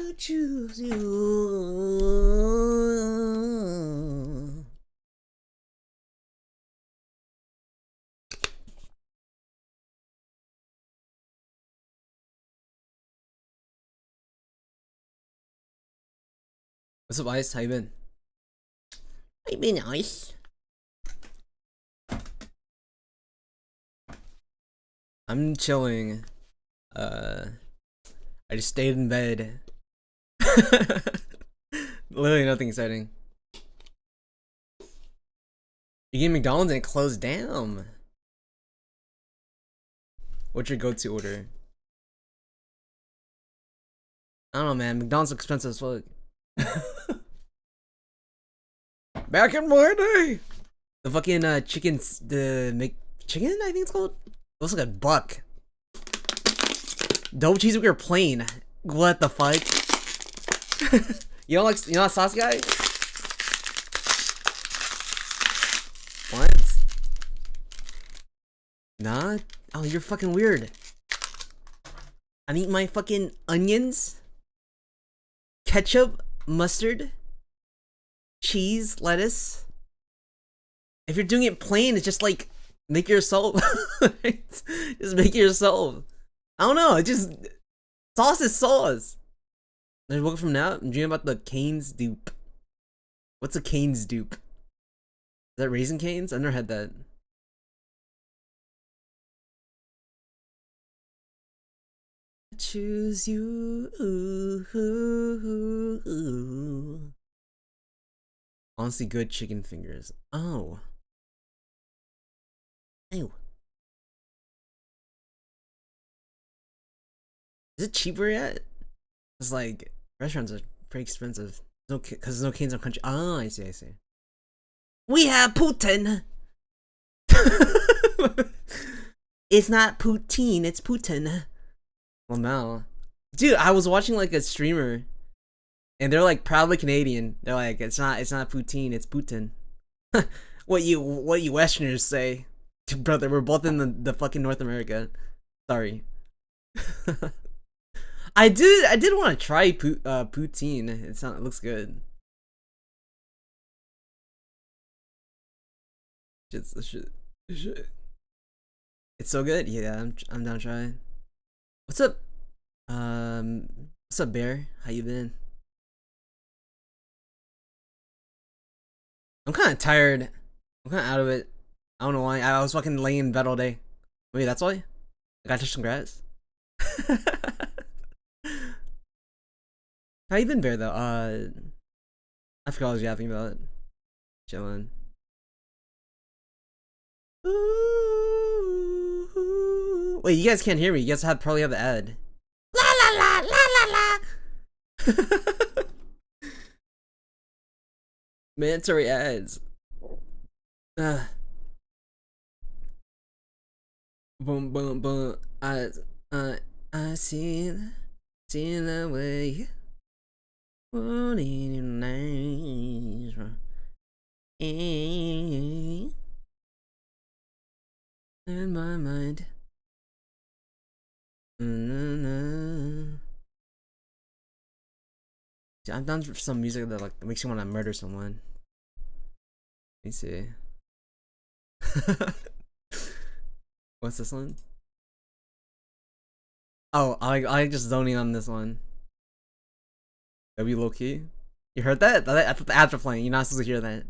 to choose you. What's up, Ice? How you been? How you been, Ice? I'm chilling. I just stayed in bed. Literally nothing exciting. You get McDonald's and it closed down. What's your go-to order? I don't know, man. McDonald's is expensive as fuck. Back in my day, the fucking chickens, the McChicken, I think it's called. It looks like a buck. Double cheeseburger plain. What the fuck? You don't like, you not a sauce guy? What? Nah. Oh, you're fucking weird. I need my fucking onions, ketchup, mustard, cheese, lettuce. If you're doing it plain, it's just like make it yourself. Just make it yourself. I don't know. It just sauce is sauce. I woke up from now. I'm dreaming about the Cane's dupe. What's a Cane's dupe? Is that Raisin Cane's? I've never had that. Choose you. Honestly, good chicken fingers. Oh. Ew. Is it cheaper yet? It's like restaurants are pretty expensive. No, because there's no Canes on country. Oh, I see. We have Putin. It's not poutine, it's Putin. Well, no, dude, I was watching like a streamer, and they're like proudly Canadian. They're like, it's not poutine, it's Putin. What you Westerners say, brother? We're both in the fucking North America. Sorry. I did want to try poutine. It looks good. Shit. It's so good. Yeah, I'm down to try. What's up? What's up, Bear? How you been? I'm kind of tired. I'm kind of out of it. I don't know why. I was fucking laying in bed all day. Wait, that's why? I gotta touch some grass. How you been, Bear, though? I forgot what I was yapping about. Chillin'. Ooh. Wait, you guys can't hear me. You guys probably have the ad. La la la la la la. Mandatory ads. Boom boom boom. I seen the way. What in your name? In my mind. See, I'm down for some music that like makes you want to murder someone. Let me see. What's this one? Oh, I just zoning on this one. That'd be low key. You heard that? I thought the ads were playing. You're not supposed to hear that.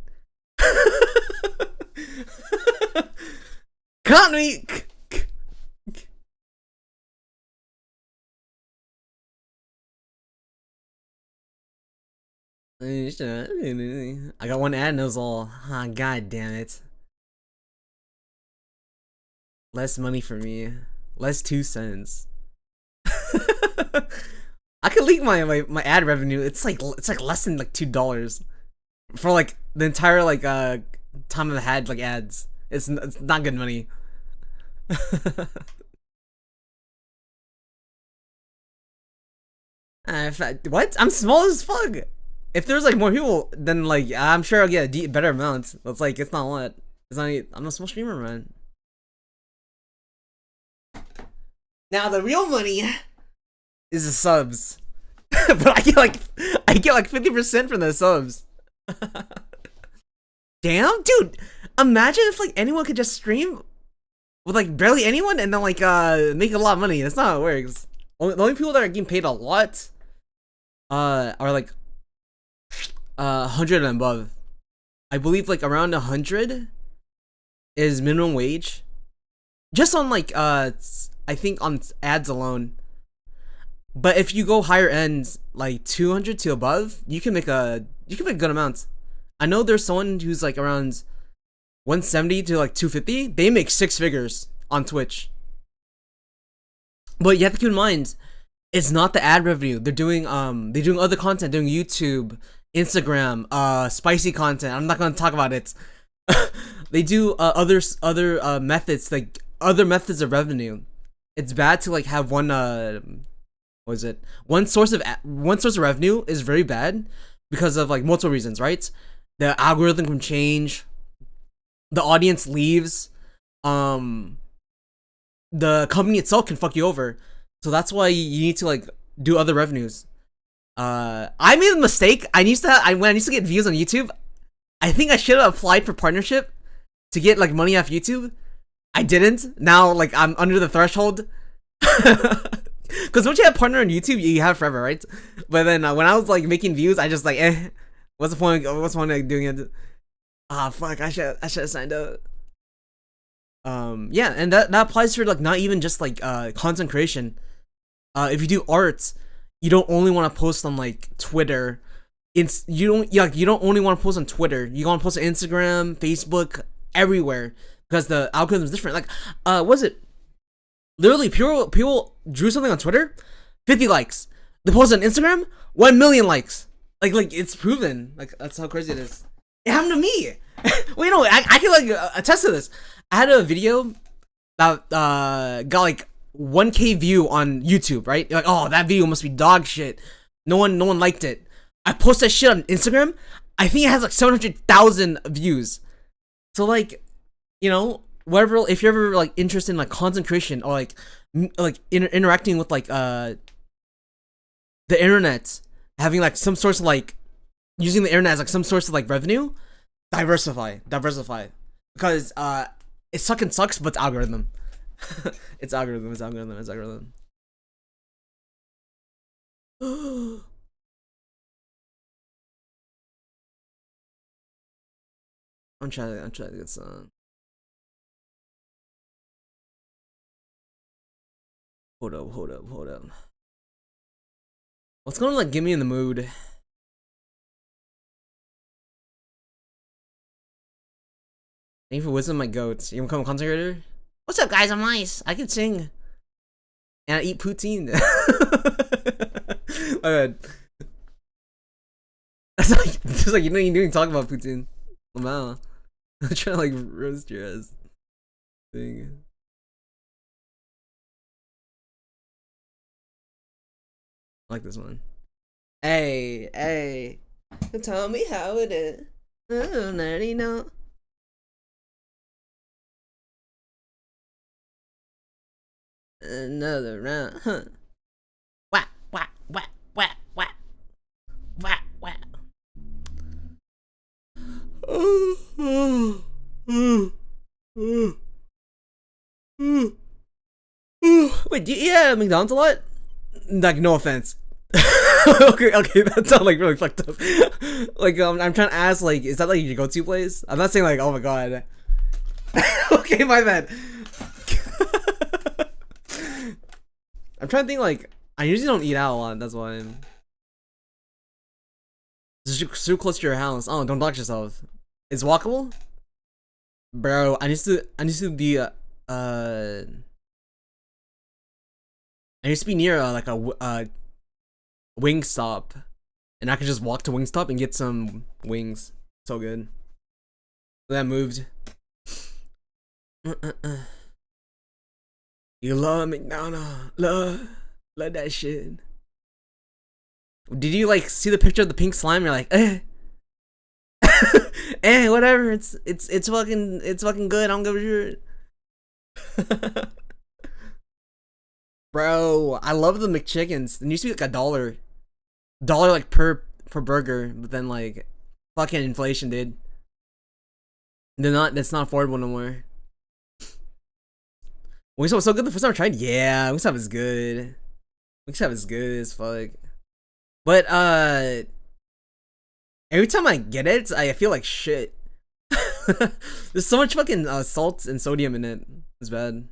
Caught me. I got one ad and it was all, god damn it. Less money for me. Less 2 cents. I could leak my ad revenue. It's like less than like $2 for like the entire like time I've had like ads. It's not good money. What? I'm small as fuck. If there's like more people, then like I'm sure I'll get a better amount. It's like it's not a lot. It's not. I'm a small streamer, man. Now the real money is the subs. But I get like 50% from the subs. Damn, dude. Imagine if like anyone could just stream with like barely anyone and then like make a lot of money. That's not how it works. The only people that are getting paid a lot are like 100 and above. I believe like around 100 is minimum wage. Just on like I think on ads alone. But if you go higher ends, like 200 to above, you can make a good amount. I know there's someone who's like around 170 to like 250. They make 6 figures on Twitch. But you have to keep in mind, it's not the ad revenue. They're doing other content, doing YouTube, Instagram, spicy content. I'm not gonna talk about it. They do other methods, like other methods of revenue. It's bad to like have one one source of revenue is very bad because of like multiple reasons, right? The algorithm can change, the audience leaves, the company itself can fuck you over. So that's why you need to like do other revenues. I made a mistake. When I used to get views on YouTube, I think I should have applied for partnership to get like money off YouTube. I didn't. Now like I'm under the threshold. Because once you have a partner on YouTube, you have it forever, right? But then when I was like making views, I just like, what's the point? What's the point of doing it? Fuck, I should have signed up. Yeah, and that applies for like not even just like content creation. If you do art, you don't only want to post on like Twitter. You don't only want to post on Twitter. You want to post on Instagram, Facebook, everywhere, because the algorithm is different. Like, was it? Literally, people drew something on Twitter, 50 likes. They posted on Instagram, 1 million likes. Like it's proven. Like that's how crazy it is. It happened to me. Wait, no, I can like attest to this. I had a video that got like 1K view on YouTube, right? You're like, oh, that video must be dog shit. No one liked it. I post that shit on Instagram. I think it has like 700,000 views. So like, you know, whatever. If you're ever like interested in like content creation or like interacting with like the internet, having like some source of like using the internet as like some source of like revenue, diversify because it fucking sucks, but it's algorithm. It's algorithm. I'm trying to get some. Hold up. What's gonna like get me in the mood? Thank you for wisdom, my goats. You wanna become a content creator? What's up, guys? I'm nice. I can sing. And I eat poutine. My bad. That's like, just like, you didn't talk about poutine. Wow. I'm trying to like roast your ass. Thing. I like this one. Hey. Tell me how it is. Oh, nerdy, no. Another round, huh? Whack. Wait, do you eat McDonald's a lot? Like, no offense. okay, that sounds like really fucked up. Like, I'm trying to ask, like, is that like your go-to place? I'm not saying like, oh my god. Okay, my bad. I'm trying to think, like, I usually don't eat out a lot, that's why. This is so close to your house. Oh, don't dox yourself. It's walkable? Bro, I need to be I used to be near like a Wingstop, and I could just walk to Wingstop and get some wings. So good. That moved. You love McDonald's, love that shit. Did you like see the picture of the pink slime? You're like, whatever. It's fucking good. I don't give a shit. Bro, I love the McChickens. They used to be like $1. dollar like per burger, but then like fucking inflation, dude. That's not affordable no more. Wingstop was so good the first time I tried. Yeah, Wingstop is good. Wingstop is good as fuck. But every time I get it, I feel like shit. There's so much fucking salt and sodium in it. It's bad.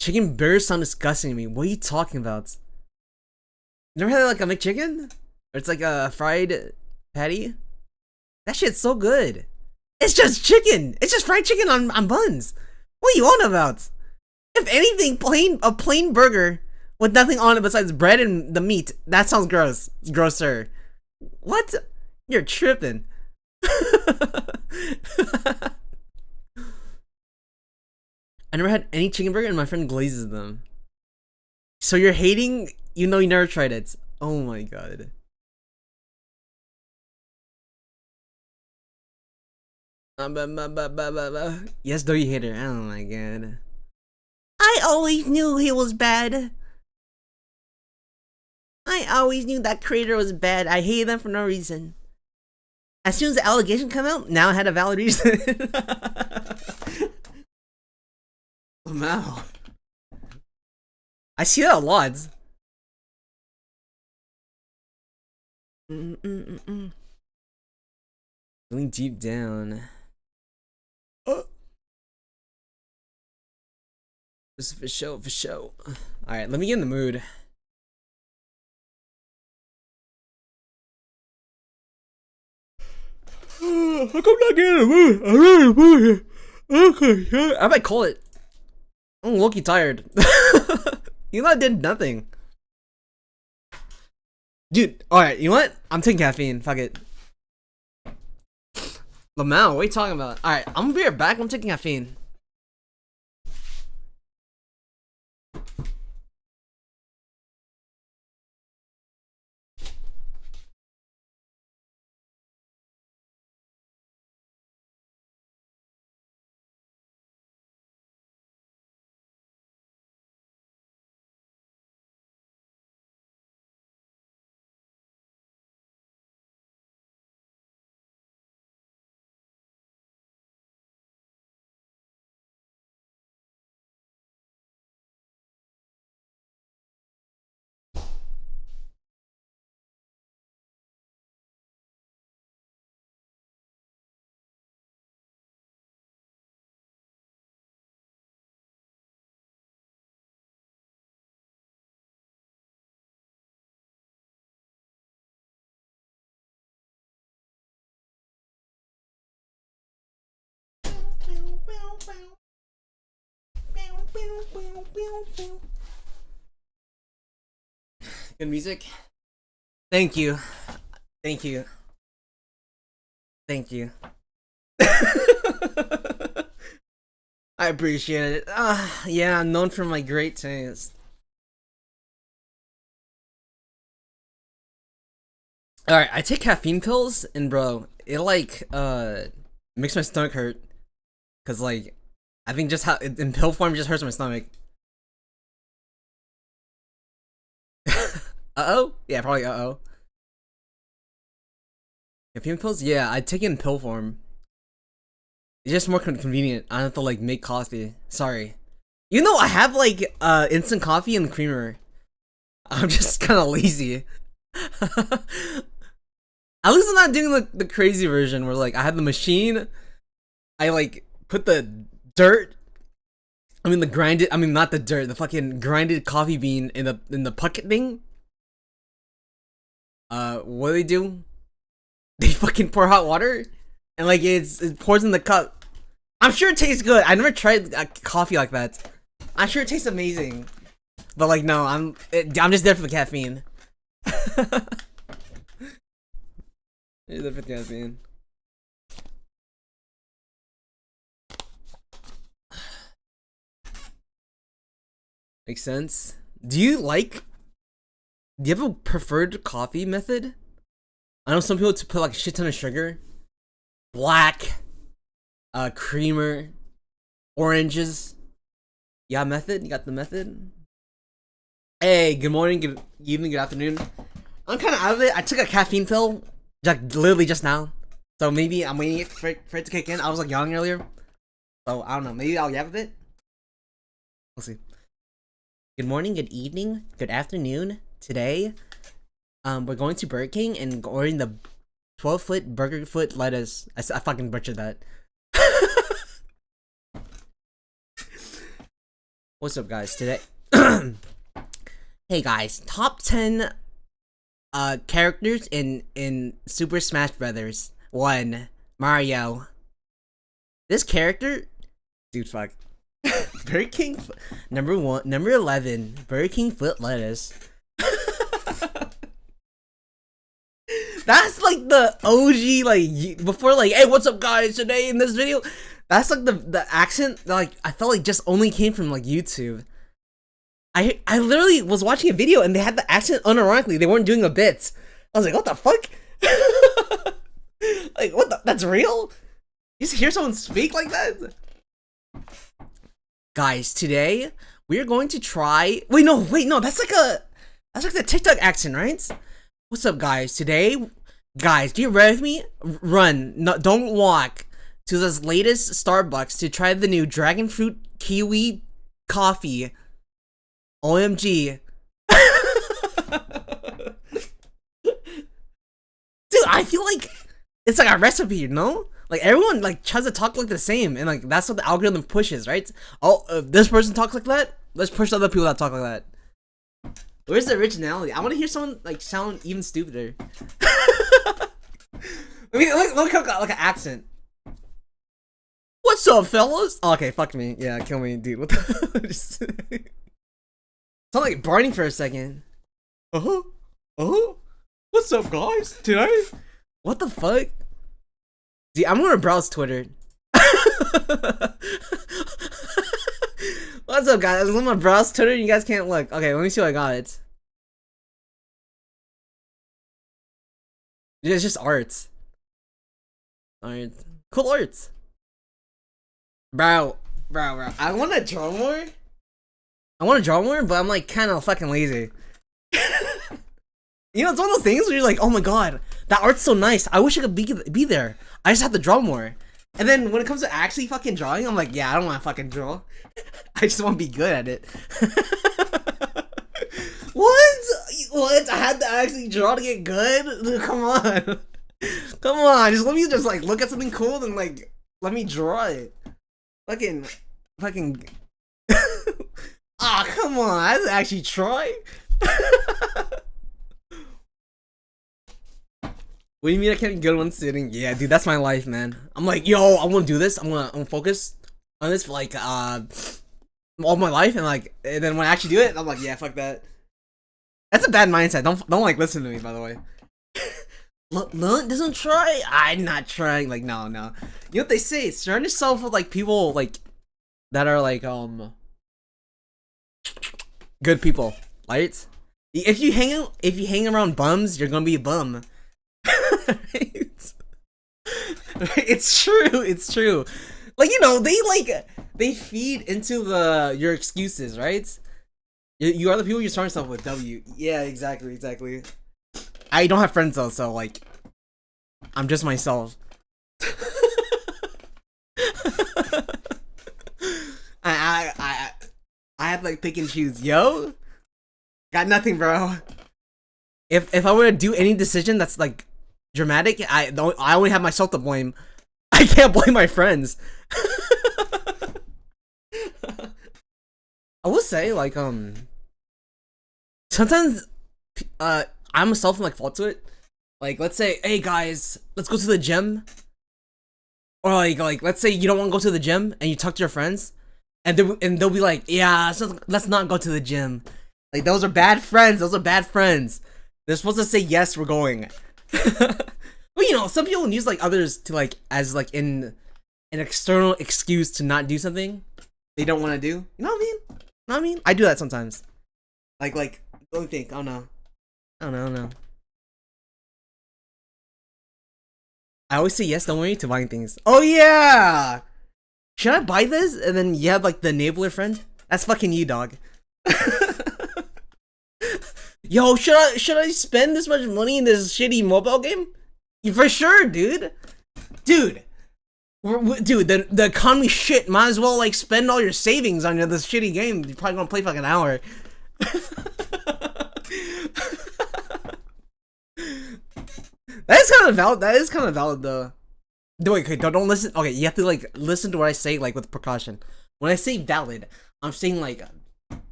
Chicken burgers sound disgusting to me. What are you talking about? You never had like a McChicken? Or it's like a fried patty? That shit's so good. It's just chicken. It's just fried chicken on buns. What are you on about? If anything, a plain burger with nothing on it besides bread and the meat. That sounds gross. It's grosser. What? You're tripping. I never had any chicken burger and my friend glazes them. So you're hating, you know you never tried it. Oh my god. Yes, though you hater. Oh my god. I always knew he was bad. I always knew that creator was bad. I hated them for no reason. As soon as the allegation come out, now I had a valid reason. Wow. I see that a lot. Going deep down. This is for show, for show. Alright, let me get in the mood. How come not getting in the mood? I'm not in the mood. Okay, I might call it. I'm low-key tired. You know I did nothing. Dude, alright, you know what? I'm taking caffeine. Fuck it. Lamau, what are you talking about? Alright, I'm gonna be right back. I'm taking caffeine. Good music. Thank you. Thank you. Thank you. I appreciate it. Yeah, I'm known for my great taste. Alright, I take caffeine pills and bro, it like makes my stomach hurt. Cause like I think just how in pill form just hurts my stomach. Uh-oh? Yeah, probably uh-oh. Caffeine pills? Yeah, I take it in pill form. It's just more convenient. I don't have to like make coffee. Sorry. You know I have like instant coffee and creamer. I'm just kind of lazy. At least I'm not doing the crazy version where like I have the machine. I like put the dirt. I mean the grinded. I mean not the dirt. The fucking grinded coffee bean in the bucket thing. What do they do? They fucking pour hot water, and like it pours in the cup. I'm sure it tastes good. I never tried coffee like that. I'm sure it tastes amazing, but like no, I'm just there for the caffeine. You're there for the caffeine. Makes sense. Do you have a preferred coffee method? I know some people to put like a shit ton of sugar, black, creamer, oranges. Yeah, method. You got the method. Hey, good morning, good evening, good afternoon. I'm kind of out of it. I took a caffeine pill, like literally just now. So maybe I'm waiting for it to kick in. I was like yawning earlier. So I don't know. Maybe I'll yap a bit. We'll see. Good morning, good evening, good afternoon. Today, we're going to Burger King and ordering the 12-foot burger foot lettuce. I fucking butchered that. What's up, guys? Today, hey guys, top 10 characters in Super Smash Brothers. 1, Mario. This character, dude, fuck. Burger King, number 11, Burger King foot lettuce. That's like the OG, like before, like, hey, what's up, guys? Today in this video, that's like the accent. Like, I felt like just only came from like YouTube. I literally was watching a video and they had the accent unironically. They weren't doing a bit. I was like, what the fuck? Like, what the? That's real? You just hear someone speak like that? Guys, today we're going to try. Wait, no. That's like the TikTok accent, right? What's up, guys? Today, guys, get ready with me. Run, no, don't walk to this latest Starbucks to try the new dragon fruit kiwi coffee. OMG. Dude, I feel like it's like a recipe, you know? Like, everyone like tries to talk like the same, and like that's what the algorithm pushes, right? Oh, if this person talks like that, let's push other people that talk like that. Where's the originality? I want to hear someone like sound even stupider. I mean, look like an accent. What's up, fellas? Oh, okay, fuck me. Yeah, kill me, dude. What the? Sound like Barney for a second. What's up, guys? Today? What the fuck? Dude, I'm gonna browse Twitter. What's up, guys? I'm gonna browse Twitter and you guys can't look. Okay, let me see what I got. It's just arts. Alright. Cool arts. Bro. I wanna draw more. But I'm like kind of fucking lazy. You know, it's one of those things where you're like, oh my god, that art's so nice. I wish I could be there. I just have to draw more. And then when it comes to actually fucking drawing, I'm like, yeah, I don't want to fucking draw. I just want to be good at it. What? I had to actually draw to get good? Come on. Come on. Just let me just like look at something cool and like let me draw it. Fucking. Ah, come on. I had to actually try. What do you mean I can't be good one sitting? Yeah, dude, that's my life, man. I'm like, yo, I want to do this. I'm gonna focus on this for like all my life, and then when I actually do it, I'm like, yeah, fuck that. That's a bad mindset. Don't like listen to me, by the way. Lilint doesn't try. I'm not trying. Like, no. You know what they say? Surround yourself with like people like that are like good people, right? If you hang around bums, you're gonna be a bum. Right? It's true. Like, you know, they feed into your excuses, right? You are the people you surround yourself with. W. Yeah, exactly. I don't have friends though, so like, I'm just myself. I have to like pick and choose. Yo, got nothing, bro. If I were to do any decision that's like dramatic, I only have myself to blame. I can't blame my friends. I will say, like, sometimes I'm myself like fault to it. Like, let's say, hey guys, let's go to the gym. Or like let's say you don't want to go to the gym and you talk to your friends, and they'll be like, yeah, let's not go to the gym. Like, those are bad friends. They're supposed to say yes, we're going. But you know, some people use like others to like as like an external excuse to not do something they don't want to do. You know what I mean? I do that sometimes. Like let me think. I don't know. I always say yes, don't worry, to buying things. Oh yeah! Should I buy this? And then you have like the enabler friend? That's fucking you, dog. Yo, should I spend this much money in this shitty mobile game? For sure, dude. Dude, the economy shit. Might as well like spend all your savings on this shitty game. You're probably gonna play for like an hour. That is kind of valid. That is kind of valid though. Wait, okay, don't listen. Okay, you have to like listen to what I say like with precaution. When I say valid, I'm saying like,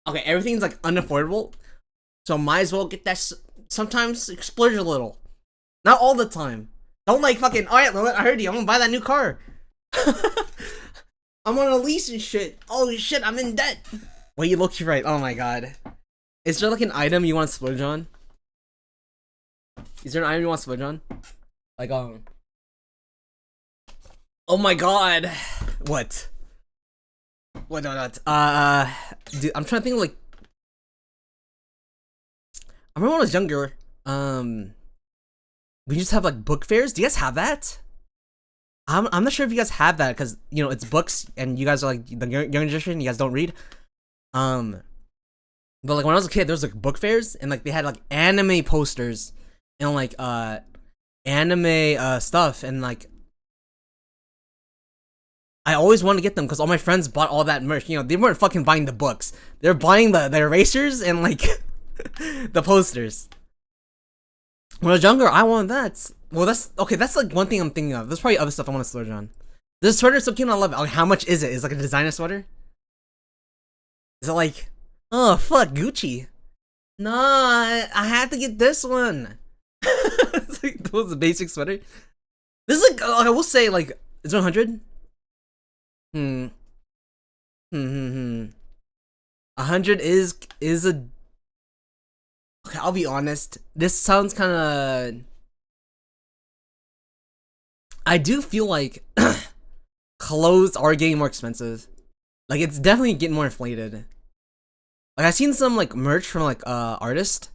okay, everything's like unaffordable, so might as well get that. Sometimes splurge a little, not all the time. Don't like fucking. All right, Lilint, I heard you. I'm gonna buy that new car. I'm on a lease and shit. Oh shit, I'm in debt. Well, you look right. Oh my god. Is there like an item you want to splurge on? Is there an item you want to splurge on? Like oh my god. What? What? Dude, I'm trying to think of, like. I remember when I was younger. We just have like book fairs. Do you guys have that? I'm not sure if you guys have that because you know it's books and you guys are like the young generation. You guys don't read. But like when I was a kid, there was like book fairs and like they had like anime posters and like anime stuff and like I always wanted to get them because all my friends bought all that merch. You know, they weren't fucking buying the books. They're buying the erasers and like the posters. When I was younger, I wanted that. Well, that's okay. That's like one thing I'm thinking of. There's probably other stuff I want to splurge on. This sweater is so cute. I love it. Like, how much is it? Is it like a designer sweater? Is it like, oh fuck, Gucci? Nah, I had to get this one. It's like those basic sweater. This is like I will say like it's 100. 100 is a. Okay, I'll be honest. This sounds kind of. I do feel like clothes are getting more expensive. Like it's definitely getting more inflated. Like I've seen some like merch from like artists,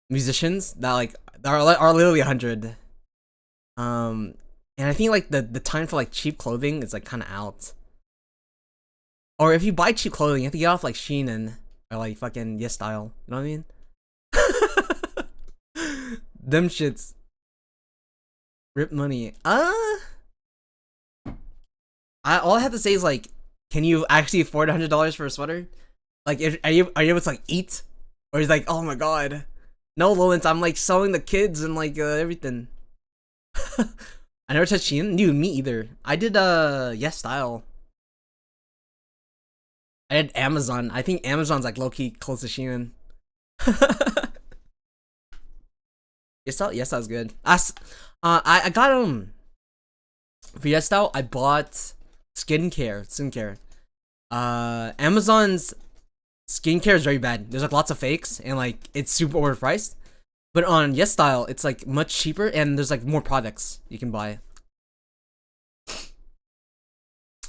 musicians that like are literally 100. And I think like the time for like cheap clothing is like kind of out. Or if you buy cheap clothing, you have to get off like Shein or like fucking Yes Style. You know what I mean? Them shits. Rip money. All I have to say is like, can you actually afford $100 for a sweater? Like, are you able to like eat, or is like, oh my god, no, Lilint, I'm like selling the kids and like everything. I never touched Shein. Dude, me either. I did Yes Style. I had Amazon. I think Amazon's like low key close to Shein. Yes, that was good. I got for Yes Style. I bought skincare. Amazon's skincare is very bad. There's like lots of fakes and like it's super overpriced. But on Yes Style, it's like much cheaper and there's like more products you can buy.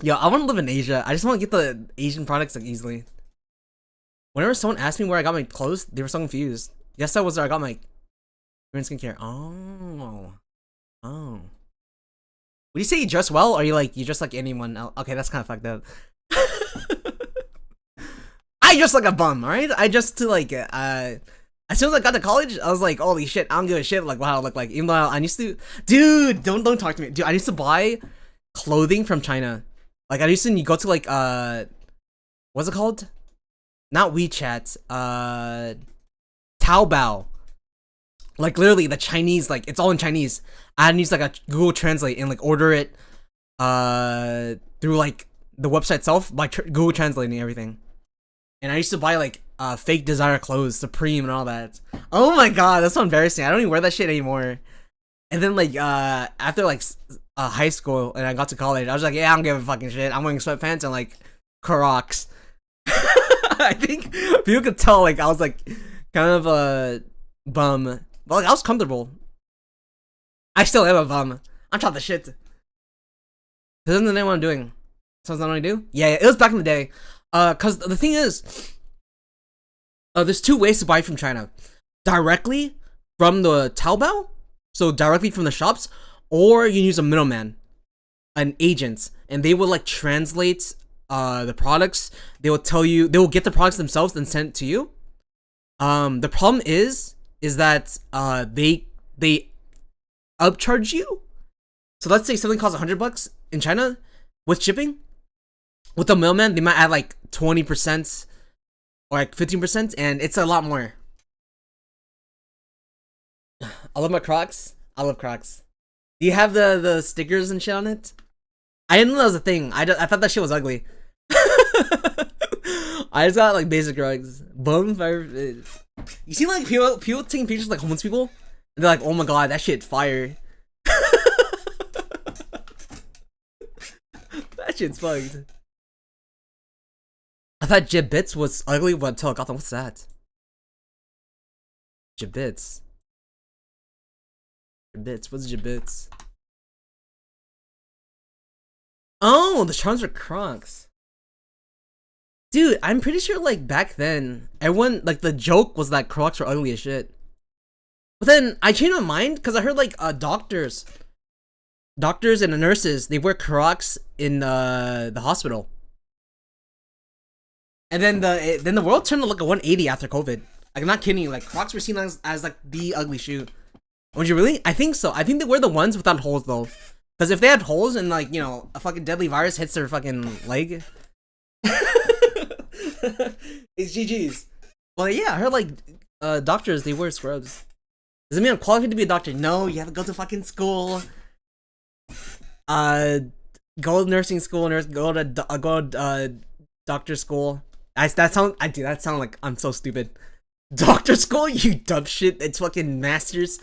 Yo, I want to live in Asia. I just want to get the Asian products like easily. Whenever someone asked me where I got my clothes, they were so confused. Yes, that was where I got my skincare. Oh. Would you say you dress well, or you dress like anyone else? Okay, that's kind of fucked up. I dress like a bum, alright? I just to like as soon as I got to college, I was like, holy shit, I don't give a shit like what I look like. Even though I used to, dude, don't talk to me, dude. I used to buy clothing from China. Like I used to go to like what's it called? Not WeChat, Taobao. Like literally the Chinese, like it's all in Chinese. I had to use like a Google Translate and like order it through like the website itself by Google translating everything. And I used to buy like fake designer clothes, Supreme and all that. Oh my god, that's so embarrassing. I don't even wear that shit anymore. And then like after like high school and I got to college, I was like, yeah, I don't give a fucking shit. I'm wearing sweatpants and like Crocs. I think people could tell like I was like kind of a bum, but like I was comfortable. I still am a bum. I'm trying the shit. This isn't the name what I'm doing. Sounds not what I do. Yeah, it was back in the day. Cause the thing is, there's two ways to buy from China: directly from the Taobao, so directly from the shops, or you can use a middleman, an agent, and they will like translate the products. They will tell you, they will get the products themselves and send it to you. The problem is that they upcharge you. So let's say something costs $100 in China with shipping. With the mailman, they might add like 20% or like 15%, and it's a lot more. I love my Crocs. I love Crocs. Do you have the stickers and shit on it? I didn't know that was a thing. I thought that shit was ugly. I just got like basic Crocs. Bonfire. You see like people taking pictures of, like homeless people, and they're like, "Oh my god, that shit's fire." That shit's fucked. I thought Jibbits was ugly, but until I got them. What's that? Jibbits. Jibbits. What's Jibbits? Oh, the charms are Crocs. Dude, I'm pretty sure like back then, everyone like the joke was that Crocs were ugly as shit. But then I changed my mind because I heard like doctors and the nurses, they wear Crocs in the hospital. And then the world turned to like a 180 after COVID. Like I'm not kidding. Like Crocs were seen as like the ugly shoe. Would you really? I think so. I think they wear the ones without holes though. Because if they had holes and like, you know, a fucking deadly virus hits their fucking leg. It's GG's. Well, yeah, I heard like doctors, they wear scrubs. Does it mean I'm qualified to be a doctor? No, you have to go to fucking school. Go to nursing school, go to doctor school. That sound like I'm so stupid. Doctor school, you dumb shit. It's fucking masters,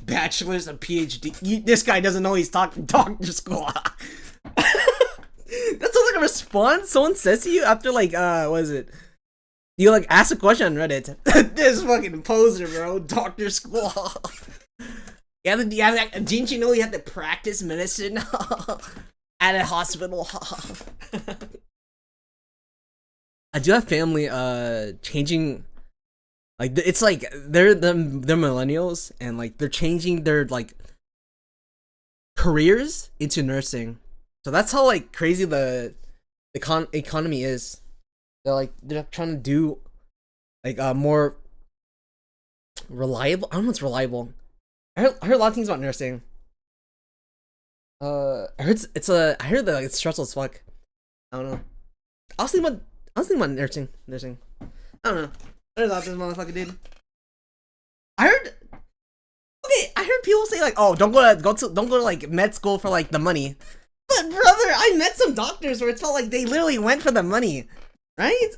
bachelors, and PhD. This guy doesn't know he's talking doctor school. That sounds like a response someone says to you after like what is it? You like ask a question on Reddit. This fucking poser, bro. Doctor school. Didn't you know you had to practice medicine at a hospital? I do have family changing. Like it's like they're millennials and like they're changing their like careers into nursing. So that's how like crazy the economy is. They're trying to do like more reliable. I don't know what's reliable. I heard a lot of things about nursing. I heard I heard that like, it's stressful as fuck. I don't know. I was thinking about nursing. I don't know. I heard about this motherfucker, dude. I heard people say like, oh, don't go to like med school for like the money. But brother, I met some doctors where it felt like they literally went for the money, right?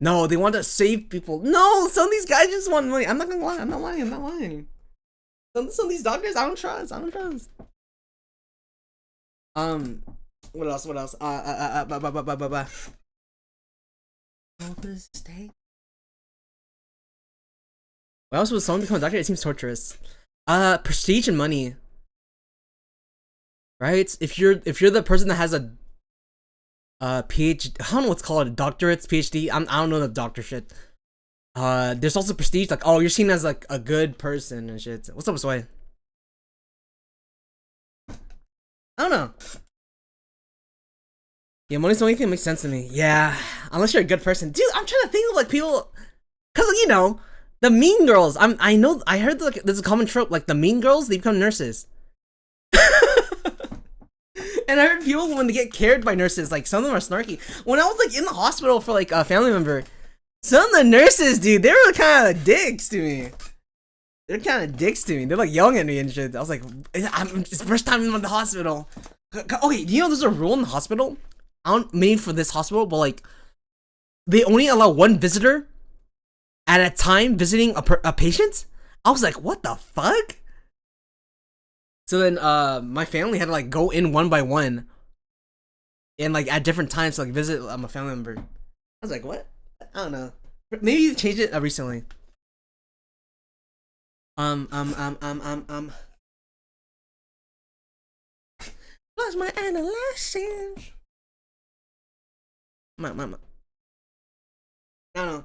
No, they want to save people. No, some of these guys just want money. I'm not gonna lie. I'm not lying. Some of these doctors, I don't trust. What else? What else would someone become a doctor? It seems torturous. Prestige and money. Right? If you're the person that has a PhD, I don't know what's called, a doctorate, PhD. I don't know the doctor shit. There's also prestige, like, oh, you're seen as like a good person and shit. What's up, Sway? I don't know. Yeah, money's the only thing that makes sense to me. Yeah, unless you're a good person, dude. I'm trying to think of like people, cause you know the mean girls. I heard like there's a common trope, like the mean girls, they become nurses. And I heard people when they get cared by nurses, like some of them are snarky. When I was like in the hospital for like a family member, some of the nurses, dude, they were kind of dicks to me. They're like yelling at me and shit. I was like, it's the first time I'm in the hospital. Okay, do you know there's a rule in the hospital? I don't mean for this hospital, but like they only allow one visitor at a time visiting a patient. I was like, what the fuck? So then my family had to like go in one by one and like at different times to like visit my family member. I was like, what? I don't know. Maybe you changed it recently. Lost my adolescence. I don't know.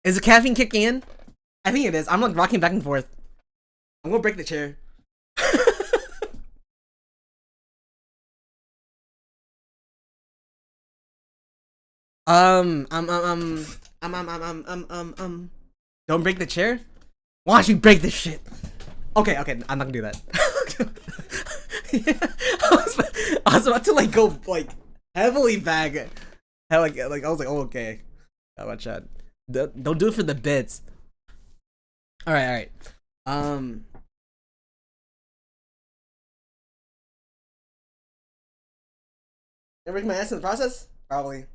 Is the caffeine kicking in? I think it is. I'm like rocking back and forth. I'm gonna break the chair. Um, um, um, don't break the chair. Why don't you break this shit? Okay, okay, I'm not gonna do that. I was about to like go like heavily back. Like I was like, oh, okay. Watch that. Don't do it for the bits. All right, all right. Did I break my ass in the process? Probably.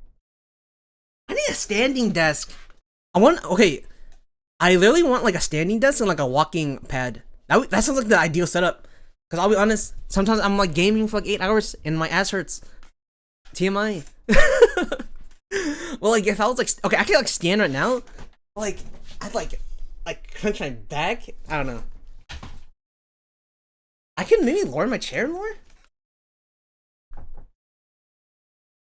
I need a standing desk. Okay. I literally want like a standing desk and like a walking pad. That sounds like the ideal setup. Cause I'll be honest, sometimes I'm like gaming for like 8 hours and my ass hurts. TMI. Well, like if I was like, okay, I can like stand right now. Like I'd like crunch my back. I don't know. I can maybe lower my chair more.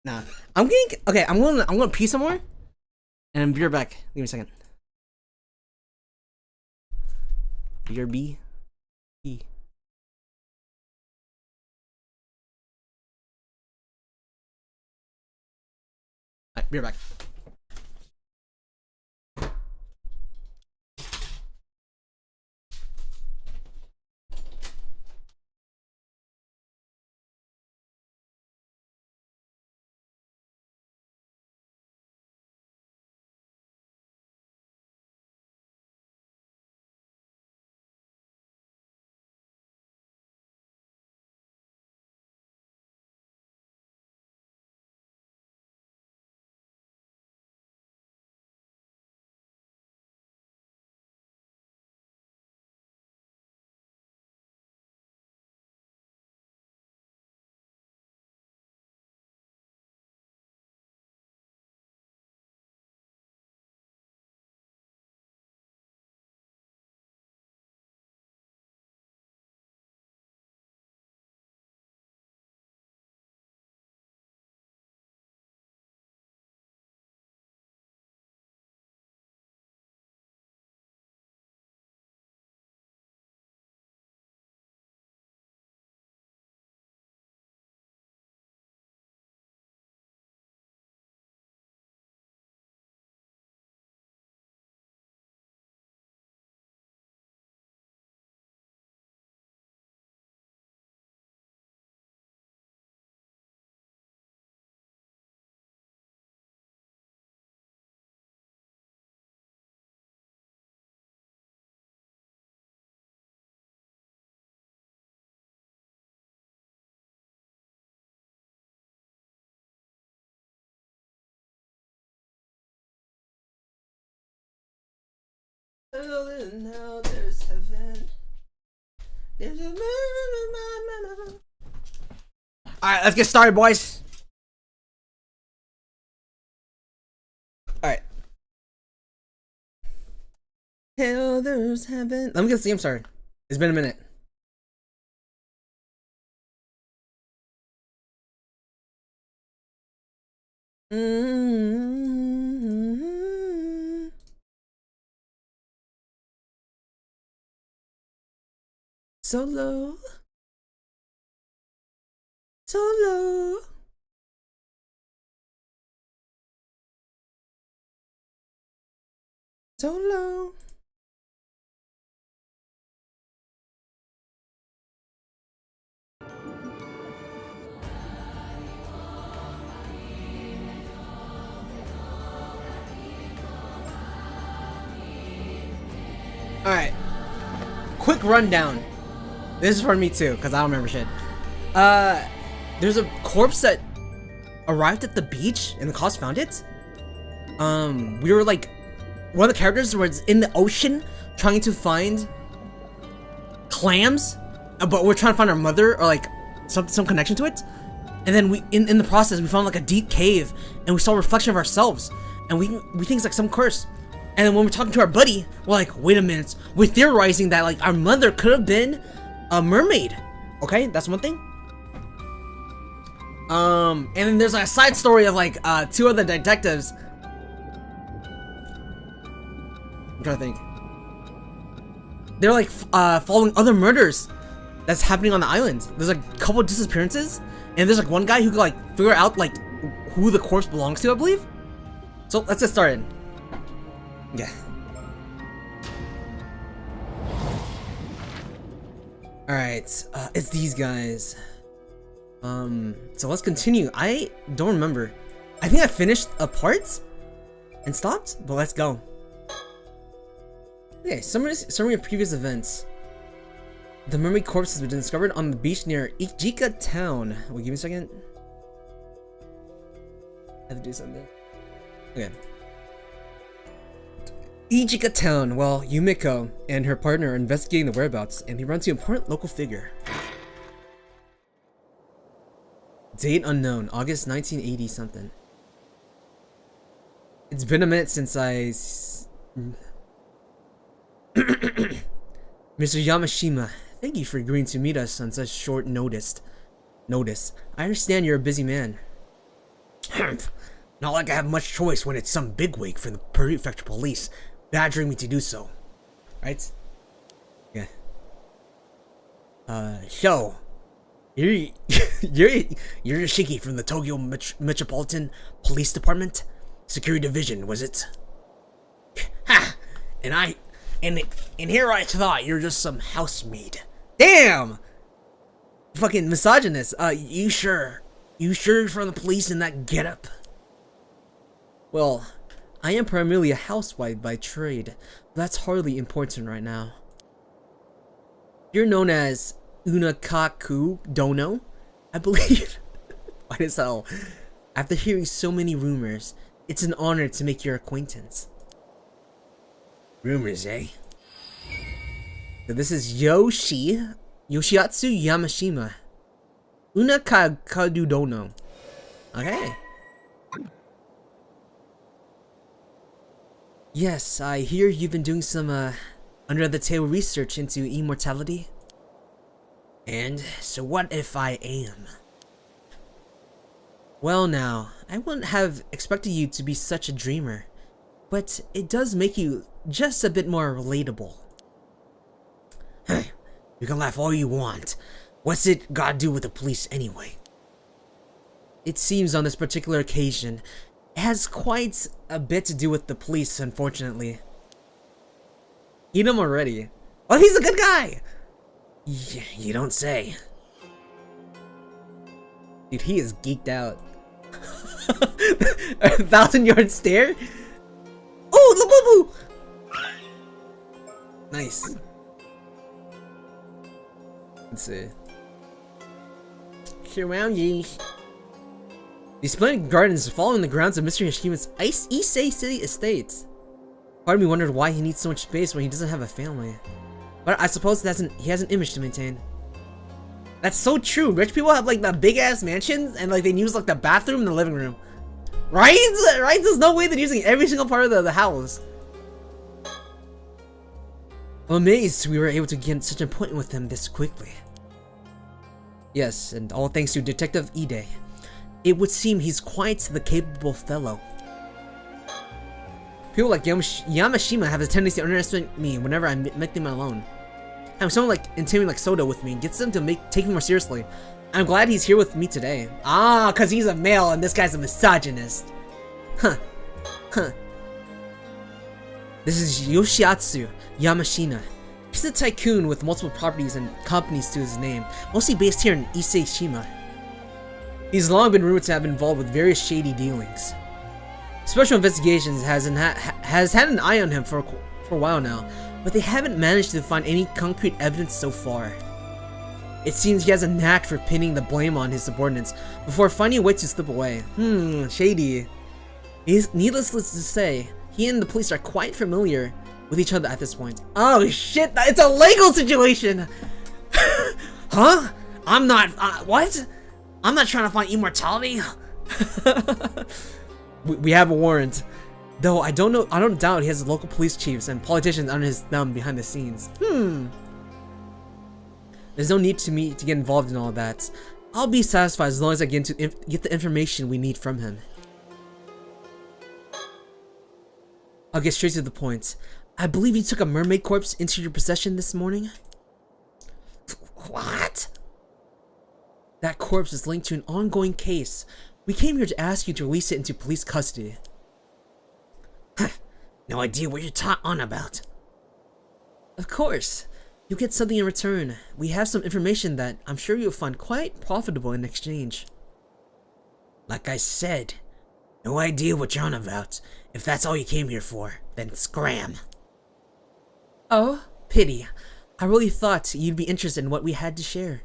Nah, I'm getting okay. I'm gonna pee some more, and be right back. Give me a second. Your B. E. Alright, be right back. Now there's heaven. There's a... Alright, let's get started, boys. Alright. Hell, there's heaven. Let me get the theme started. It's been a minute. So low. So low. So low. Alright. Quick rundown. This is for me too, because I don't remember shit. There's a corpse that arrived at the beach and the cops found it. We were like, one of the characters was in the ocean trying to find clams, but we're trying to find our mother or like some connection to it. And then we in the process we found like a deep cave and we saw a reflection of ourselves, and we think it's like some curse. And then when we're talking to our buddy, we're like, wait a minute, we're theorizing that like our mother could have been a mermaid. Okay, that's one thing. And then there's like a side story of like two other detectives. I'm trying to think. They're like following other murders that's happening on the island. There's like a couple of disappearances, and there's like one guy who could like figure out like who the corpse belongs to, I believe. So let's get started. Yeah. Alright, it's these guys. So let's continue. I don't remember. I think I finished a part and stopped, but let's go. Okay, summary of previous events. The mermaid corpse has been discovered on the beach near Ijika town. Wait, give me a second. I have to do something. Okay. Ijika town. Well, Yumiko and her partner are investigating the whereabouts, and they run into an important local figure. Date unknown, August 1980 something. It's been a minute since I... Mr. Yamashima, thank you for agreeing to meet us on such short notice. I understand you're a busy man. Not like I have much choice when it's some bigwig from the prefecture police badgering me to do so. Right? Yeah. So... You're Yoshiki from the Tokyo Metropolitan Police Department? Security Division, was it? Ha! And here I thought you're just some housemaid. Damn! Fucking misogynist. You sure you're from the police in that getup? Well, I am primarily a housewife by trade. But that's hardly important right now. You're known as Unakaku Dono, I believe. Why as hell? After hearing so many rumors, it's an honor to make your acquaintance. Rumors, eh? So this is Yoshiatsu Yamashima. Unakaku Dono. Okay. Yes, I hear you've been doing some under the table research into immortality. And so what if I am? Well now, I wouldn't have expected you to be such a dreamer, but it does make you just a bit more relatable. You can laugh all you want. What's it got to do with the police anyway? It seems on this particular occasion, it has quite a bit to do with the police, unfortunately. Eat him already. Oh, he's a good guy! Yeah, you don't say. Dude, he is geeked out. 1,000-yard stare? Oh, the boo boo! Nice. Let's see. Surroundings. These splendid gardens are following the grounds of Mr. Yashima's Issei City Estates. Part of me wondered why he needs so much space when he doesn't have a family. But I suppose he has an image to maintain. That's so true. Rich people have like the big ass mansions and like they use like the bathroom and the living room. Right? Right? There's no way they're using every single part of the house. I'm amazed we were able to get such an appointment with him this quickly. Yes, and all thanks to Detective Ide. It would seem he's quite the capable fellow. People like Yamashima have a tendency to underestimate me whenever I make them alone. Having someone like intimidating like Soda with me gets them to take me more seriously. I'm glad he's here with me today. Ah, cause he's a male and this guy's a misogynist. Huh. This is Yoshiatsu Yamashina. He's a tycoon with multiple properties and companies to his name, mostly based here in Issei Shima. He's long been rumored to have been involved with various shady dealings. Special Investigations has had an eye on him for a while now, but they haven't managed to find any concrete evidence so far. It seems he has a knack for pinning the blame on his subordinates before finding a way to slip away. Shady. Needless to say, he and the police are quite familiar with each other at this point. Oh shit, it's a legal situation! Huh? I'm not, what? I'm not trying to find immortality? We have a warrant. Though I don't doubt he has local police chiefs and politicians under his thumb behind the scenes. There's no need to me to get involved in all of that. I'll be satisfied as long as I get the information we need from him. I'll get straight to the point. I believe you took a mermaid corpse into your possession this morning? What? That corpse is linked to an ongoing case. We came here to ask you to release it into police custody. No idea what you're on about. Of course. You'll get something in return. We have some information that I'm sure you'll find quite profitable in exchange. Like I said, no idea what you're on about. If that's all you came here for, then scram. Oh, pity. I really thought you'd be interested in what we had to share.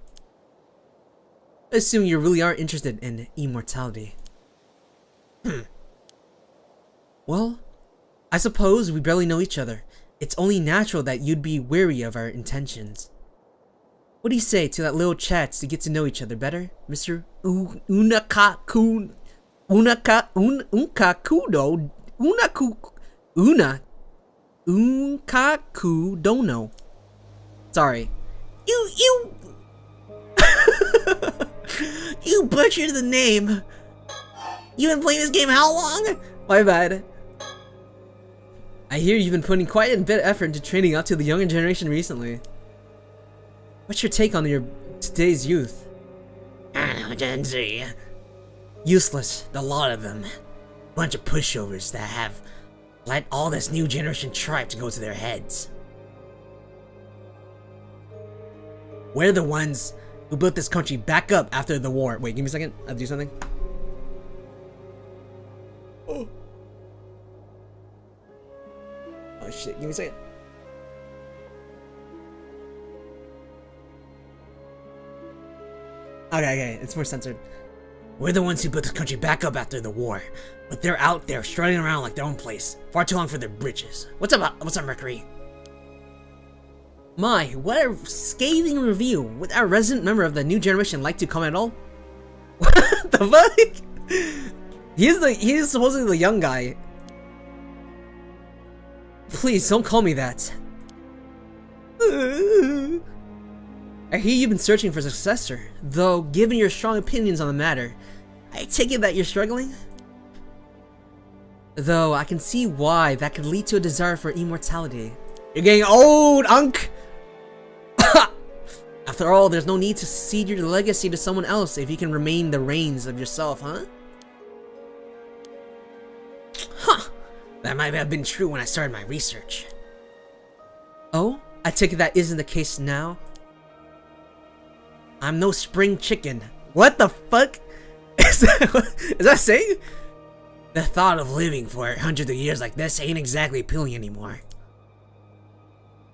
Assume you really are interested in immortality. Well, I suppose we barely know each other. It's only natural that you'd be wary of our intentions. What do you say to that little chat to get to know each other better, Mr. Unakakudo? Unkakudono. Sorry. You You butchered the name. You been playing this game how long? My bad. I hear you've been putting quite a bit of effort into training up to the younger generation recently. What's your take on today's youth? I don't know, Gen Z. Useless. A lot of them. Bunch of pushovers that have let all this new generation tribe to go to their heads. We're the ones who built this country back up after the war. Wait, give me a second. I'll do something. Oh shit, give me a second. Okay, it's more censored. We're the ones who built this country back up after the war, but they're out there strutting around like their own place, far too long for their britches. What's up, Mercury? My, what a scathing review. Would our resident member of the new generation like to comment at all? What the fuck? He's supposedly the young guy. Please don't call me that. I hear you've been searching for a successor, though given your strong opinions on the matter, I take it that you're struggling? Though I can see why that could lead to a desire for immortality. You're getting old, Unk! After all, there's no need to cede your legacy to someone else if you can remain the reins of yourself, huh? Huh! That might have been true when I started my research. Oh? I take it that isn't the case now? I'm no spring chicken. What the fuck? Is that saying? The thought of living for hundreds of years like this ain't exactly appealing anymore.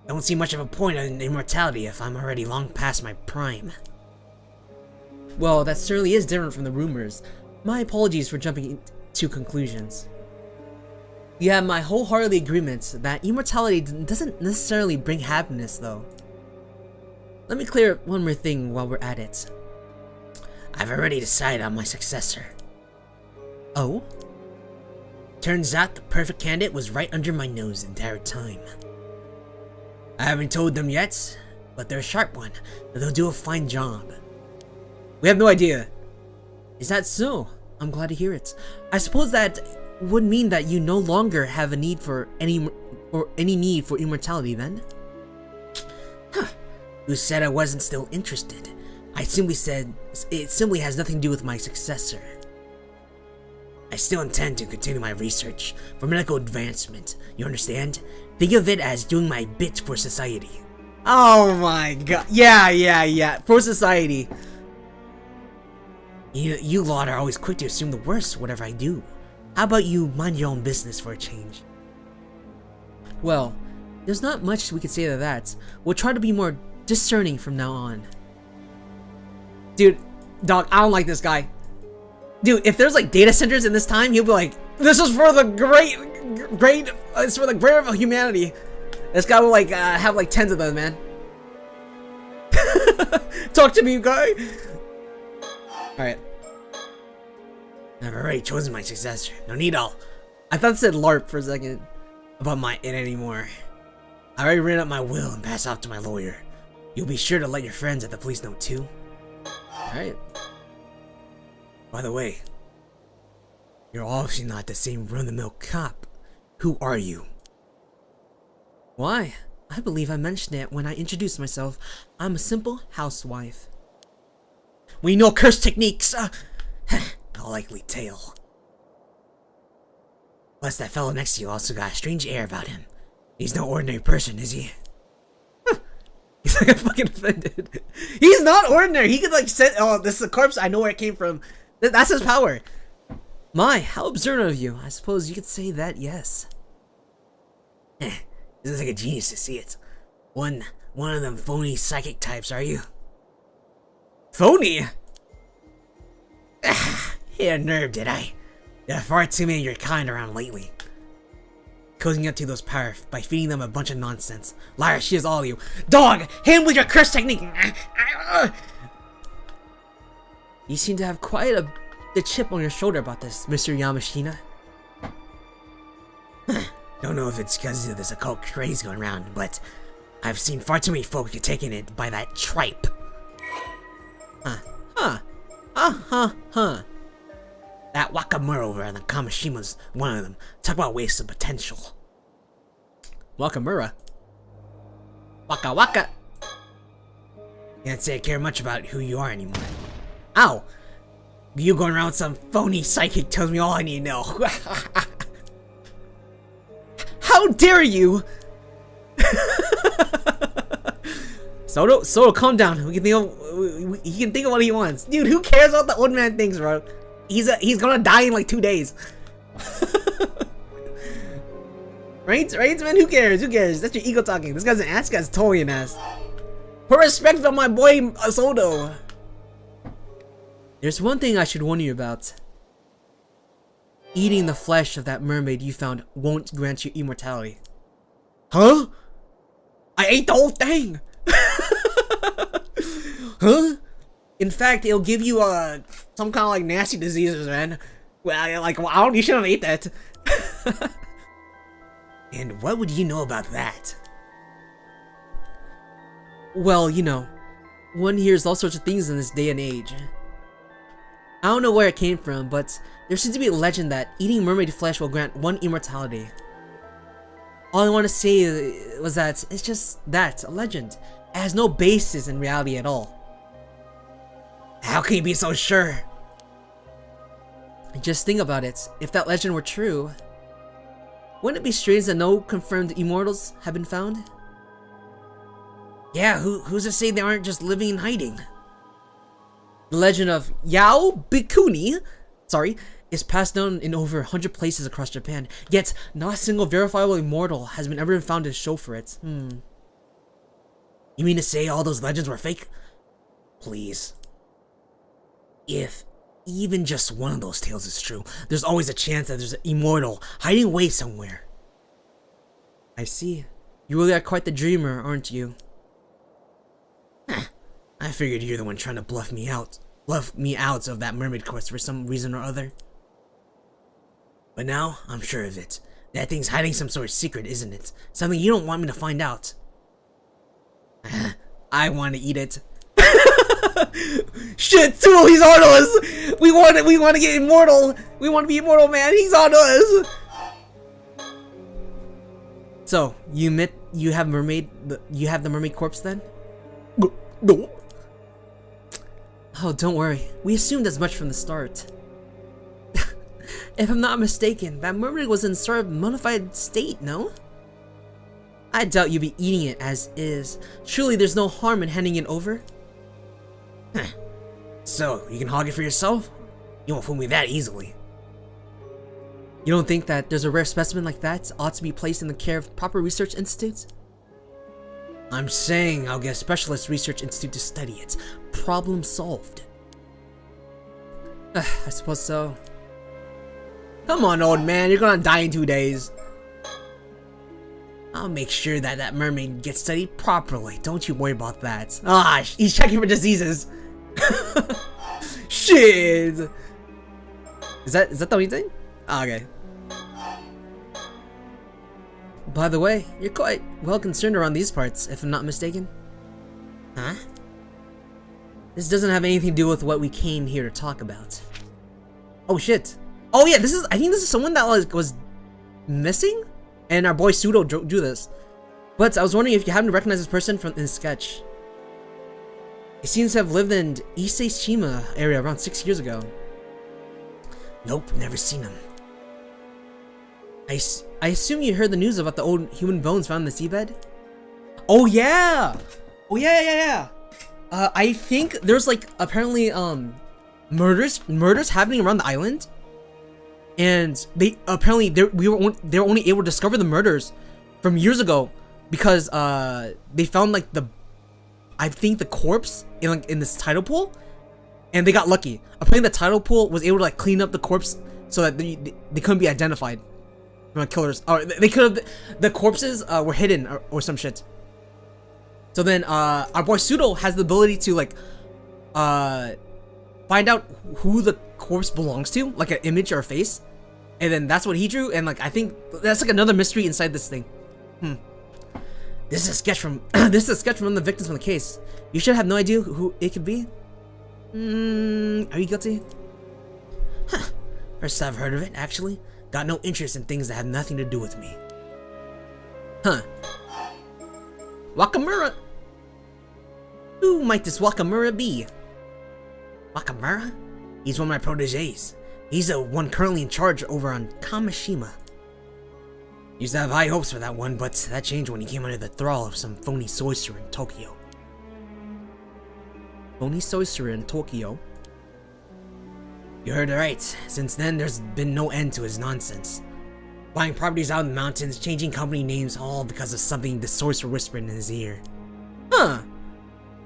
Don't see much of a point in immortality if I'm already long past my prime. Well, that certainly is different from the rumors. My apologies for jumping to conclusions. You have my wholehearted agreement that immortality doesn't necessarily bring happiness, though. Let me clear up one more thing while we're at it. I've already decided on my successor. Oh? Turns out the perfect candidate was right under my nose the entire time. I haven't told them yet, but they're a sharp one, and they'll do a fine job. We have no idea. Is that so? I'm glad to hear it. I suppose that would mean that you no longer have a need for any need for immortality then? Huh. Who said I wasn't still interested? I simply said it simply has nothing to do with my successor. I still intend to continue my research for medical advancement, you understand? Think of it as doing my bit for society. Oh my god. Yeah. For society. You lot are always quick to assume the worst whatever I do. How about you mind your own business for a change? Well, there's not much we could say to that. We'll try to be more discerning from now on. Dude, dog, I don't like this guy. Dude, if there's like data centers in this time, he'll be like, this is for the it's for the greater of humanity. This guy will like have like 10s of them, man. Talk to me, guy. Alright. I've already chosen my successor. No need all. I thought it said LARP for a second. About my it anymore. I already written up my will and passed off to my lawyer. You'll be sure to let your friends at the police know too. Alright. By the way, you're obviously not the same run-of-the-mill cop. Who are you? Why? I believe I mentioned it when I introduced myself. I'm a simple housewife. We know curse techniques! A likely tale. Plus, that fellow next to you also got a strange air about him. He's no ordinary person, is he? He's like fucking offended. He's not ordinary. He could like say, "Oh, this is a corpse. I know where it came from." That's his power. My, how observant of you. I suppose you could say that. Yes. He looks like a genius to see it. One of them phony psychic types, are you? Phony. Hit a nerve, did I? There are far too many of your kind around lately. Cozying up to those power by feeding them a bunch of nonsense. Liar, she is all of you. Dog, hit him with your curse technique. You seem to have quite the chip on your shoulder about this, Mr. Yamashina. Don't know if it's because of this occult craze going around, but I've seen far too many folk taking it by that tripe. That Wakamura over on the Kamashima's one of them. Talk about waste of potential. Wakamura? Waka waka! Can't say I care much about who you are anymore. Ow! You going around with some phony psychic tells me all I need to know. How dare you! Soto, calm down. He can think of what he wants. Dude, who cares what the old man thinks, bro? He's gonna die in like 2 days. Right, man? Who cares? That's your ego talking. This guy's an ass. This guy's totally an ass. Put respect on my boy Soto. There's one thing I should warn you about. Eating the flesh of that mermaid you found won't grant you immortality. Huh? I ate the whole thing! Huh? In fact, it'll give you some kind of like nasty diseases, man. Well, like, you shouldn't eat that. And what would you know about that? Well, you know, one hears all sorts of things in this day and age. I don't know where it came from, but there seems to be a legend that eating mermaid flesh will grant one immortality. All I want to say was that it's just that, a legend. It has no basis in reality at all. How can you be so sure? Just think about it. If that legend were true, wouldn't it be strange that no confirmed immortals have been found? Yeah, who's to say they aren't just living in hiding? The legend of Yao Bikuni, is passed down in over 100 places across Japan, yet not a single verifiable immortal has been ever found to show for it. You mean to say all those legends were fake? Please. If even just one of those tales is true, there's always a chance that there's an immortal hiding away somewhere. I see. You really are quite the dreamer, aren't you? I figured you're the one trying to bluff me out of that mermaid quest for some reason or other. But now, I'm sure of it. That thing's hiding some sort of secret, isn't it? Something you don't want me to find out. I want to eat it. Shit, Tsuo, he's on us! We want to get immortal! We want to be immortal, man! He's on us! So, you have the mermaid corpse then? No. Oh, don't worry. We assumed as much from the start. If I'm not mistaken, that mermaid was in sort of mummified state, no? I doubt you'd be eating it as is. Surely there's no harm in handing it over? So, you can hog it for yourself? You won't fool me that easily. You don't think that there's a rare specimen like that ought to be placed in the care of proper research institutes? I'm saying I'll get a specialist research institute to study it. Problem solved. I suppose so. Come on, old man, you're gonna die in 2 days. I'll make sure that that mermaid gets studied properly. Don't you worry about that. He's checking for diseases. Shit. Is that the only thing? Okay. By the way, you're quite well concerned around these parts, if I'm not mistaken. Huh? This doesn't have anything to do with what we came here to talk about. Oh shit. Oh yeah, I think this is someone that was missing, and our boy Pseudo drew this. But I was wondering if you happen to recognize this person from the sketch. He seems to have lived in Ise-shima area around 6 years ago. Nope, never seen him. I assume you heard the news about the old human bones found in the seabed? Oh yeah! Oh yeah. I think there's like apparently murders happening around the island, and they apparently they were only able to discover the murders from years ago because they found like I think the corpse in this tidal pool, and they got lucky. Apparently the tidal pool was able to like clean up the corpse so that they couldn't be identified from killers, or they could have, the corpses were hidden or some shit. So then our boy Pseudo has the ability to like find out who the corpse belongs to, like an image or a face, and then that's what he drew. And like I think that's like another mystery inside this thing. This is a sketch from this is a sketch from one of the victims from the case. You should have no idea who it could be. Are you guilty? Huh. First I've heard of it, actually. Got no interest in things that have nothing to do with me. Huh. Wakamura. Who might this Wakamura be? Wakamura? He's one of my proteges. He's the one currently in charge over on Kamishima. Used to have high hopes for that one, but that changed when he came under the thrall of some phony sorcerer in Tokyo. Phony sorcerer in Tokyo? You heard it right. Since then, there's been no end to his nonsense. Buying properties out in the mountains, changing company names, all because of something the sorcerer whispered in his ear. Huh.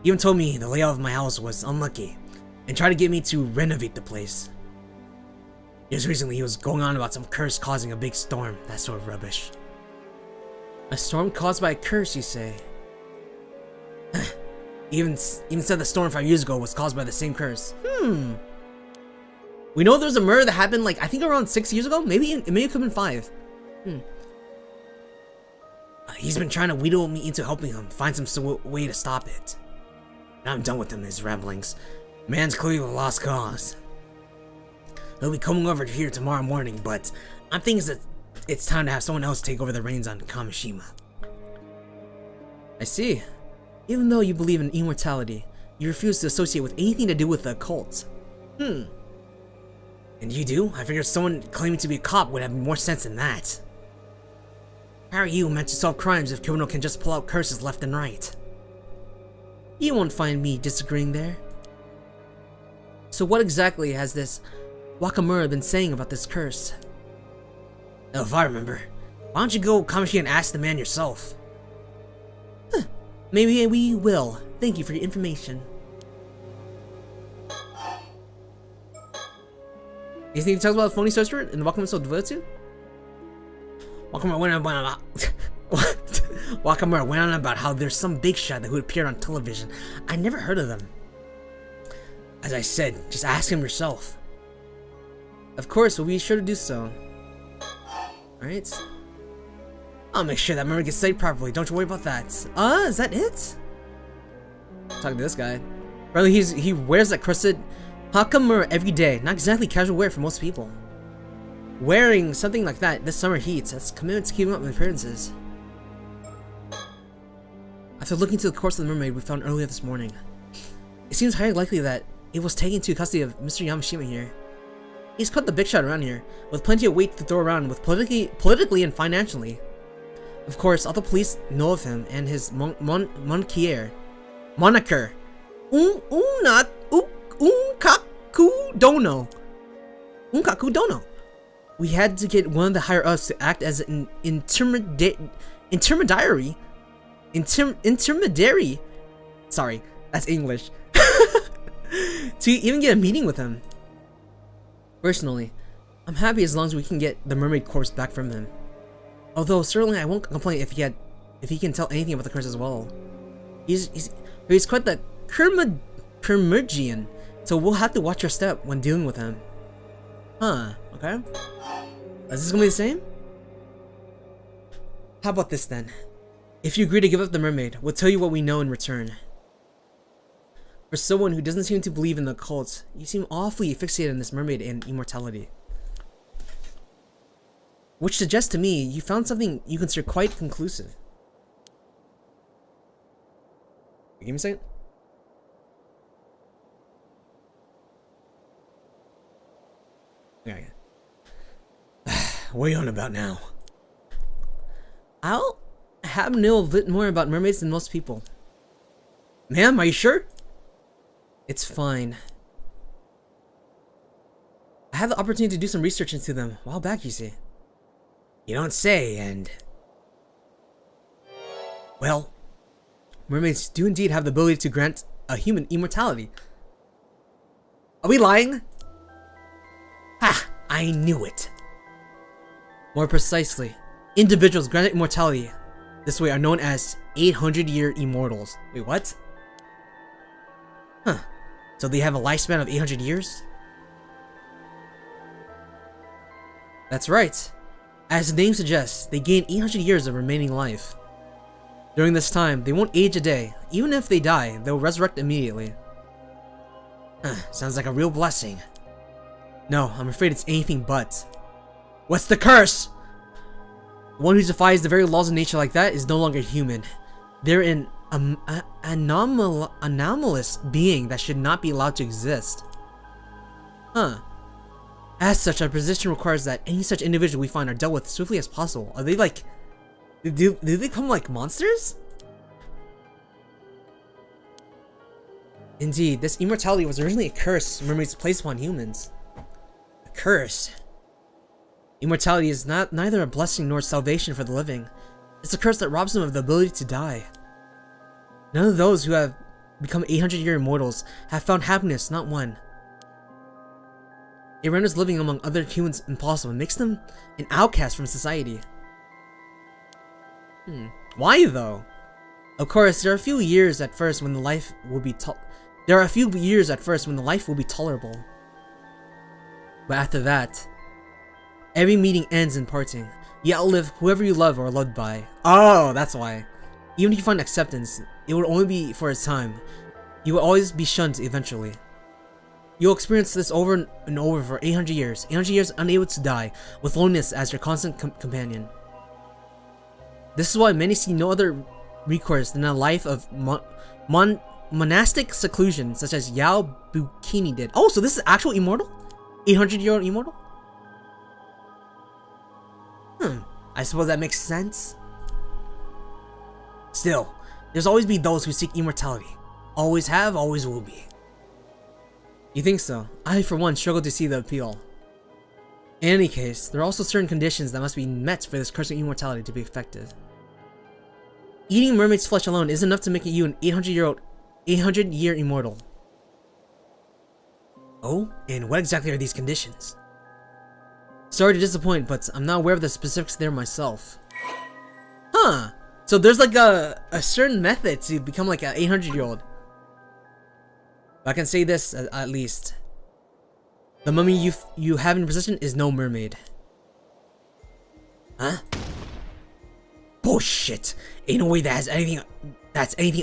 He even told me the layout of my house was unlucky, and tried to get me to renovate the place. Just recently, he was going on about some curse causing a big storm, that sort of rubbish. A storm caused by a curse, you say? even said the storm 5 years ago was caused by the same curse. We know there's a murder that happened like I think around 6 years ago. Maybe it could have been 5. He's been trying to wheedle me into helping him find some way to stop it. Now I'm done with him and his ramblings. Man's clearly a lost cause. He'll be coming over here tomorrow morning, but I'm thinking that it's time to have someone else take over the reins on Kamishima. I see. Even though you believe in immortality, you refuse to associate with anything to do with the occult. And you do? I figured someone claiming to be a cop would have more sense than that. How are you meant to solve crimes if criminal can just pull out curses left and right? You won't find me disagreeing there. So what exactly has this Wakamura been saying about this curse? Oh, if I remember. Why don't you go Kamishi and ask the man yourself? Maybe we will. Thank you for your information. Anything to tell us about the phony sorcerer and the Wakamura so devoted to? Wakamura went on about how there's some big shot who appeared on television. I never heard of them. As I said, just ask him yourself. Of course, we'll be sure to do so. Alright. I'll make sure that Mermaid gets studied properly. Don't you worry about that. Is that it? Talking to this guy. Apparently he wears that crested Hakamura every day. Not exactly casual wear for most people. Wearing something like that this summer heat, that's commitment to keeping up with appearances. After looking into the corpse of the mermaid we found earlier this morning, it seems highly likely that it was taken into custody of Mr. Yamashima here. He's cut the big shot around here, with plenty of weight to throw around with politically and financially. Of course, all the police know of him and his moniker. Unkaku Dono. We had to get one of the higher ups to act as an intermediary. Sorry, that's English. To even get a meeting with him. Personally, I'm happy as long as we can get the mermaid corpse back from him. Although certainly I won't complain if he can tell anything about the curse as well. He's quite the Kermergian, so we'll have to watch our step when dealing with him. Huh, okay. Is this gonna be the same? How about this then? If you agree to give up the mermaid, we'll tell you what we know in return. For someone who doesn't seem to believe in the occult, you seem awfully fixated on this mermaid and immortality. Which suggests to me you found something you consider quite conclusive. Give me a second. Okay. What are you on about now? I'll have to know a bit more about mermaids than most people. Ma'am, are you sure? It's fine. I had the opportunity to do some research into them a while back, you see. You don't say, and... Well, mermaids do indeed have the ability to grant a human immortality. Are we lying? Ha! I knew it. More precisely, individuals granted immortality this way are known as 800-year immortals. Wait, what? Huh. So they have a lifespan of 800 years? That's right. As the name suggests, they gain 800 years of remaining life. During this time, they won't age a day. Even if they die, they'll resurrect immediately. Sounds like a real blessing. No, I'm afraid it's anything but. What's the curse? The one who defies the very laws of nature like that is no longer human. They're an anomalous being that should not be allowed to exist. Huh. As such, our position requires that any such individual we find are dealt with as swiftly as possible. Are they like... Do they come like monsters? Indeed, this immortality was originally a curse mermaids placed upon humans. A curse? Immortality is neither a blessing nor salvation for the living. It's a curse that robs them of the ability to die. None of those who have become 800-year immortals have found happiness, not one. It renders living among other humans impossible and makes them an outcast from society. Why though? Of course, there are a few years at first when the life will be tolerable. But after that, every meeting ends in parting. You outlive whoever you love or are loved by. Oh, that's why. Even if you find acceptance, it will only be for a time. You will always be shunned eventually. You'll experience this over and over for 800 years. 800 years unable to die, with loneliness as your constant companion. This is why many see no other recourse than a life of monastic seclusion, such as Yao Bukini did. Oh, so this is actual immortal? 800-year-old immortal? I suppose that makes sense. Still, there's always be those who seek immortality. Always have, always will be. You think so? I, for one, struggle to see the appeal. In any case, there are also certain conditions that must be met for this curse of immortality to be effective. Eating mermaid's flesh alone isn't enough to make you an 800-year immortal. Oh, and what exactly are these conditions? Sorry to disappoint, but I'm not aware of the specifics there myself. Huh. So there's like a certain method to become like an 800-year-old. I can say this at least. The mummy you have in your possession is no mermaid. Huh? Bullshit. Ain't no way that's anything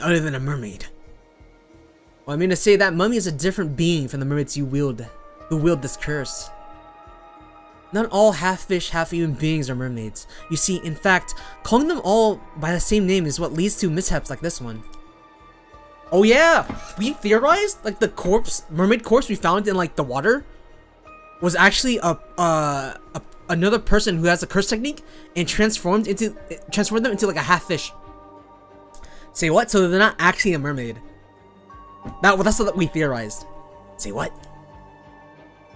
other than a mermaid. Well, I mean to say that mummy is a different being from the mermaids who wield this curse. Not all half-fish, half-human beings are mermaids. You see, in fact, calling them all by the same name is what leads to mishaps like this one. Oh yeah! We theorized, like, the mermaid corpse we found in, like, the water was actually another person who has a curse technique and transformed them into, like, a half-fish. Say what? So they're not actually a mermaid. That's what we theorized. Say what?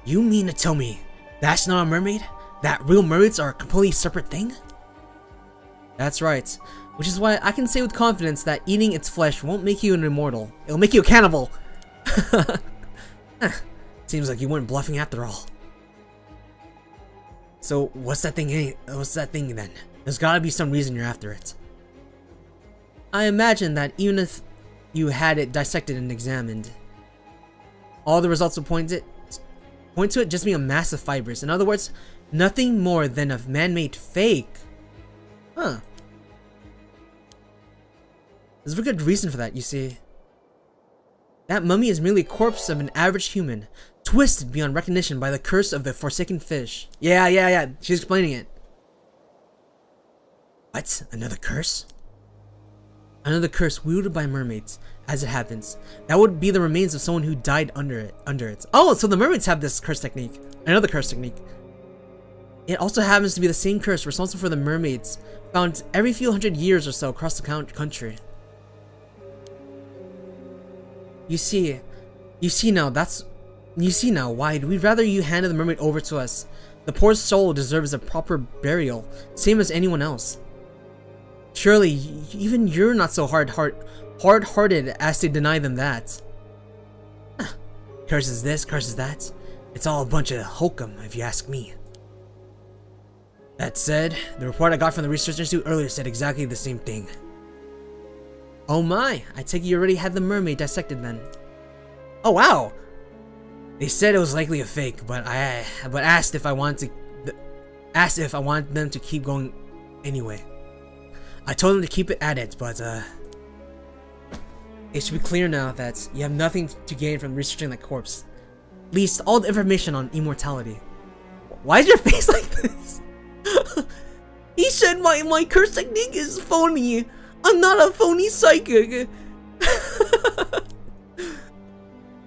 You mean to tell me that's not a mermaid? That real mermaids are a completely separate thing? That's right. Which is why I can say with confidence that eating its flesh won't make you an immortal. It'll make you a cannibal. Seems like you weren't bluffing after all. So what's that thing? What's that thing then? There's gotta be some reason you're after it. I imagine that even if you had it dissected and examined, all the results would point to it just being a mass of fibers. In other words, nothing more than a man-made fake. Huh. There's a good reason for that, you see. That mummy is merely a corpse of an average human, twisted beyond recognition by the curse of the forsaken fish. Yeah, she's explaining it. What? Another curse? Another curse wielded by mermaids, as it happens. That would be the remains of someone who died under it. Oh, so the mermaids have this curse technique. Another curse technique. It also happens to be the same curse responsible for the mermaids found every few hundred years or so across the country. You see now why we'd rather you handed the mermaid over to us. The poor soul deserves a proper burial, same as anyone else. Surely, even you're not so hard-hearted as to deny them that. Curses this, curses that. It's all a bunch of hokum, if you ask me. That said, the report I got from the research institute earlier said exactly the same thing. Oh my, I take it you already had the mermaid dissected then. Oh wow! They said it was likely a fake, but asked if I wanted them to keep going anyway. I told them to keep it at it, but it should be clear now that you have nothing to gain from researching that corpse. At least all the information on immortality. Why is your face like this? He said my curse technique is phony. I'm not a phony psychic.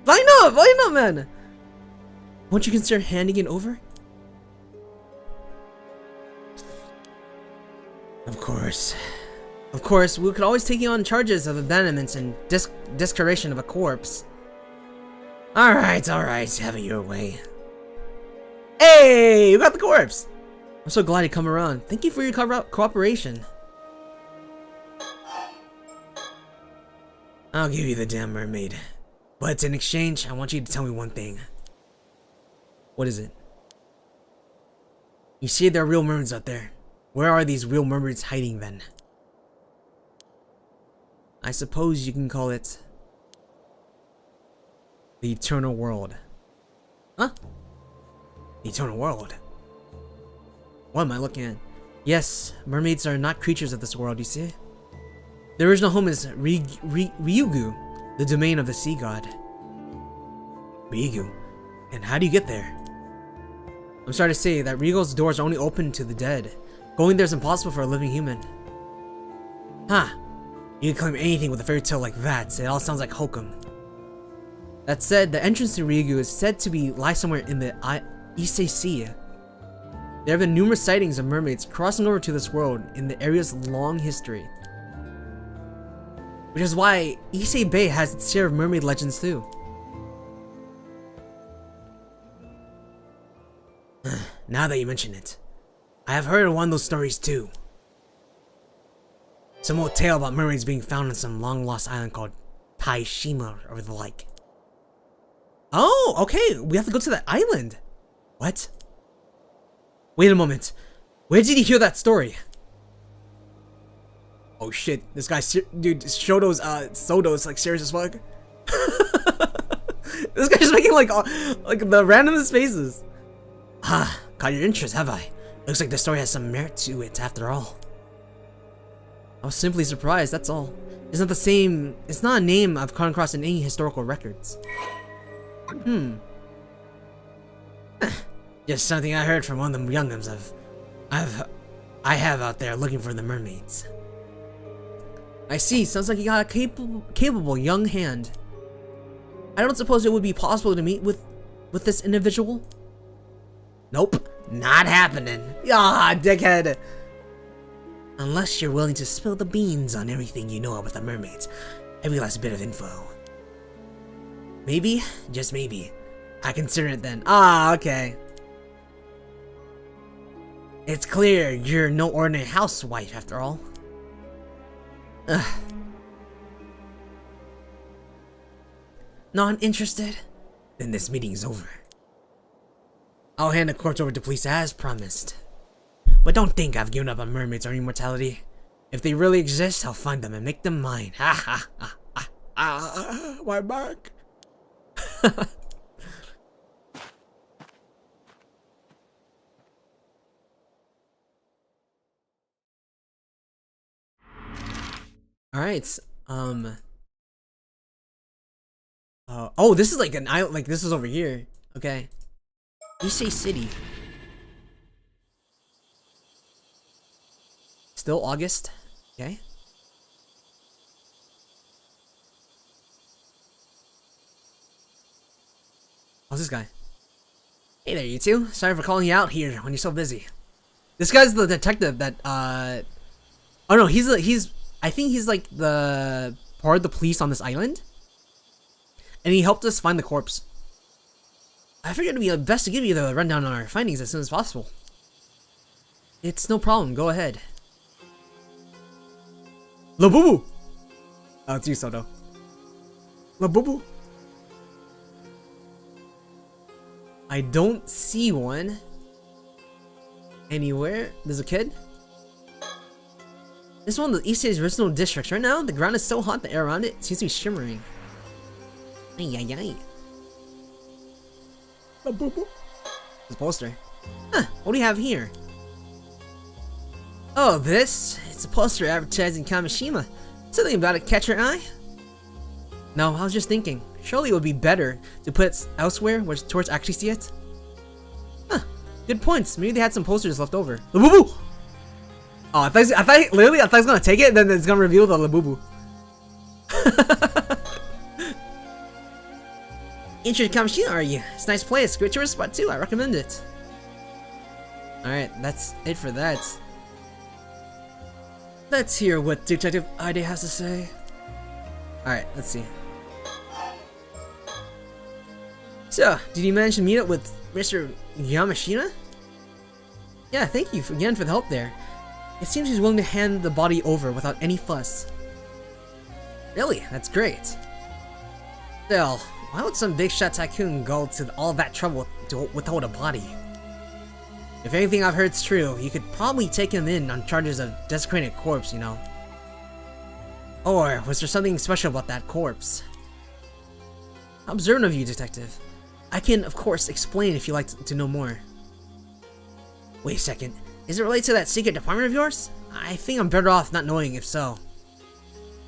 Why not, man? Won't you consider handing it over? Of course, we could always take you on charges of abandonment and discoloration of a corpse. Alright, have it your way. Hey, you got the corpse! I'm so glad you come around. Thank you for your cooperation. I'll give you the damn mermaid. But in exchange, I want you to tell me one thing. What is it? You see there are real mermaids out there. Where are these real mermaids hiding then? I suppose you can call it the eternal world. Huh? The eternal world? What am I looking at? Yes, mermaids are not creatures of this world, you see? The original home is Ryugu, the domain of the sea god. Ryugu? And how do you get there? I'm sorry to say that Ryugu's doors are only open to the dead. Going there is impossible for a living human. Huh. You can claim anything with a fairy tale like that. It all sounds like hokum. That said, the entrance to Ryugu is said to lie somewhere in the Ise Sea. There have been numerous sightings of mermaids crossing over to this world in the area's long history. Which is why Ise Bay has its share of mermaid legends too. Now that you mention it, I have heard of one of those stories too. Some old tale about mermaids being found on some long lost island called Taishima or the like. Oh, okay, we have to go to that island. What? Wait a moment. Where did you hear that story? Oh shit, this guy, dude, Soto's like serious as fuck. This guy's just making like the randomest faces. Ah, caught your interest, have I? Looks like the story has some merit to it after all. I was simply surprised, that's all. It's not the same, it's not a name I've come across in any historical records. Just something I heard from one of the young'uns I have out there looking for the mermaids. I see, sounds like you got a capable young hand. I don't suppose it would be possible to meet with this individual? Nope, not happening. Ah, dickhead. Unless you're willing to spill the beans on everything you know about the mermaids, every last bit of info. Maybe, just maybe, I consider it then. Ah, okay. It's clear you're no ordinary housewife after all. Ugh. Not interested? Then this meeting is over. I'll hand the corpse over to police as promised. But don't think I've given up on mermaids or immortality. If they really exist, I'll find them and make them mine. Ha ha ha ha ha. My back. Alright, oh, this is like an island, like this is over here. Okay. Issei City. Still August. Okay. How's this guy? Hey there, you two. Sorry for calling you out here when you're so busy. This guy's the detective that, oh no, I think he's like the part of the police on this island. And he helped us find the corpse. I figured it'd be best to give you the rundown on our findings as soon as possible. It's no problem, go ahead. Labubu! Oh, it's you, Soto. Labubu? I don't see one anywhere. There's a kid. This is one of the East Asia's original districts. Right now, the ground is so hot, the air around it seems to be shimmering. Ay, ay, ay. This poster. Huh, what do you have here? Oh, this? It's a poster advertising Kamishima. Something about it catch your eye? No, I was just thinking. Surely it would be better to put it elsewhere where tourists actually see it. Huh, good points. Maybe they had some posters left over. Labubu! Oh, I thought he was gonna take it, then it's gonna reveal the Labubu. Interested in Kamishima, are you? It's a nice place, great tourist spot too, I recommend it. Alright, that's it for that. Let's hear what Detective Ide has to say. Alright, let's see. So, did you manage to meet up with Mr. Yamashina? Yeah, thank you again for the help there. It seems he's willing to hand the body over without any fuss. Really? That's great. Still, why would some big shot tycoon go to all that trouble to withhold a body? If anything I've heard's true, you could probably take him in on charges of desecrating a corpse, you know. Or was there something special about that corpse? How observant of you, detective. I can, of course, explain if you'd like to know more. Wait a second. Is it related to that secret department of yours? I think I'm better off not knowing if so.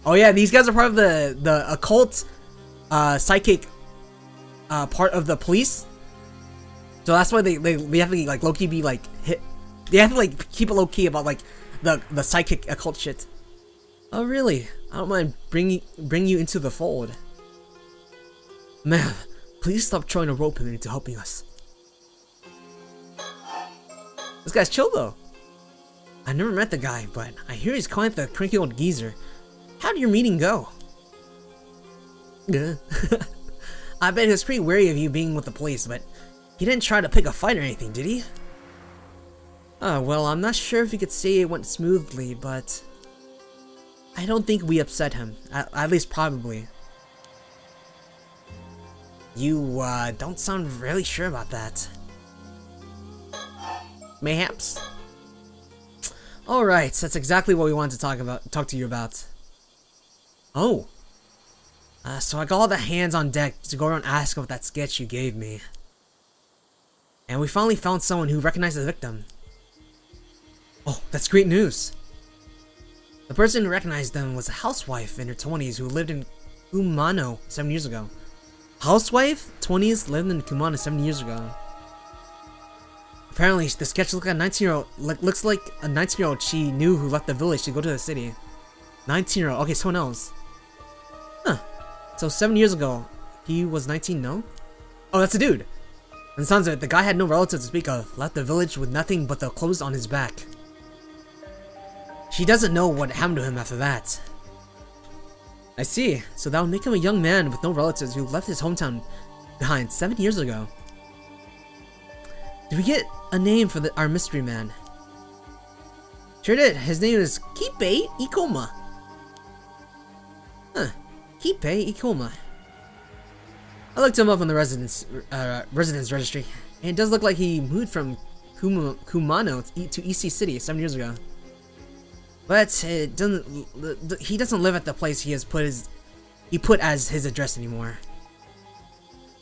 Oh yeah, these guys are part of the occult, psychic, part of the police. So that's why they have to like low-key be like hit. They have to like keep it low-key about like the psychic occult shit. Oh really? I don't mind bring you into the fold. Man, please stop trying to rope him into helping us. This guy's chill though. I never met the guy, but I hear he's quite the cranky old geezer. How did your meeting go? I bet he was pretty wary of you being with the police, but he didn't try to pick a fight or anything, did he? Oh, well, I'm not sure if you could say it went smoothly, but I don't think we upset him. At least probably. You, don't sound really sure about that. Mayhaps. Alright, that's exactly what we wanted to talk to you about. Oh. So I got all the hands on deck to go around asking about that sketch you gave me. And we finally found someone who recognized the victim. Oh, that's great news. The person who recognized them was a housewife in her 20s who lived in Kumano 7 years ago. Housewife? 20s lived in Kumano 7 years ago. Apparently, the sketch looks like a 19-year-old. Looks like a 19-year-old she knew who left the village to go to the city. 19-year-old. Okay, someone else. Huh. So 7 years ago, he was 19. No. Oh, that's a dude. And it sounds like the guy had no relatives to speak of. Left the village with nothing but the clothes on his back. She doesn't know what happened to him after that. I see. So that would make him a young man with no relatives who left his hometown behind 7 years ago. Did we get a name for our mystery man? Sure did. His name is Kippei Ikoma. Huh. Kippei Ikoma. I looked him up on the residence registry, and it does look like he moved from Kumano to EC City 7 years ago. But it doesn't. He doesn't live at the place he put as his address anymore.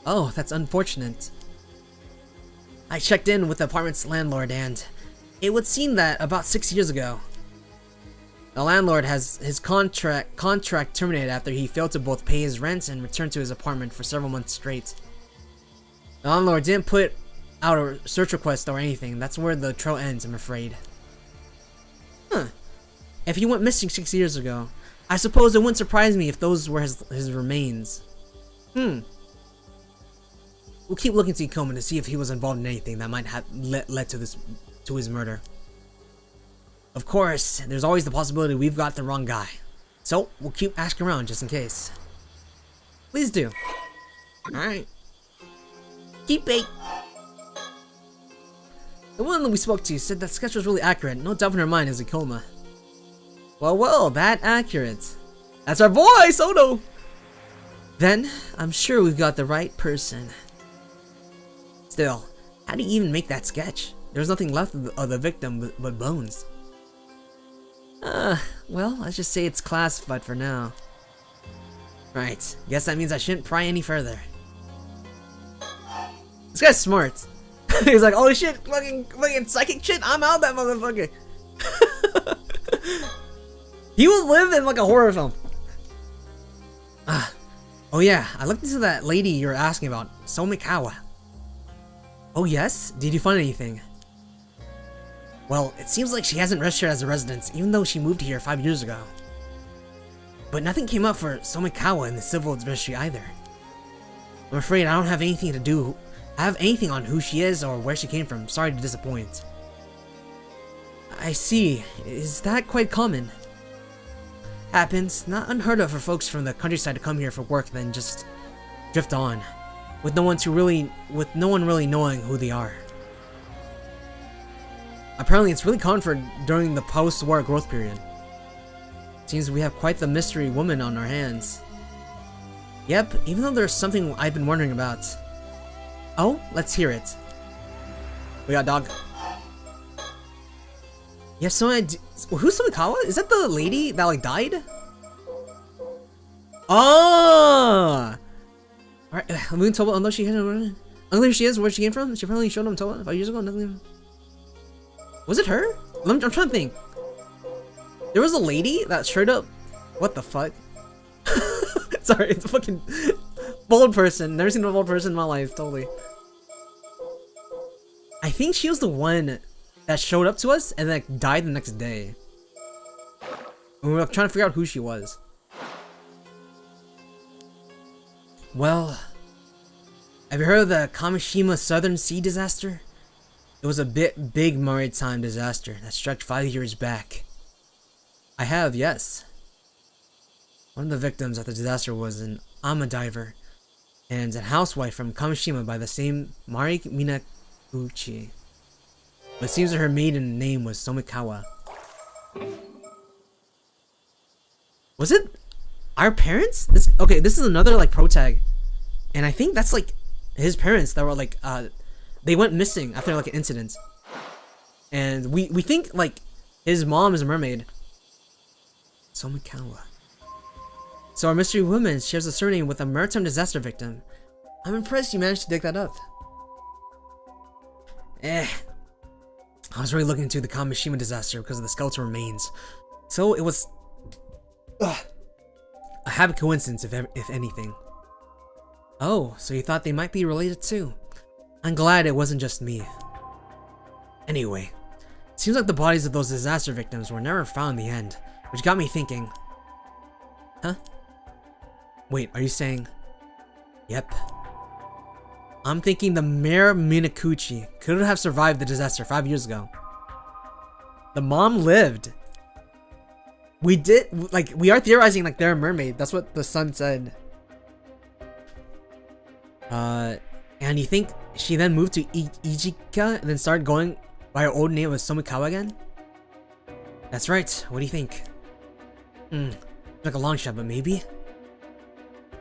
Oh, that's unfortunate. I checked in with the apartment's landlord, and it would seem that about 6 years ago, the landlord has his contract terminated after he failed to both pay his rent and return to his apartment for several months straight. The landlord didn't put out a search request or anything. That's where the trail ends, I'm afraid. Huh. If he went missing 6 years ago, I suppose it wouldn't surprise me if those were his remains. we'll keep looking to Ikoma to see if he was involved in anything that might have led to his murder. Of course, there's always the possibility we've got the wrong guy. So, we'll keep asking around just in case. Please do. Alright. Keep it. The woman that we spoke to said that sketch was really accurate. No doubt in her mind is Ikoma. Well, that accurate. That's our boy, Soto! Then, I'm sure we've got the right person. Still, how do you even make that sketch? There's nothing left of the victim but bones. Well, let's just say it's classified for now. Right, guess that means I shouldn't pry any further. This guy's smart. He's like, oh shit, fucking psychic shit, I'm out that motherfucker. He will live in like a horror film. Oh yeah, I looked into that lady you were asking about, Somikawa. Oh yes? Did you find anything? Well, it seems like she hasn't registered as a resident, even though she moved here 5 years ago. But nothing came up for Somikawa in the civil registry either. I'm afraid I don't have anything on who she is or where she came from. Sorry to disappoint. I see. Is that quite common? Happens. Not unheard of for folks from the countryside to come here for work then just drift on, with no one really knowing who they are. Apparently it's really common for during the post-war growth period. Seems we have quite the mystery woman on our hands. Yep, even though there's something I've been wondering about. Oh, let's hear it. We got dog. You have someone. Who's Somikawa? Is that the lady that like died? Oh! Alright, Moon told although she hadn't. Who she is, where she came from. She apparently showed him Toba 5 years ago. Nothing. Was it her? I'm trying to think. There was a lady that showed up. What the fuck? Sorry, it's a fucking bald person. Never seen a bald person in my life. Totally. I think she was the one that showed up to us and like died the next day. And we were trying to figure out who she was. Well, have you heard of the Kamishima Southern Sea disaster? It was a big maritime disaster that struck 5 years back. I have, yes. One of the victims of the disaster was an ama diver and a housewife from Kamishima by the same Mari Minakuchi. But it seems that her maiden name was Somikawa. Was it our parents? This is another like pro tag. And I think that's like his parents that were like they went missing after like an incident. And we think like his mom is a mermaid. Somikawa. So our mystery woman shares a surname with a maritime disaster victim. I'm impressed you managed to dig that up. I was really looking into the Kamishima disaster because of the skeletal remains. So it was a happy coincidence if anything. Oh, so you thought they might be related too? I'm glad it wasn't just me. Anyway, it seems like the bodies of those disaster victims were never found in the end, which got me thinking. Huh? Wait, are you saying? Yep. I'm thinking the Mare Minakuchi could have survived the disaster 5 years ago. The mom lived. We are theorizing like they're a mermaid. That's what the son said. And you think she then moved to Ijika and then started going by her old name of Somikawa again? That's right. What do you think? Like a long shot, but maybe?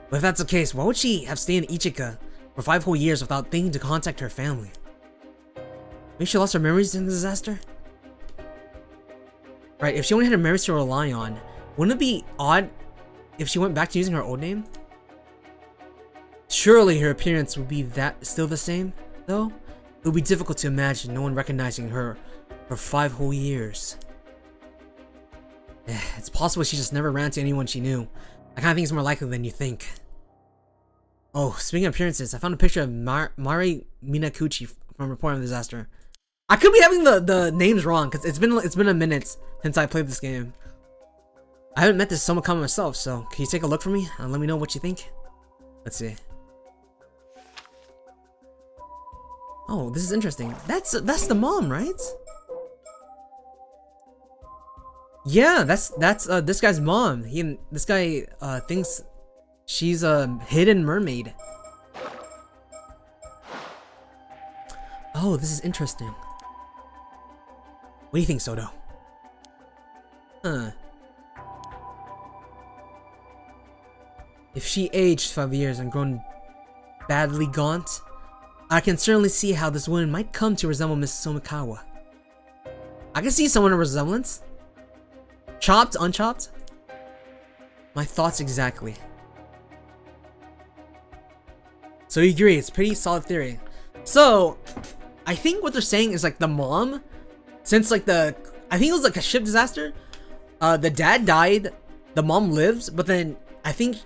But if that's the case, why would she have stayed in Ichika for 5 whole years without thinking to contact her family? Maybe she lost her memories in the disaster? Right, if she only had her memories to rely on, wouldn't it be odd if she went back to using her old name? Surely her appearance would be still the same, though? It would be difficult to imagine no one recognizing her for 5 whole years. It's possible she just never ran into anyone she knew. I kinda think it's more likely than you think. Oh, speaking of appearances, I found a picture of Mari Minakuchi from Report on the Disaster. I could be having the names wrong, because it's been a minute since I played this game. I haven't met this Somikawa myself, so can you take a look for me and let me know what you think? Let's see. Oh, this is interesting. That's the mom, right? Yeah, that's this guy's mom. This guy thinks she's a hidden mermaid. Oh, this is interesting. What do you think, Soto? Huh. If she aged 5 years and grown badly gaunt, I can certainly see how this woman might come to resemble Miss Somikawa. I can see someone of resemblance. Chopped, unchopped? My thoughts exactly. So you agree, it's pretty solid theory. So, I think what they're saying is like the mom, since like I think it was like a ship disaster, the dad died, the mom lives, but then I think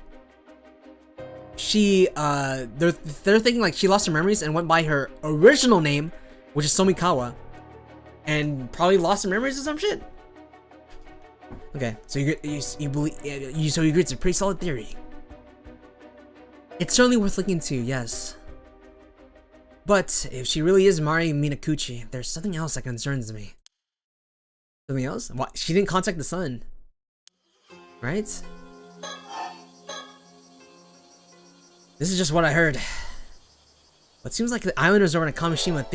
she, they're thinking like she lost her memories and went by her original name, which is Somikawa, and probably lost her memories or some shit. Okay, so you believe so you agree it's a pretty solid theory. It's certainly worth looking into, yes. But if she really is Mari Minakuchi, there's something else that concerns me. Something else? What? She didn't contact the son, right? This is just what I heard. But it seems like the islanders over in Kamishima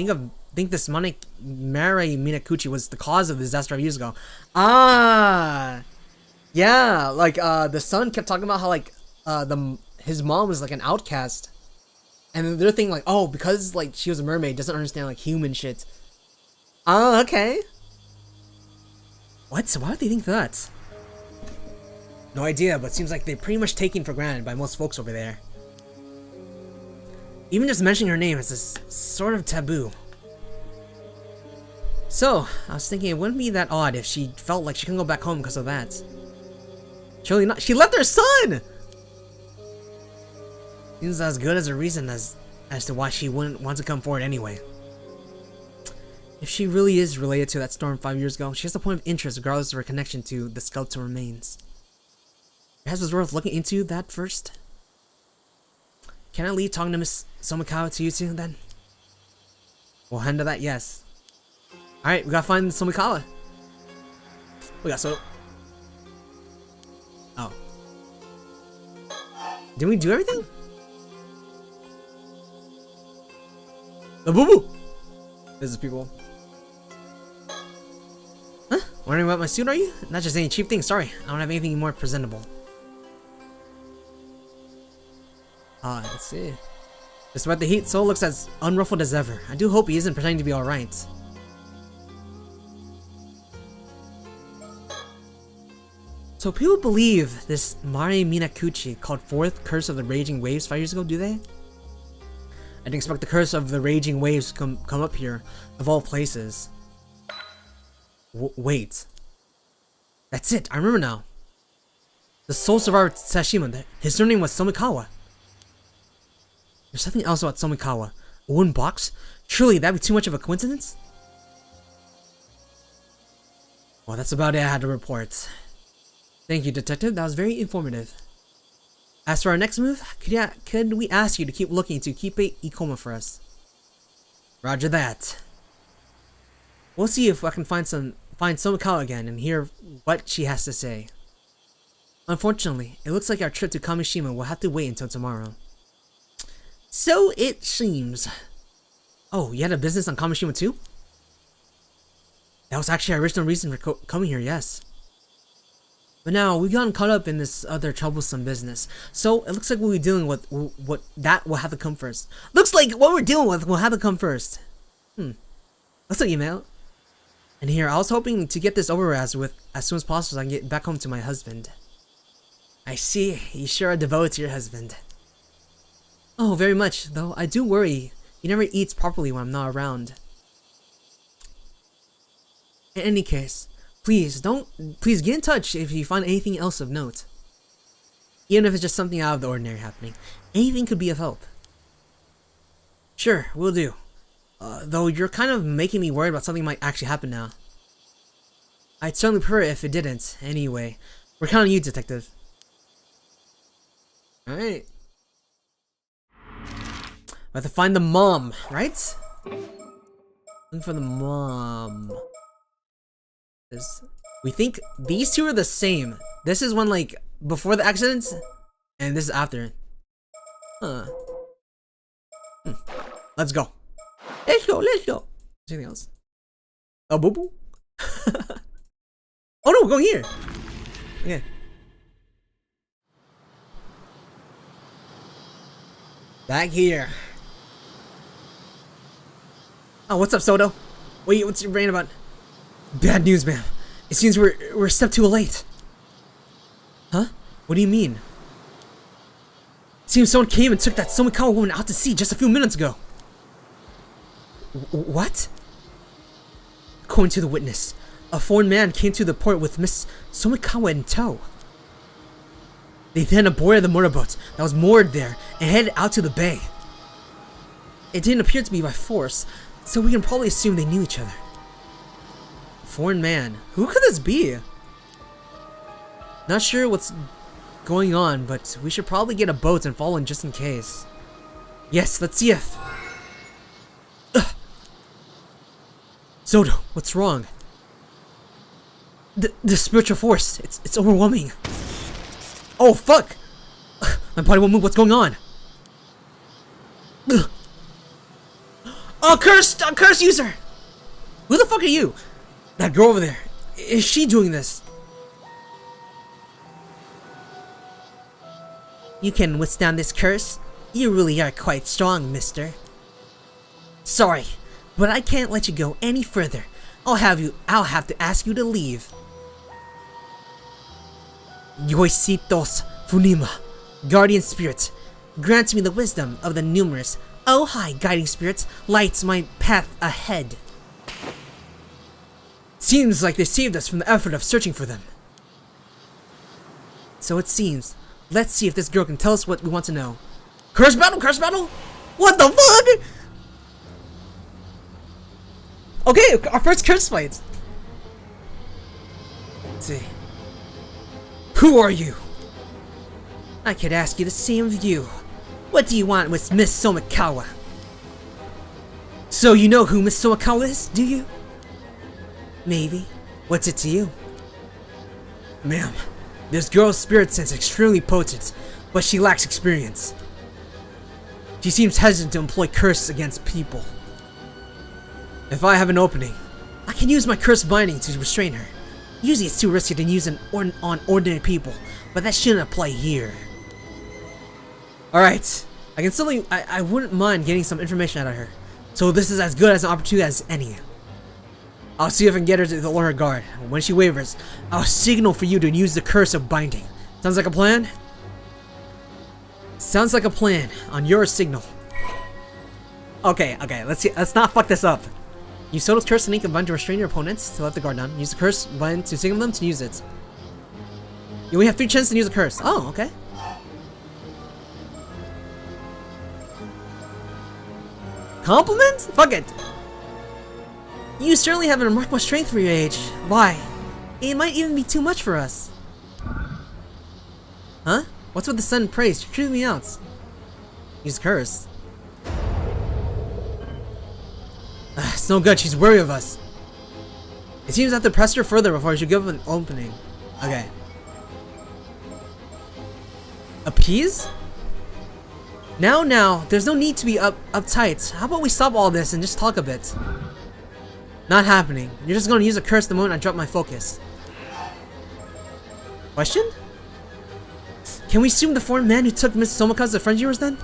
think this Mari Minakuchi was the cause of the disaster 5 years ago. Ah, yeah. Like the son kept talking about how like his mom was like an outcast, and they're thinking like, oh, because like she was a mermaid, doesn't understand like human shit. Oh, okay. What? So why would they think that? No idea, but it seems like they're pretty much taken for granted by most folks over there. Even just mentioning her name is this sort of taboo. So, I was thinking it wouldn't be that odd if she felt like she couldn't go back home because of that. Surely not. She left her son! Seems as good as a reason as to why she wouldn't want to come forward anyway. If she really is related to that storm 5 years ago, she has a point of interest regardless of her connection to the skeletal remains. Perhaps it's worth looking into that first. Can I leave talking to Miss Somikawa to you two then? We'll handle that, yes. Alright, we gotta find Somikawa. We got Oh. Did we do everything? The boo boo! Business people. Huh? Wondering about my suit, are you? Not just any cheap thing, sorry. I don't have anything more presentable. Let's see. Despite the heat, Soul looks as unruffled as ever. I do hope he isn't pretending to be alright. So people believe this Mari Minakuchi called forth Curse of the Raging Waves 5 years ago, do they? I didn't expect the Curse of the Raging Waves to come up here, of all places. Wait. That's it, I remember now. The sole survivor of Sashima, his surname was Somikawa. There's something else about Somikawa. A wooden box? Surely that'd be too much of a coincidence? Well, that's about it I had to report. Thank you, Detective. That was very informative. As for our next move, could we ask you to keep looking to Kipe Ikoma for us? Roger that. We'll see if I can find Somikawa again and hear what she has to say. Unfortunately, it looks like our trip to Kamishima will have to wait until tomorrow. So it seems. Oh, you had a business on Kamishima too? That was actually our original reason for coming here, yes. But now, we've gotten caught up in this other troublesome business. So, it looks like what we're dealing with, that will have to come first. Looks like what we're dealing with will have to come first. That's an email. And here, I was hoping to get this over with as soon as possible so I can get back home to my husband. I see, you sure are devoted to your husband. Oh, very much, though I do worry. He never eats properly when I'm not around. In any case, please get in touch if you find anything else of note. Even if it's just something out of the ordinary happening. Anything could be of help. Sure, will do. Though you're kind of making me worried about something might actually happen now. I'd certainly prefer it if it didn't. Anyway, we're counting on you, Detective. Alright. We have to find the mom, right? Looking for the mom. We think these two are the same. This is one like before the accidents, and this is after. Huh. Let's go. Let's go. Let's go. Anything else? Oh, boo boo. Oh no, we're going here. Okay. Back here. Oh, what's up, Soto? Wait, what's your brain about? Bad news, ma'am. It seems we're a step too late. Huh? What do you mean? It seems someone came and took that Somikawa woman out to sea just a few minutes ago. What? According to the witness, a foreign man came to the port with Miss Somikawa in tow. They then aborted the motorboat that was moored there and headed out to the bay. It didn't appear to be by force, so we can probably assume they knew each other. Foreign man. Who could this be? Not sure what's going on, but we should probably get a boat and follow in just in case. Yes, let's see if... Ugh. Zodo, what's wrong? The spiritual force, it's overwhelming. Oh, fuck! My body won't move, what's going on? Ugh. Oh, curse user! Who the fuck are you? That girl over there. Is she doing this? You can withstand this curse? You really are quite strong, mister. Sorry, but I can't let you go any further. I'll have to ask you to leave. Yoisitos Funima, guardian spirit, grant me the wisdom of the numerous. Oh hi, guiding spirits, lights my path ahead. Seems like they saved us from the effort of searching for them. So it seems. Let's see if this girl can tell us what we want to know. Curse battle? Curse battle? What the fuck? Okay, our first curse fight. Let's see. Who are you? I could ask you the same of you. What do you want with Miss Somikawa? So you know who Miss Somikawa is, do you? Maybe. What's it to you? Ma'am, this girl's spirit sense is extremely potent, but she lacks experience. She seems hesitant to employ curses against people. If I have an opening, I can use my curse binding to restrain her. Usually it's too risky to use on ordinary people, but that shouldn't apply here. Alright, I can still, I wouldn't mind getting some information out of her. So this is as good as an opportunity as any. I'll see if I can get her to lower her guard. When she wavers, I'll signal for you to use the curse of binding. Sounds like a plan? Sounds like a plan. On your signal. Okay, let's see. Let's not fuck this up. Use Soto's curse and ink and bind to restrain your opponents to let the guard down. Use the curse bind to signal them to use it. You only have 3 chances to use a curse. Oh, okay. Compliment? Fuck it. You certainly have a remarkable strength for your age. Why? It might even be too much for us. Huh? What's with the sudden praise? You're creeping me out. Use curse. It's no good. She's wary of us. It seems I have to press her further before she give an opening. Okay. Appease? Now, there's no need to be uptight. How about we stop all this and just talk a bit? Not happening. You're just going to use a curse the moment I drop my focus. Question? Can we assume the foreign man who took Miss Somika's a friend of yours then?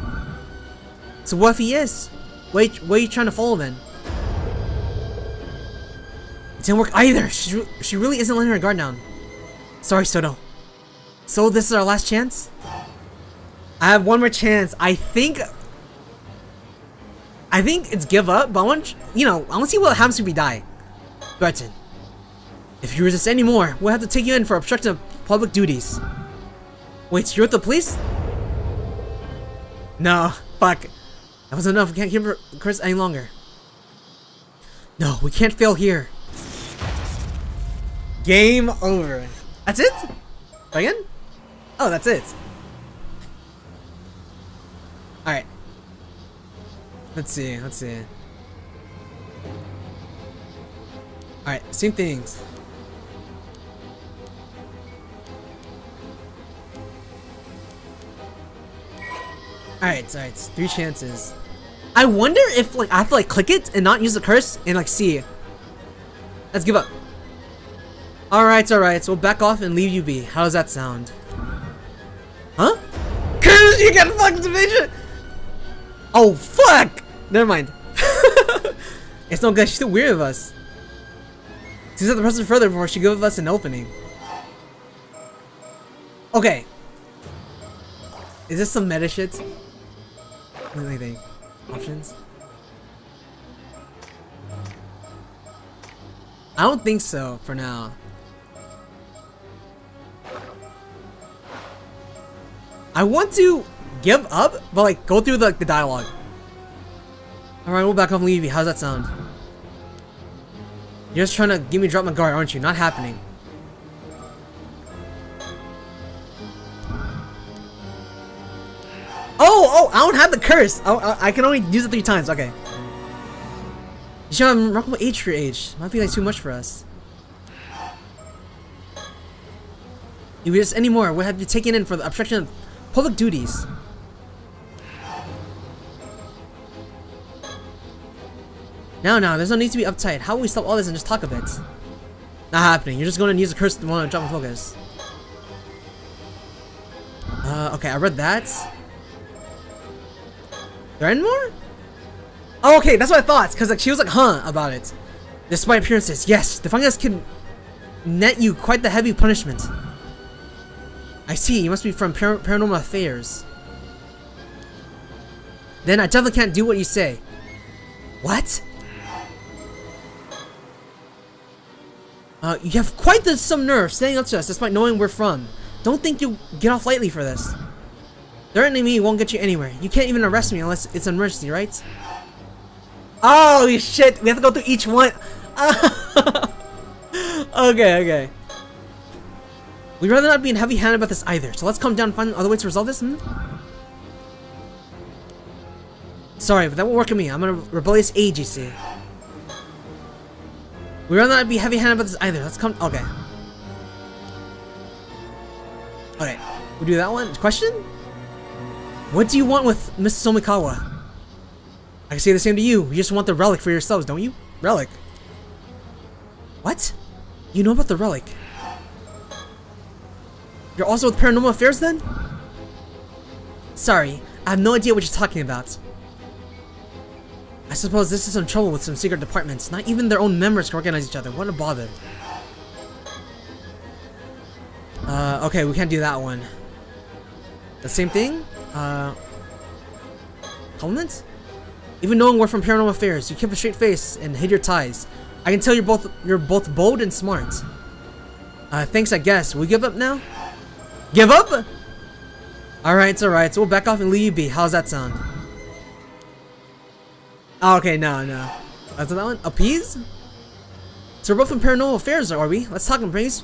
So what if he is? Where are you trying to follow then? It didn't work either. She really isn't letting her guard down. Sorry, Soto. So this is our last chance? I have one more chance. I think it's give up, but I want to see what happens if we die. Threaten. If you resist anymore, we'll have to take you in for obstruction of public duties. Wait, you're with the police? No, fuck. That was enough. We can't keep her curse any longer. No, we can't fail here. Game over. That's it? Again? Oh, that's it. Alright. Let's see. Alright, same things. Alright, alright, 3 chances. I wonder if like I have to like click it and not use the curse and like see. Let's give up. Alright, alright, so we'll back off and leave you be. How does that sound? Huh? Curse, you got fucked, bitch! Oh fuck! Never mind. It's no good, she's too weird of us. She's at the person further before she gives us an opening. Okay. Is this some meta shit? What do you think? Options? I don't think so for now. I want to give up, but like go through the dialogue. Alright, we'll back off and leave you. How's that sound? You're just trying to get me to drop my guard, aren't you? Not happening. Oh, I don't have the curse. I can only use it 3 times. Okay. You should have a remarkable age for your age. Might be like too much for us. If we just anymore, we'll have you taken in for the obstruction of public duties. Now, there's no need to be uptight. How will we stop all this and just talk a bit? Not happening. You're just going to use the curse to want to drop my focus. Okay, I read that. There any more? Oh, okay, that's what I thought. Because like she was like, huh, about it. Despite appearances, yes, defying us can net you quite the heavy punishment. I see, you must be from Paranormal Affairs. Then I definitely can't do what you say. What? You have quite some nerve standing up to us despite knowing where we're from. Don't think you'll get off lightly for this. Threatening me won't get you anywhere. You can't even arrest me unless it's an emergency, right? Oh shit, we have to go through each one. Okay. We'd rather not be heavy-handed about this either, so let's calm down and find another way to resolve this, Sorry, but that won't work with me. I'm a rebellious age, you see. We'd rather not be heavy-handed about this either. Let's come. Okay. Okay. We do that one. Question? What do you want with Mrs. Somikawa? I can say the same to you. You just want the relic for yourselves, don't you? Relic? What? You know about the relic? You're also with Paranormal Affairs then? Sorry, I have no idea what you're talking about. I suppose this is some trouble with some secret departments. Not even their own members can recognize each other. What a bother. Okay, we can't do that one. The same thing? Compliments? Even knowing we're from Paranormal Affairs, you keep a straight face and hid your ties. I can tell you're both bold and smart. Thanks, I guess. Will we give up now? Give up? Alright, it's alright. So we'll back off and leave you be. How's that sound? Oh, okay, no. That's that one? Appease? So we're both from Paranormal Affairs, are we? Let's talk and praise.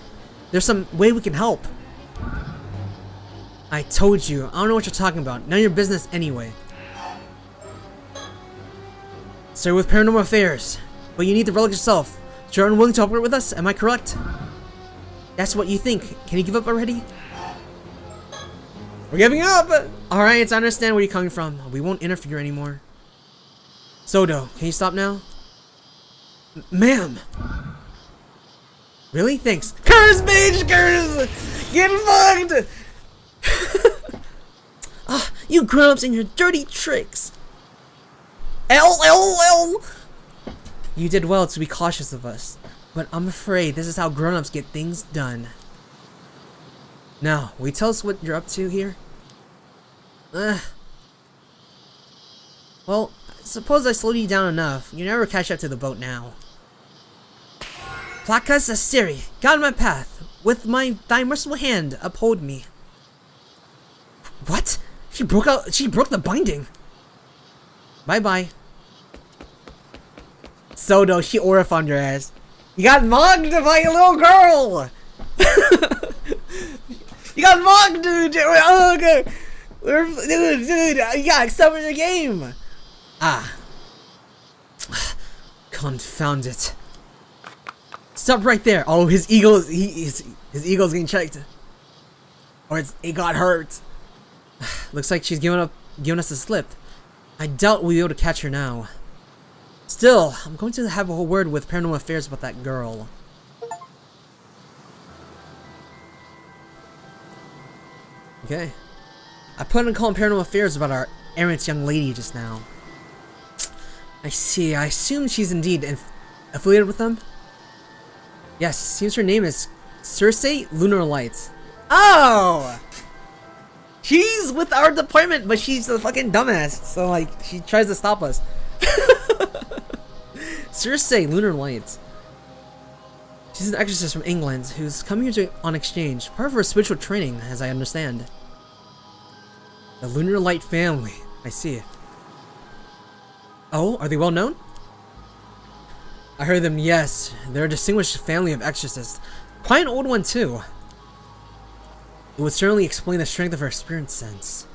There's some way we can help. I told you. I don't know what you're talking about. None of your business anyway. So you're with Paranormal Affairs, but you need the relic yourself. So you're unwilling to operate with us? Am I correct? That's what you think. Can you give up already? We're giving up! Alright, I understand where you're coming from. We won't interfere anymore. Sodo, can you stop now? Ma'am! Really? Thanks. Curse, bitch! Curse! Get fucked! You grown-ups and your dirty tricks! L. You did well to be cautious of us, but I'm afraid this is how grown-ups get things done. Now, will you tell us what you're up to here? Well, I suppose I slowed you down enough. You never catch up to the boat now. Placas Asiri, God in my path, with thy merciful hand, uphold me. What? She broke the binding. Bye-bye. Sodo, she aura found your ass. You got mugged by a little girl! You got mugged, dude! Oh, okay. Dude, you gotta accept your game! Ah. Confound it. Stop right there. Oh, his ego is his ego's getting checked. Or it got hurt. Looks like she's giving us the slip. I doubt we'll be able to catch her now. Still, I'm going to have a whole word with Paranormal Affairs about that girl. Okay. I put on call in Paranormal Affairs about our errant young lady just now. I see. I assume she's indeed affiliated with them. Yes, seems her name is Circe Lunar Light. Oh! She's with our department, but she's a fucking dumbass. So, like, she tries to stop us. Circe Lunar Light. She's an exorcist from England who's come here on exchange. Part of her spiritual training, as I understand. The Lunar Light family. I see. Oh, are they well known? I heard them, yes. They're a distinguished family of exorcists. Quite an old one, too. It would certainly explain the strength of her spirit sense.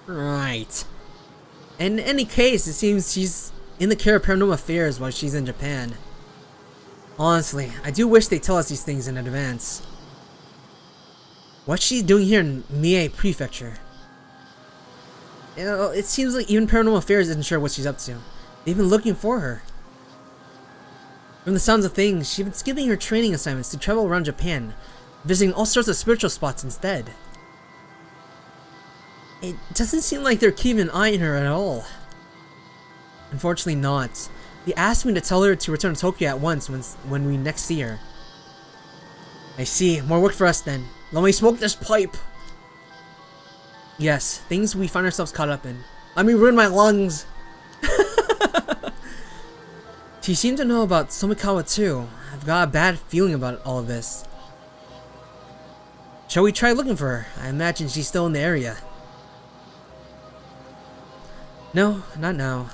Right. In any case, it seems she's in the care of Paranormal Affairs while she's in Japan. Honestly, I do wish they'd tell us these things in advance. What's she doing here in Mie Prefecture? You know, it seems like even Paranormal Affairs isn't sure what she's up to. They've been looking for her. From the sounds of things, she's been skipping her training assignments to travel around Japan, visiting all sorts of spiritual spots instead. It doesn't seem like they're keeping an eye on her at all. Unfortunately not. They asked me to tell her to return to Tokyo at once when we next see her. I see. More work for us then. Let me smoke this pipe. Yes, things we find ourselves caught up in. Let me ruin my lungs. She seemed to know about Somikawa too. I've got a bad feeling about all of this. Shall we try looking for her? I imagine she's still in the area. No, not now.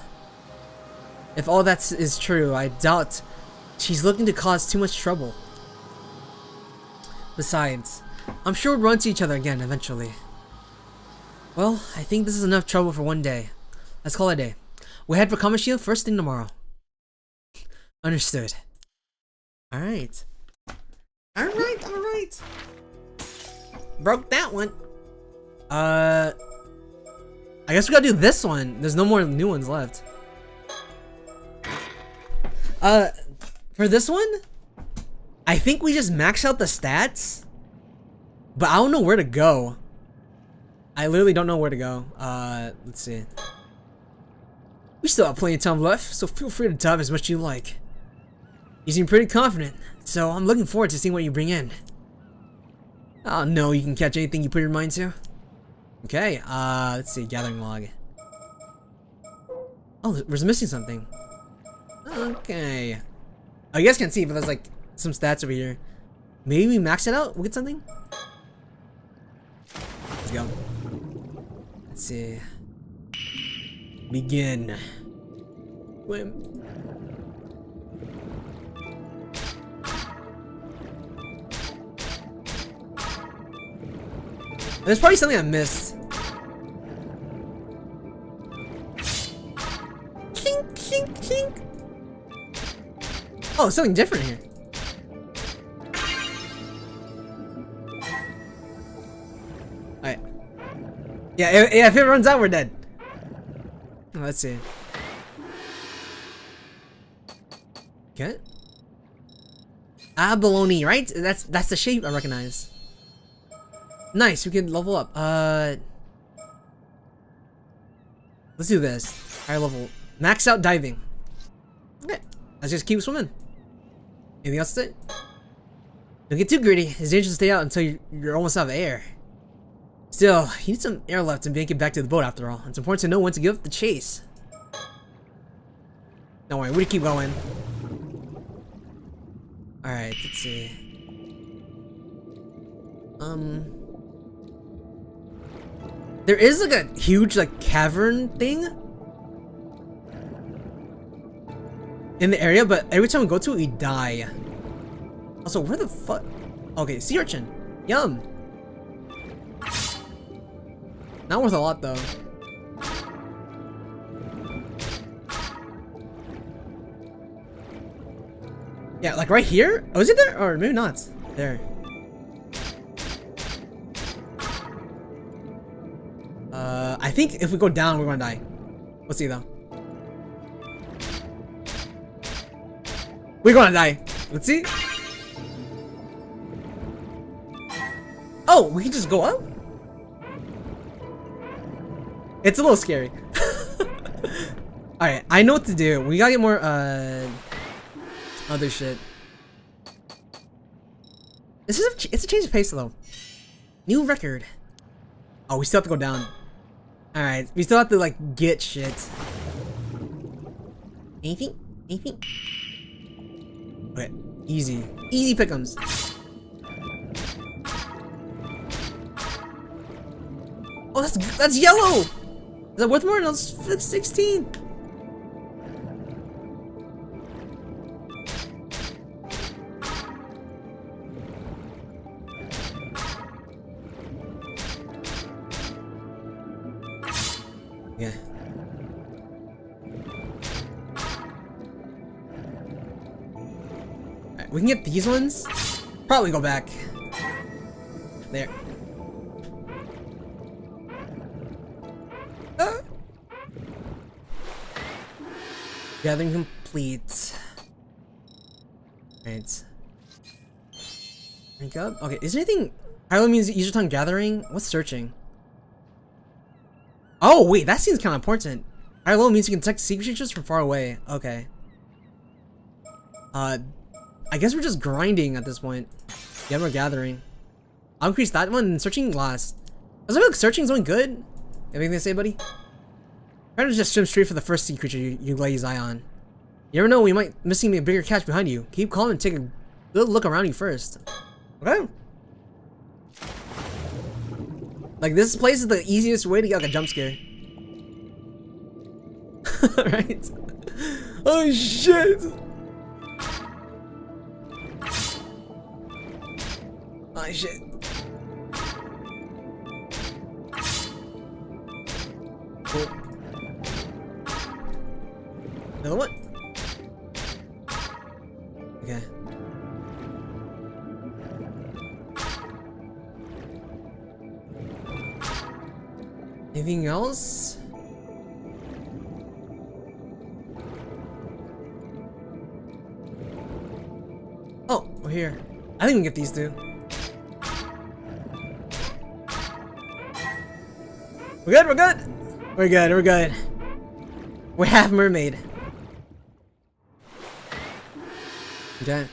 If all that is true, I doubt she's looking to cause too much trouble. Besides, I'm sure we'll run into each other again eventually. Well, I think this is enough trouble for one day. Let's call it a day. We'll head for Kamoshida first thing tomorrow. Understood. Alright. Alright. Broke that one. I guess we gotta do this one. There's no more new ones left. For this one, I think we just max out the stats. But I don't know where to go. I literally don't know where to go. Let's see. We still have plenty of time left, so feel free to dive as much as you like. You seem pretty confident, so I'm looking forward to seeing what you bring in. Oh no, you can catch anything you put your mind to. Okay, let's see, gathering log. Oh, we're missing something. Okay. Oh, you guys can't see, but there's like some stats over here. Maybe we max it out? We'll get something? Let's go. Let's see. Begin. Swim. There's probably something I missed. Clink, clink, clink. Oh, something different here. Alright. Yeah, if it runs out, we're dead. Oh, let's see. Okay. Abalone, right? That's the shape I recognize. Nice, we can level up. Let's do this. Higher level. Max out diving. Okay. Let's just keep swimming. Anything else to say? Don't get too greedy. It's dangerous to stay out until you're almost out of air. Still, you need some air left to make it back to the boat after all. It's important to know when to give up the chase. Don't worry, we keep going. Alright, let's see. There is like a huge like cavern thing in the area, but every time we go to it, we die. Also, where the fuck? Okay, sea urchin. Yum. Not worth a lot though. Yeah, like right here? Oh, is it there? Or maybe not. There. I think if we go down, we're gonna die. Let's see though. We're gonna die. Let's see. Oh, we can just go up? It's a little scary. Alright, I know what to do. We gotta get more, other shit. It's a change of pace though. New record. Oh, we still have to go down. Alright, we still have to like get shit. Anything? Anything? Okay, easy. Easy pick'ems. Oh, that's yellow! Is that worth more? No, it's 16. Yeah. Alright, we can get these ones. Probably go back. There. Gathering complete. Right. Rank up? Okay, is there anything? Hilo means use your tongue gathering? What's searching? Oh, wait, that seems kind of important. Hilo means you can detect secret creatures from far away. Okay. I guess we're just grinding at this point. Yeah, we're gathering. I'll increase that one and searching last. Does it look like searching's going good? Anything to say, buddy? Try to just swim straight for the first sea creature you lay his eye on. You never know, we might missing a bigger catch behind you. Keep calm and take a good look around you first. Okay. Like, this place is the easiest way to get like a jump scare. Right? Oh shit! Oh shit. Cool. Another one? Okay. Anything else? Oh, we're here. I think we can get these two. We're good, we're good! We're good, we're good. We're half mermaid. Okay.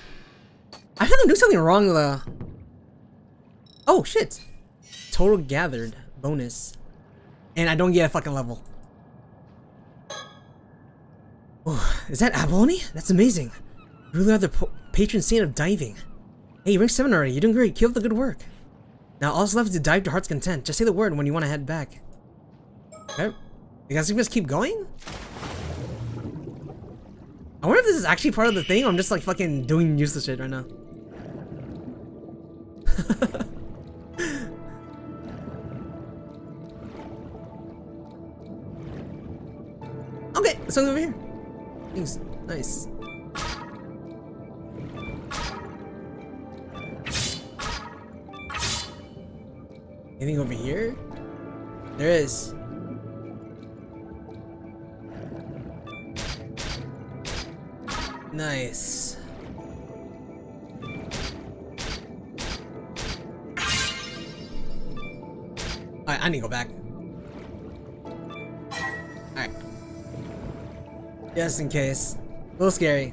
I feel like I'm doing something wrong though. Oh shit. Total gathered bonus. And I don't get a fucking level. Oh, is that abalone? That's amazing. You really are the patron saint of diving. Hey, you ranked 7 already. You're doing great. Keep up the good work. Now all that's left is to dive to heart's content. Just say the word when you want to head back. Okay. You guys just keep going? I wonder if this is actually part of the thing or I'm just like fucking doing useless shit right now. Okay, something over here. Thanks. Nice. Anything over here? There is. Nice. Alright, I need to go back. Alright. Just in case. A little scary.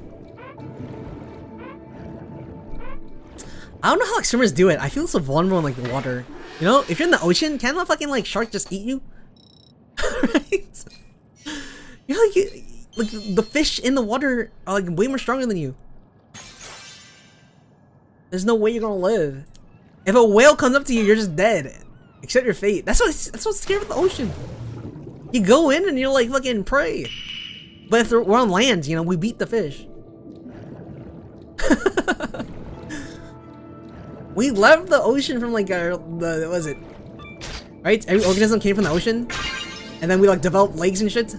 I don't know how like swimmers do it. I feel so vulnerable in like the water. You know, if you're in the ocean, can't a fucking like shark just eat you? Right? You're like the fish in the water are like way more stronger than you. There's no way you're gonna live. If a whale comes up to you, you're just dead. Accept your fate. That's what's scary about the ocean. You go in and you're like fucking prey. But if we're on land, you know, we beat the fish. We left the ocean from like what was it? Right? Every organism came from the ocean, and then we like developed legs and shit.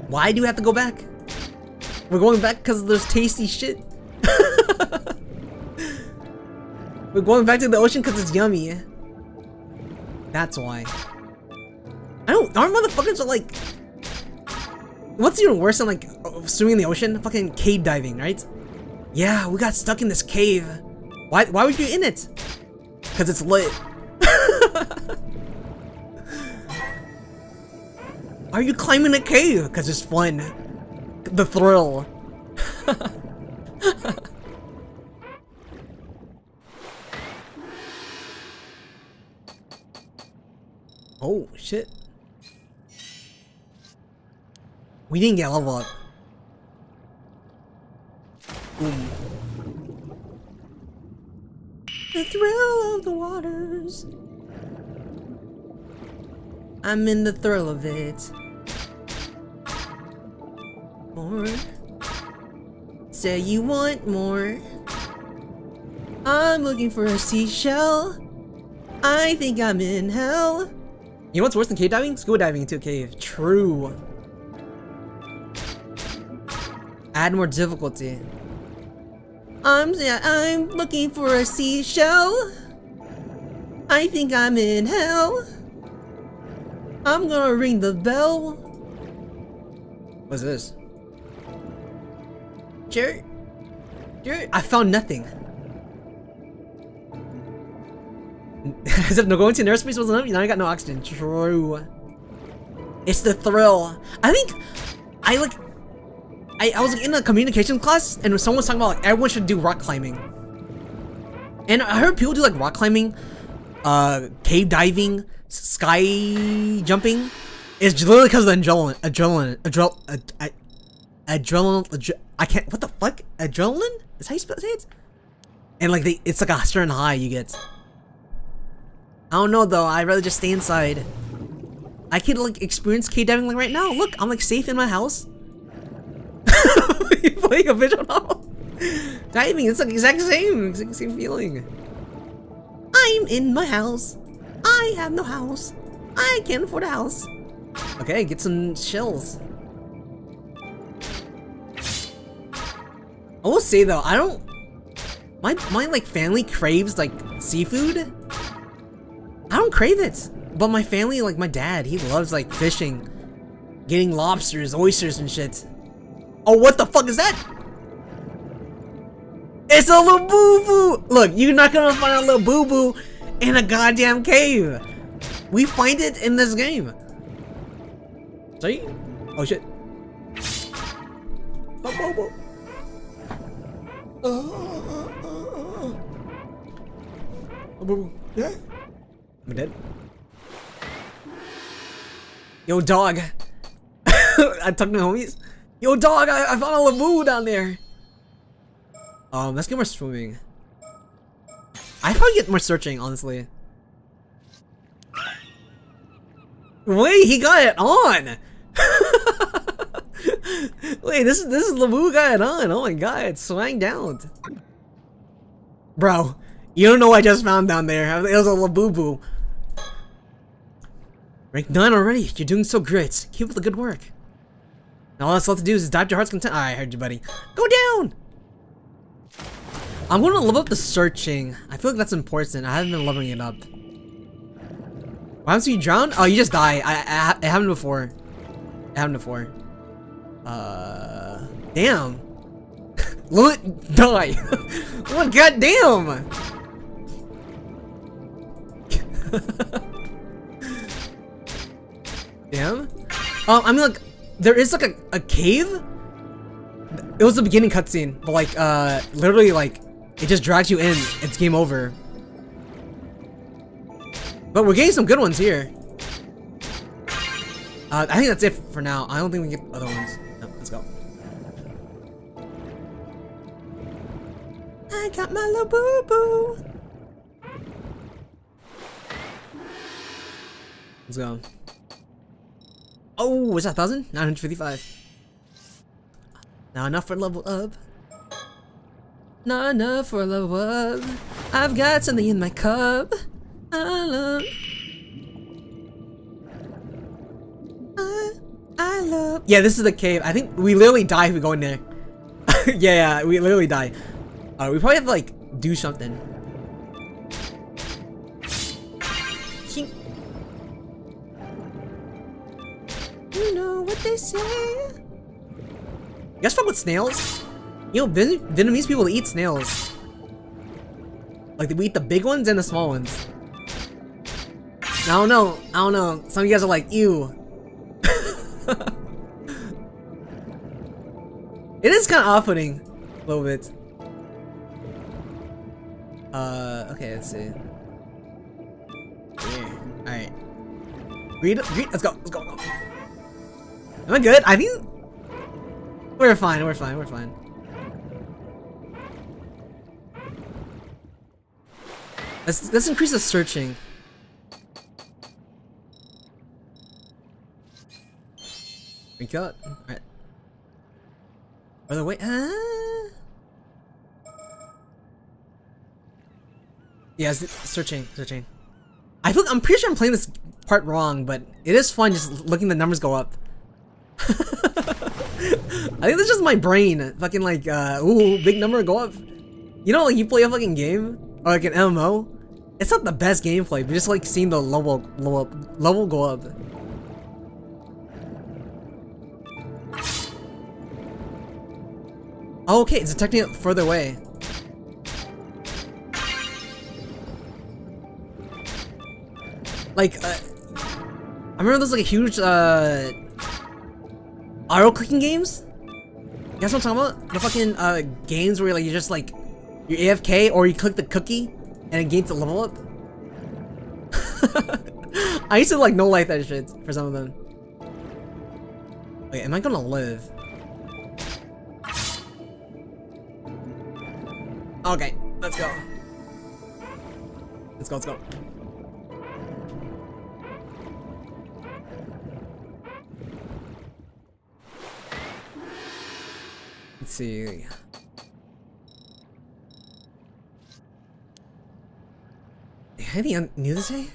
Why do we have to go back? We're going back because there's tasty shit. We're going back to the ocean because it's yummy. That's why. Our motherfuckers are like... What's even worse than like swimming in the ocean? Fucking cave diving, right? Yeah, we got stuck in this cave. Why were you in it? Because it's lit. Are you climbing a cave? Because it's fun. The thrill. Oh, shit. We didn't get level up. Boom. The thrill of the waters. I'm in the thrill of it. More. Say you want more. I'm looking for a seashell. I think I'm in hell. You know what's worse than cave diving? Scuba diving into a cave. True. Add more difficulty. I'm looking for a seashell. I think I'm in hell. I'm gonna ring the bell. What's this? Sure. I found nothing. As if no going to an airspace wasn't enough, now I got no oxygen. True. It's the thrill. I think I was in a communication class and someone was talking about like everyone should do rock climbing. And I heard people do like rock climbing, cave diving, sky jumping. It's literally because of the adrenaline. I can't. What the fuck? Adrenaline? Is how you say it? And like it's like a certain high you get. I don't know though. I'd rather just stay inside. I could like experience cave diving like right now. Look, I'm like safe in my house. You playing a visual novel? Diving, it's like exact same feeling. I'm in my house. I have no house. I can't afford a house. Okay, get some shells. I will say though, I don't. My like family craves like seafood. I don't crave it, but my family, like my dad, he loves like fishing, getting lobsters, oysters, and shit. Oh, what the fuck is that? It's a little boo-boo! Look, you're not gonna find a little boo-boo in a goddamn cave. We find it in this game. See? Oh shit. Boo-boo. Boo-boo. Yeah? I'm dead. Yo, dog. I talked to my homies. Yo, dog, I found a Labu down there. Let's get more swimming. I probably get more searching, honestly. Wait, he got it on. Wait, this is Labu got it on. Oh my god, it's swang down. Bro, you don't know what I just found down there. It was a Labubu. Rank 9 already. You're doing so great. Keep up the good work. Now all that's left to do is dive to your heart's content. I heard you, buddy. Go down! I'm gonna level up the searching. I feel like that's important. I haven't been leveling it up. What happens when you drown? Oh, you just die. It happened before. It happened before. Damn. Lilint, die. What? Goddamn. Damn. I mean, like, there is like a cave. It was the beginning cutscene, but like, literally, like, it just drags you in. It's game over. But we're getting some good ones here. I think that's it for now. I don't think we can get other ones. No, let's go. I got my little boo-boo. Let's go. Oh, is that 1,000? 955. Not enough for level up. Not enough for level up. I've got something in my cup. I love. Yeah, this is the cave. I think we literally die if we go in there. Yeah, we literally die. We probably have to like do something. You know what they say. You guys fuck with snails? You know, Vietnamese people eat snails. Like, we eat the big ones and the small ones. I don't know. Some of you guys are like, ew. It is kind of off-putting. A little bit. Okay, let's see. Yeah. Alright. Read, let's go. Am I good? I think we're fine. Let's increase the searching. We got alright. By the way, yeah, searching. I'm pretty sure I'm playing this part wrong, but it is fun just looking the numbers go up. I think that's just my brain. Fucking like, ooh, big number go up. You know, like you play a fucking game or like an MMO. It's not the best gameplay, but just like seeing the level go up. Oh, okay, it's detecting it further away. Like, I remember those like huge auto clicking games. You guys know what I'm talking about? The fucking games where like you just like you're AFK or you click the cookie and it gains a level up. I used to like no like that shit for some of them. Wait, am I gonna live? Okay, let's go. Let's go. Let's see. Anything new to say?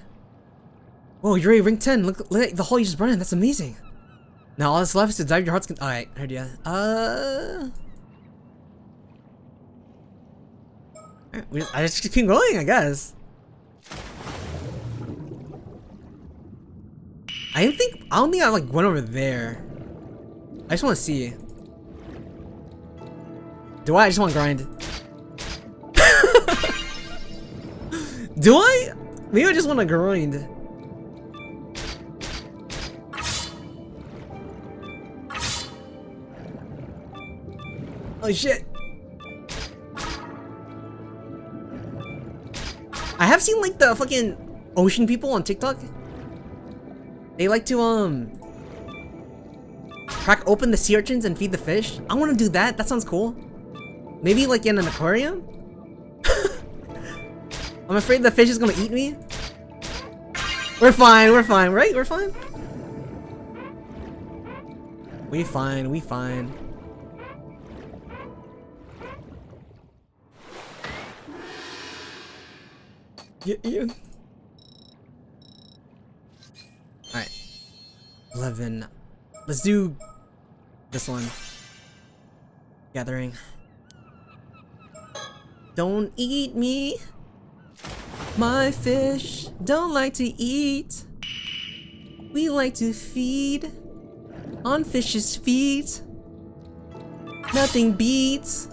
Whoa, you're already rank 10. Look at the hole you just brought in. That's amazing. Now all that's left is to dive your heart's alright, heard ya. I just keep going, I guess. I don't think I like went over there. I just want to see. Do I? I just want to grind. Do I? Maybe I just want to grind. Oh shit. I have seen like the fucking ocean people on TikTok. They like to crack open the sea urchins and feed the fish. I want to do that. That sounds cool. Maybe like in an aquarium? I'm afraid the fish is gonna eat me. We're fine, right? We're fine. We fine. Yeah. Alright. 11. Let's do this one. Gathering. Don't eat me. My fish don't like to eat. We like to feed on fish's feet. Nothing beats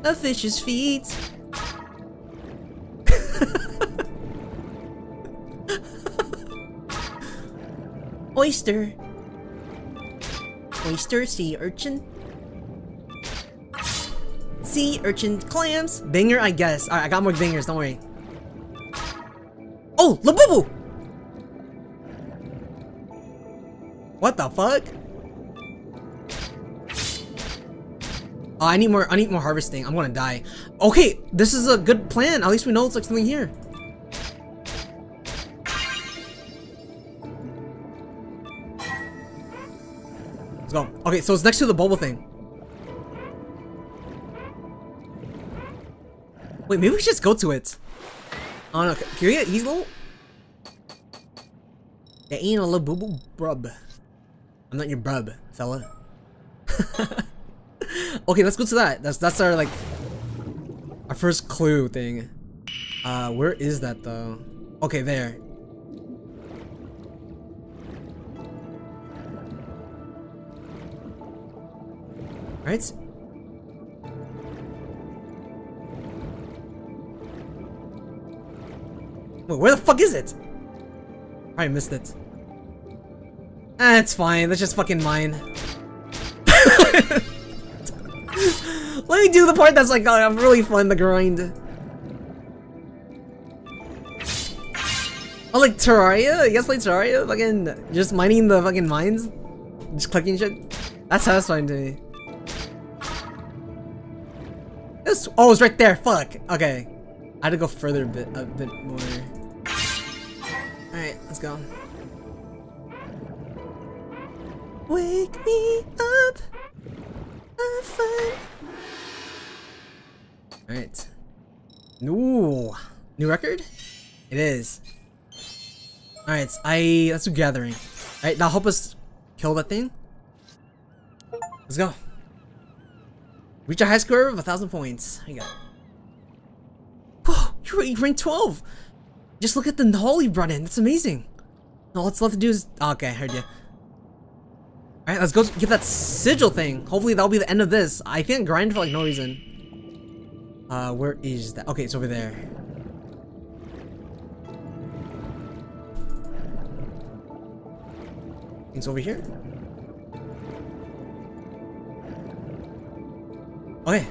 a fish's feet. Oyster. Oyster, sea urchin. Sea urchin, clams. Banger, I guess. Alright, I got more bangers, don't worry. Oh, Labubu! What the fuck? Oh, I need more harvesting. I'm gonna die. Okay, this is a good plan. At least we know it's like something here. Let's go. Okay, so it's next to the bubble thing. Wait, maybe we should just go to it. Oh no, can we get these little? There ain't a little boo boo brub. I'm not your brub, fella. Okay, let's go to that. That's our like our first clue thing. Where is that though? Okay, there. Right? Wait, where the fuck is it? I missed it. Ah, it's fine. Let's just fucking mine. Let me do the part that's like really fun to grind. Oh, like Terraria? You guys play Terraria? Fucking just mining the fucking mines? Just clicking shit? That's satisfying to me. This, oh, it's right there. Fuck. Okay. I had to go further a bit more. Alright, let's go. Wake me up. I'm fine. Alright. Ooh. New record? It is. Alright, let's do gathering. Alright, that'll help us kill that thing. Let's go. Reach a high score of 1,000 points. Here you go. Whoa, you ranked 12. Just look at the haul you brought in. That's amazing. All that's left to do is... Oh, okay, I heard you. Alright, let's go get that sigil thing. Hopefully that'll be the end of this. I can't grind for like no reason. Where is that? Okay, it's over there. It's over here. Okay.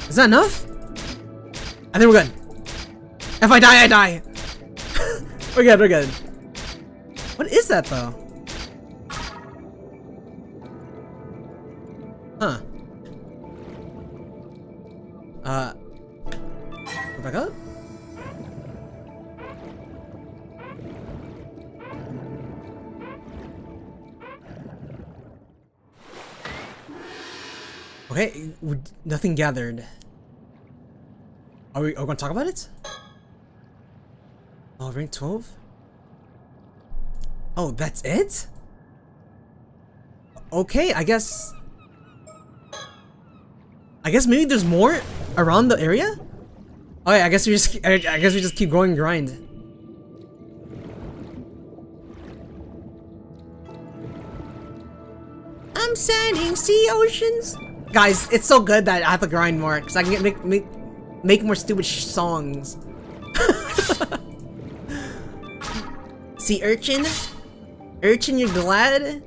Is that enough? I think we're good. If I die, I die. We're good, we're good. What is that though? Huh. Go back up? Okay, nothing gathered. Are we gonna talk about it? Oh, rank 12? Oh, that's it? Okay, I guess maybe there's more around the area? Okay, I guess we just keep going and grind. I'm signing sea oceans. Guys, it's so good that I have to grind more because I can make more stupid songs. Sea urchin? Urchin, you're glad?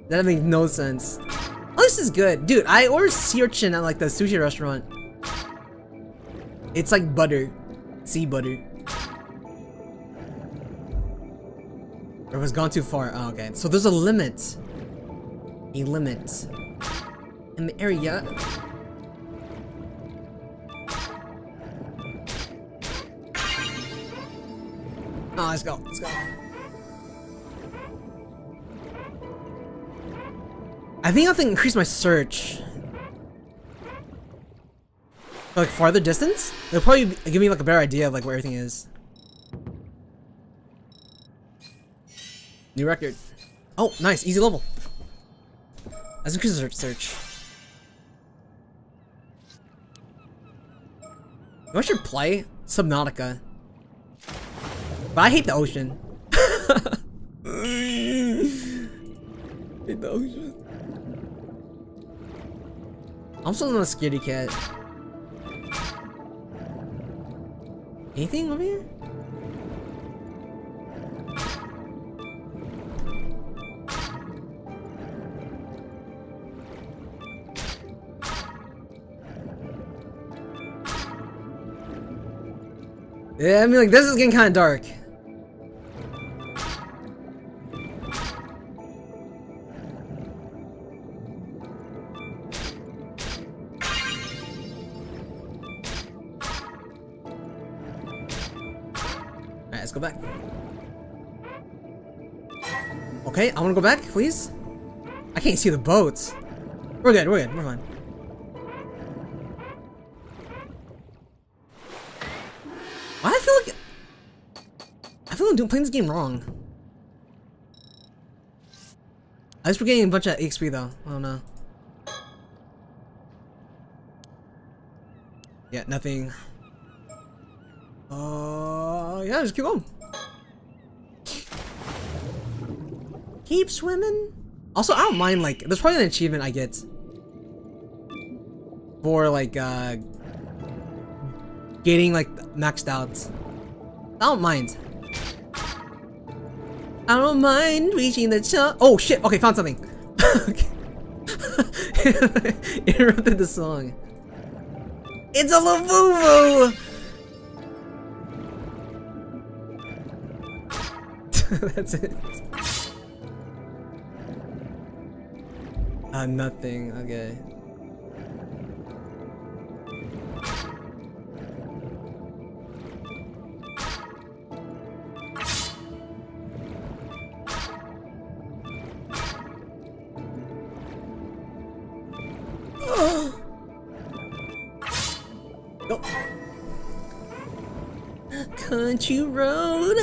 That makes no sense. Oh, this is good. Dude, I ordered sea urchin at like the sushi restaurant. It's like butter. Sea butter. Or it was gone too far. Oh, okay. So there's a limit. A limit. In the area. Oh, let's go. Let's go. I think I have to increase my search. For like farther distance? It'll probably give me like a better idea of like where everything is. New record. Oh, nice. Easy level. Let's increase the search. I should play Subnautica. But I hate the ocean. Hate the ocean. I'm still not a scaredy cat. Anything over here? Yeah, I mean, like, this is getting kind of dark. Alright, let's go back. Okay, I want to go back, please. I can't see the boats. We're good, we're fine. feel like I'm playing this game wrong. I just we're getting a bunch of XP though. I don't know. Yeah, nothing. Yeah, just keep going. Keep swimming. Also, I don't mind, like, there's probably an achievement I get for, like, getting, like, maxed out. I don't mind. I don't mind reaching the top. Oh, shit. Okay, found something. Interrupted the song. It's a Lavuvu! That's it. Nothing. Okay. Go. Country road,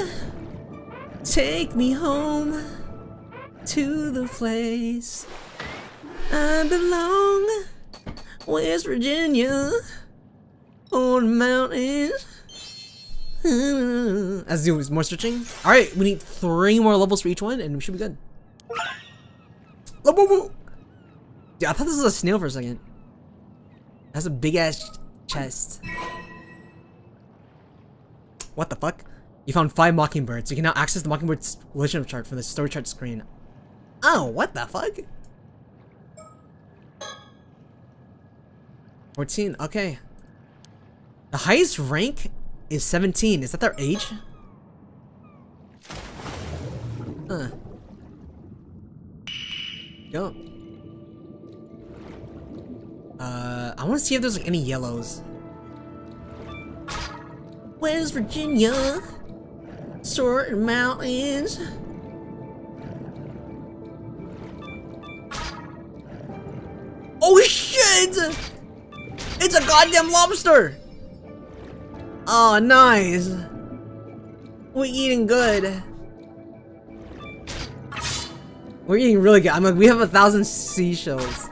take me home to the place I belong, West Virginia, on the mountains. As do more searching. All right, we need 3 more levels for each one, and we should be good. Yeah, I thought this was a snail for a second. That's a big ass chest. What the fuck? You found 5 mockingbirds. You can now access the mockingbird's relationship chart from the story chart screen. Oh, what the fuck? 14, okay. The highest rank is 17. Is that their age? Huh. Go. I want to see if there's like any yellows. West Virginia, Sword Mountains. Oh shit! It's a goddamn lobster! Oh, nice. We're eating good. We're eating really good. I'm like, we have 1,000 seashells.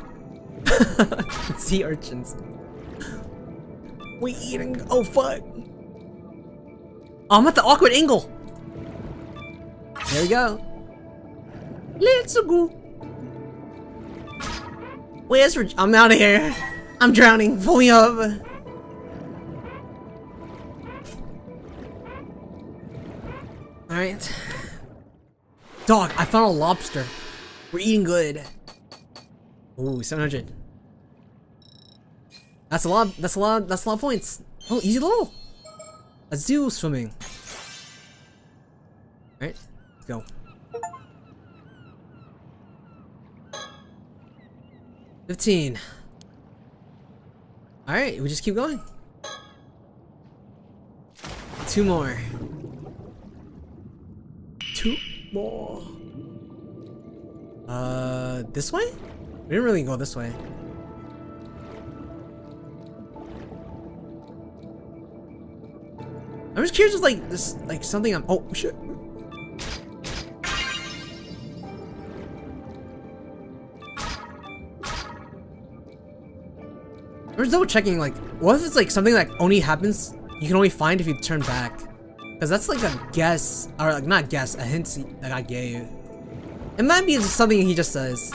Sea urchins. We eating. Oh fuck. Oh, I'm at the awkward angle. There we go. Let's go. Where's I'm out of here. I'm drowning. Pull me up. Alright. Dog, I found a lobster. We're eating good. Ooh, 700. That's a lot. That's a lot. That's a lot of points. Oh, easy level. A zoo swimming. All right, let's go. 15. All right, we just keep going. 2 more. 2 more. This way? We didn't really go this way. I'm just curious if like this, like something I'm. Oh shit. I'm just double checking. Like, what if it's like something that only happens? You can only find if you turn back, because that's like a guess, or like not guess, a hint that I gave. It might be just something he just says.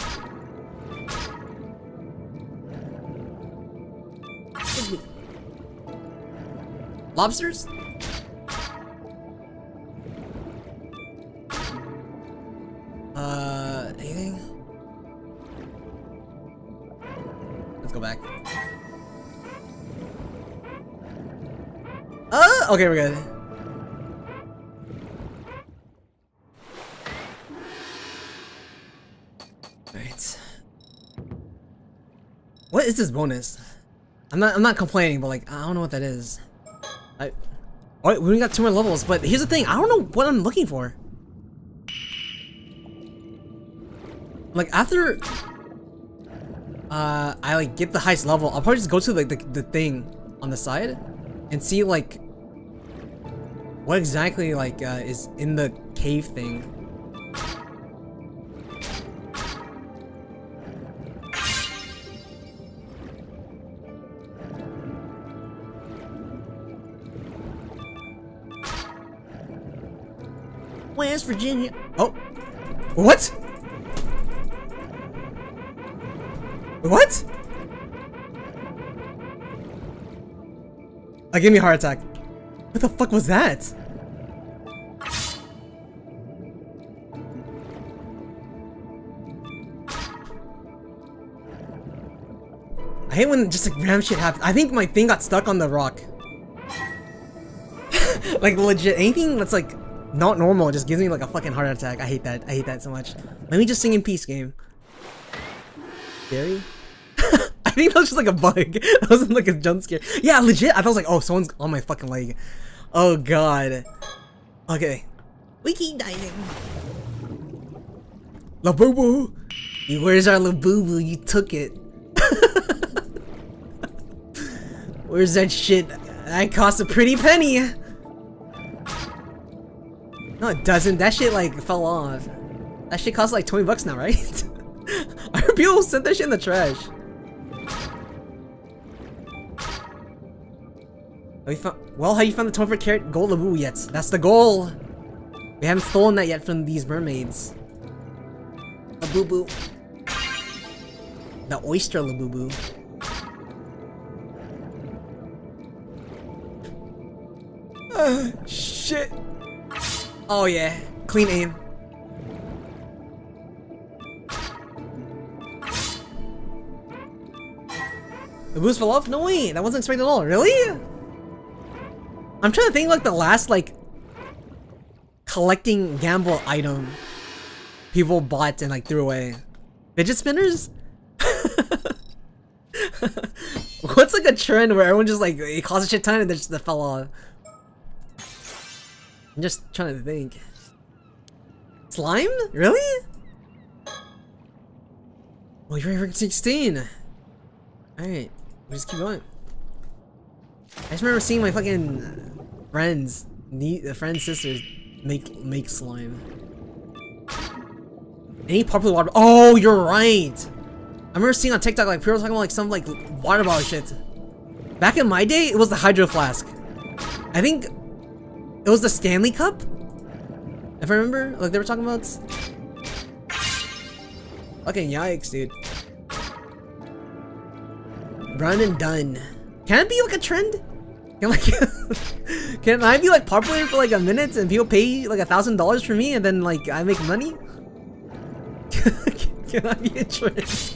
Lobsters? Anything? Let's go back. Okay, we're good. Alright. What is this bonus? I'm not complaining, but like I don't know what that is. Alright, we only got 2 more levels, but here's the thing, I don't know what I'm looking for. Like after I like get the highest level, I'll probably just go to like the thing on the side and see like What exactly like is in the cave thing? West Virginia. Oh, what? What? Give me a heart attack. What the fuck was that? I hate when just like random shit happens. I think my thing got stuck on the rock. Like legit, anything that's like not normal just gives me like a fucking heart attack. I hate that. I hate that so much. Let me just sing in peace, game. Scary? I think that was just like a bug. That wasn't like a jump scare. Yeah, legit. I thought I was like, oh, someone's on my fucking leg. Oh god. Okay. We keep diving. La boo boo. Where's our la boo boo? You took it. Where's that shit? That cost a pretty penny. No, it doesn't. That shit like fell off. That shit costs like 20 bucks now, right? I heard people sent that shit in the trash. Well, have you found the 24-karat gold Labu yet? That's the goal. We haven't stolen that yet from these mermaids. Labubu. The oyster Labubu. Shit. Oh yeah, clean aim. The boost fell off? No way, that wasn't expected at all. Really? I'm trying to think like the last like collecting gamble item people bought and like threw away. Fidget spinners? What's like a trend where everyone just like it costs a shit ton and they just fell off? I'm just trying to think. Slime? Really? Well, you're rank 16. Alright, we just keep going. I just remember seeing my fucking friends, friends' sisters, make slime. Any popular water? Oh, you're right. I remember seeing on TikTok like people talking about like some like water bottle shit. Back in my day, it was the Hydro Flask. I think it was the Stanley Cup. If I remember, like they were talking about. Fucking yikes, dude. Run and done. Can it be like a trend? Can like can I be like popular for like a minute and people pay like $1,000 for me and then like I make money? Can I be a trend?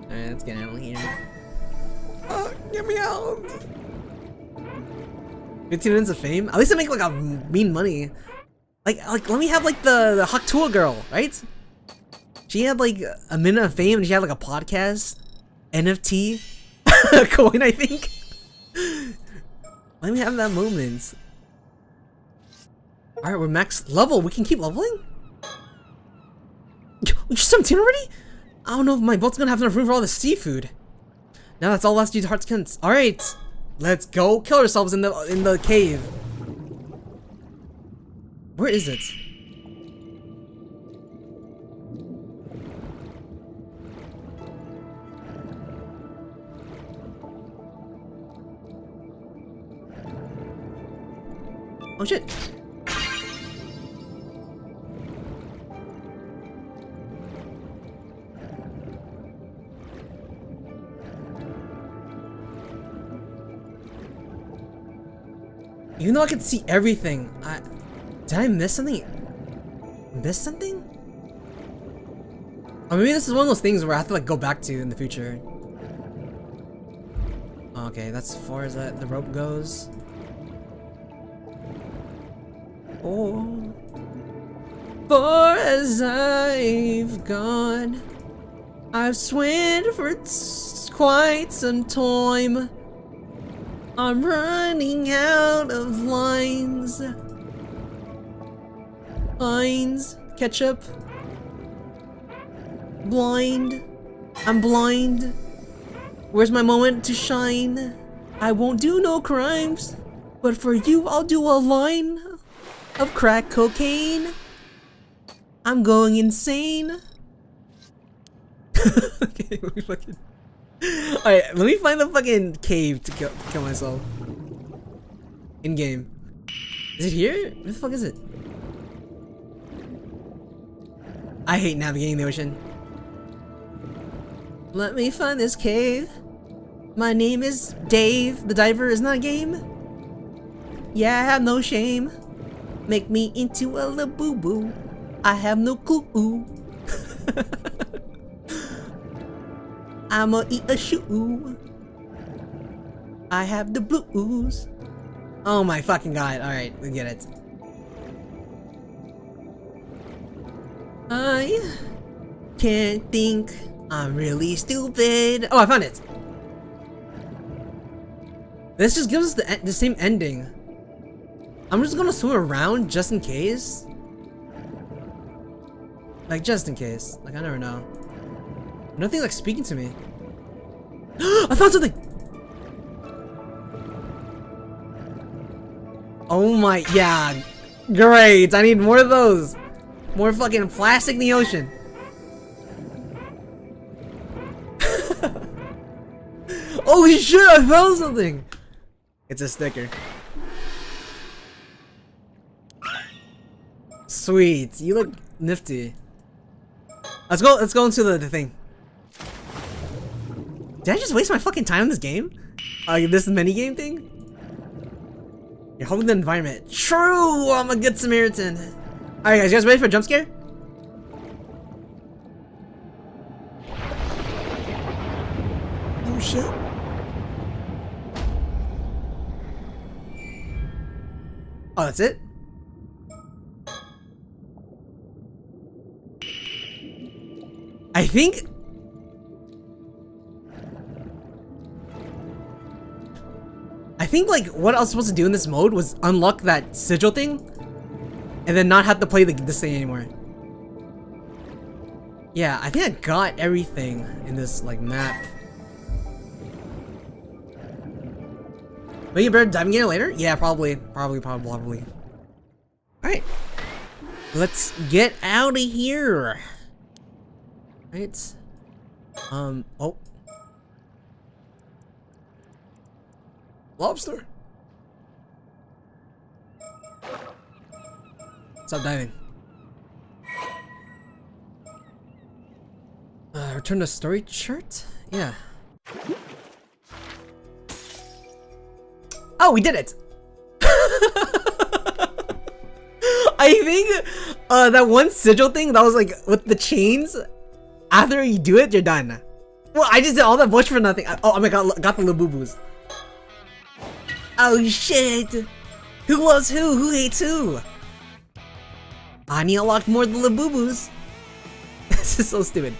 Alright, let's get out of here. Oh, get me out! 15 minutes of fame? At least I make like a mean money. Like let me have like the Haktua girl, right? She had like a minute of fame and she had like a podcast, NFT, coin, I think. Let me have that moment. Alright, we're max level. We can keep leveling? You're 17 already? I don't know if my boat's gonna have enough room for all the seafood. Now that's all left to do heart's content. Alright, let's go kill ourselves in the cave. Where is it? Oh shit. Even though I could see everything, did I miss something? Miss something? Or maybe this is one of those things where I have to like go back to in the future. Okay, that's as far as the rope goes. Oh, far as I've gone, I've swam for quite some time. I'm running out of lines. Lines, ketchup. Blind. I'm blind. Where's my moment to shine? I won't do no crimes, but for you I'll do a line of crack cocaine. I'm going insane. Okay, let me fucking... Alright, let me find the fucking cave to kill myself. In game. Is it here? Where the fuck is it? I hate navigating the ocean. Let me find this cave. My name is Dave. The diver is not a game. Yeah, I have no shame. Make me into a little boo boo. I have no clue. I'ma eat a shoe. I have the blues. Oh my fucking god. Alright, we get it. I can't think. I'm really stupid. Oh, I found it. This just gives us the same ending. I'm just gonna swim around just in case. Like, just in case. Like, I never know. Nothing's like speaking to me. I found something! Oh my, yeah. Great, I need more of those. More fucking plastic in the ocean. Holy shit, I found something! It's a sticker. Sweet, you look nifty. Let's go into the thing. Did I just waste my fucking time in this game? This minigame thing? You're holding the environment. True, I'm a good Samaritan. Alright guys, you guys ready for a jump scare? Oh shit. Oh, that's it? I think like what I was supposed to do in this mode was unlock that sigil thing and then not have to play this thing anymore. Yeah, I think I got everything in this like map. But you better dive in here later? Yeah, probably. Alright. Let's get out of here. Right. Oh. Lobster. Stop diving. Return to story chart? Yeah. Oh, we did it! I think that one sigil thing that was like with the chains, after you do it, you're done. Well, I just did all that bush for nothing. Oh my god, got the little boo-boos. Oh shit! Who loves who? Who hates who? I need to unlock more than the boo-boos. This is so stupid.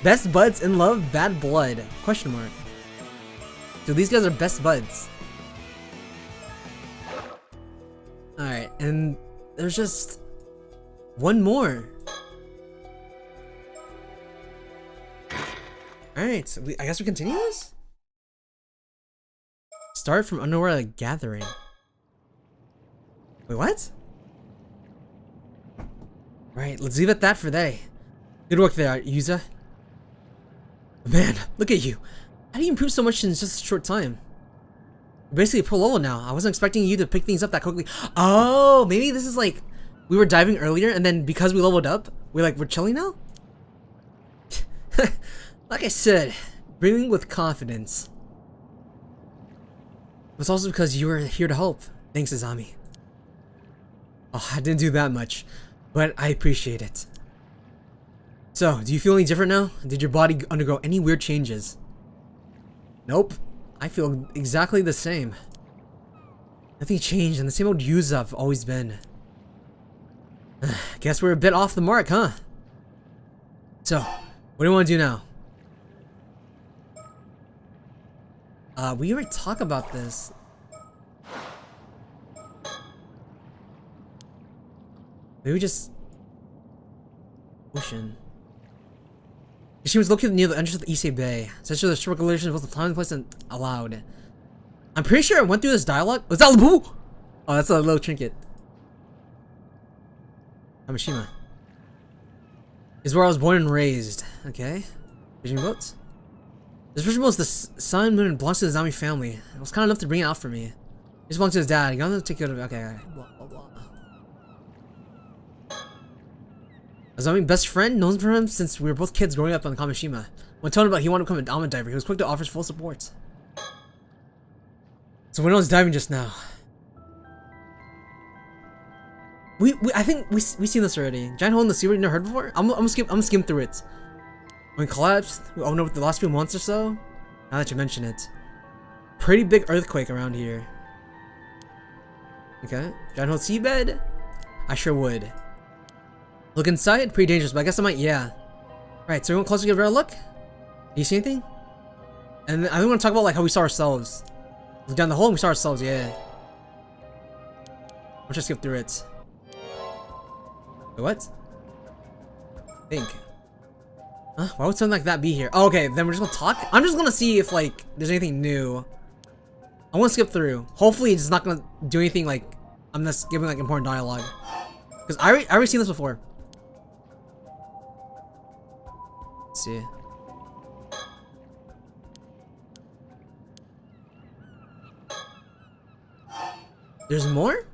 Best buds in love, bad blood? Question mark. Dude, these guys are best buds. Alright, and there's just one more. Alright, so I guess we continue this? Start from underwater gathering. Wait, what? Right, let's leave it at that for today. Good work there, Yuza. Man, look at you. How do you improve so much in just a short time? You're basically a pro level now. I wasn't expecting you to pick things up that quickly. Oh, maybe this is like we were diving earlier and then because we leveled up, we're chilling now? Like I said, breathing with confidence. It's also because you were here to help. Thanks, Azami. Oh, I didn't do that much, but I appreciate it. So, do you feel any different now? Did your body undergo any weird changes? Nope. I feel exactly the same. Nothing changed, and the same old Yuza I've always been. Guess we're a bit off the mark, huh? So, what do you want to do now? We already talked about this. Maybe just ocean. She was located near the entrance of the Issei Bay. Such a strict regulation was the time, place, and allowed. I'm pretty sure I went through this dialogue. Was that Boo? Oh, that's a little trinket. Kamishima. Is where I was born and raised. Okay. Fishing boats. This fishing boat is the sun, moon, and belongs to the zombie family. It was kind enough to bring it out for me. It just belongs to his dad. He got him to take care of it. Okay, blah, blah, blah. A zombie best friend, known for him since we were both kids growing up on Kamishima. When told him about he wanted to become an almond diver, he was quick to offer his full support. So when I was diving just now. I think we seen this already. Giant hole in the sea, you never heard before? I'm gonna skim through it. When it collapsed, I don't know, the last few months or so. Now that you mention it, pretty big earthquake around here. Okay, giant hole seabed. I sure would. Look inside, pretty dangerous, but I guess I might. Yeah. Right, so we went closer to give it a look. Do you see anything? And I want to talk about like how we saw ourselves. Look down the hole and we saw ourselves. Yeah. Let's just skip through it. Wait, what? Think. Huh? Why would something like that be here? Oh, okay, then we're just gonna talk? I'm just gonna see if, like, there's anything new. I wanna skip through. Hopefully it's not gonna do anything, like, I'm just giving, like, important dialogue. Because I already seen this before. Let's see. There's more?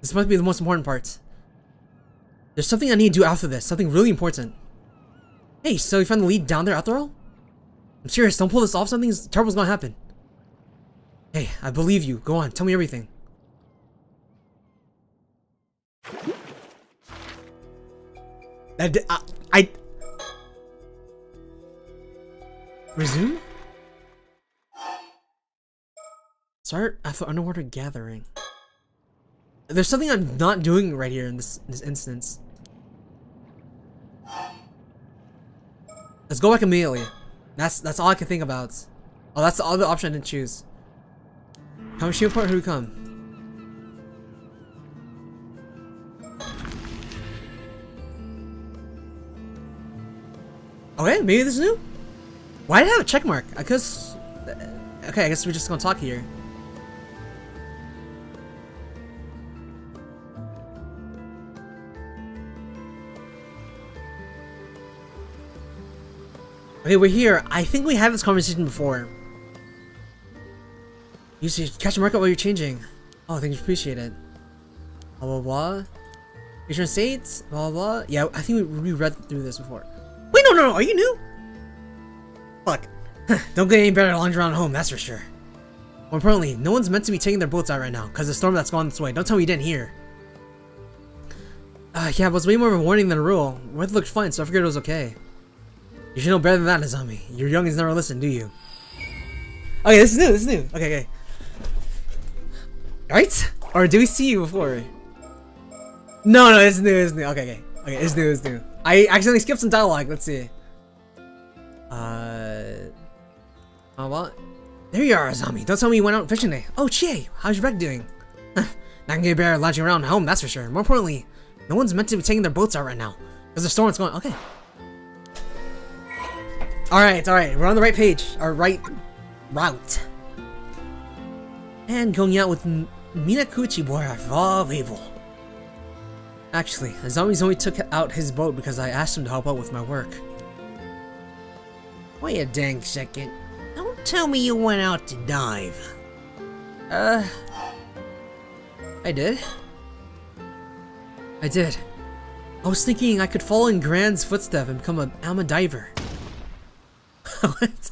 This must be the most important part. There's something I need to do after this. Something really important. Hey, so you found the lead down there after all? I'm serious. Don't pull this off. Something terrible's gonna happen. Hey, I believe you. Go on. Tell me everything. I resume? Start after underwater gathering. There's something I'm not doing right here in this instance. Let's go back immediately. That's all I can think about. Oh, that's the other option I didn't choose. Kamishima Port, here we come. Okay, maybe this is new? Why did I have a check mark? Okay, I guess we're just gonna talk here. Okay, we're here. I think we had this conversation before. You should catch a market while you're changing. Oh, thank you, appreciate it. Blah blah blah. Patron states, blah blah blah. Yeah, I think we read through this before. Wait, no, are you new? Fuck. Don't get any better lounging around home, that's for sure. More importantly, no one's meant to be taking their boats out right now, because the storm that's gone this way. Don't tell me you didn't hear. Yeah, but it's way more of a warning than a rule. Weather looked fine, so I figured it was okay. You should know better than that, Azami. Your youngins never listen, do you? Okay, this is new. Okay. Right? Or do we see you before? No, it's new. Okay, it's new. I accidentally skipped some dialogue. Let's see. Oh, what? There you are, Azami. Don't tell me you went out fishing today. Oh, Chie, how's your back doing? Not gonna get better lounging around home, that's for sure. More importantly, no one's meant to be taking their boats out right now. Because the storm's going. Okay. Alright. We're on the right page. Our right route. And going out with Minakuchi boy are all evil. Actually, Azami's only took out his boat because I asked him to help out with my work. Wait a dang second. Don't tell me you went out to dive. I did. I was thinking I could follow in Grand's footsteps and become an almond diver. What?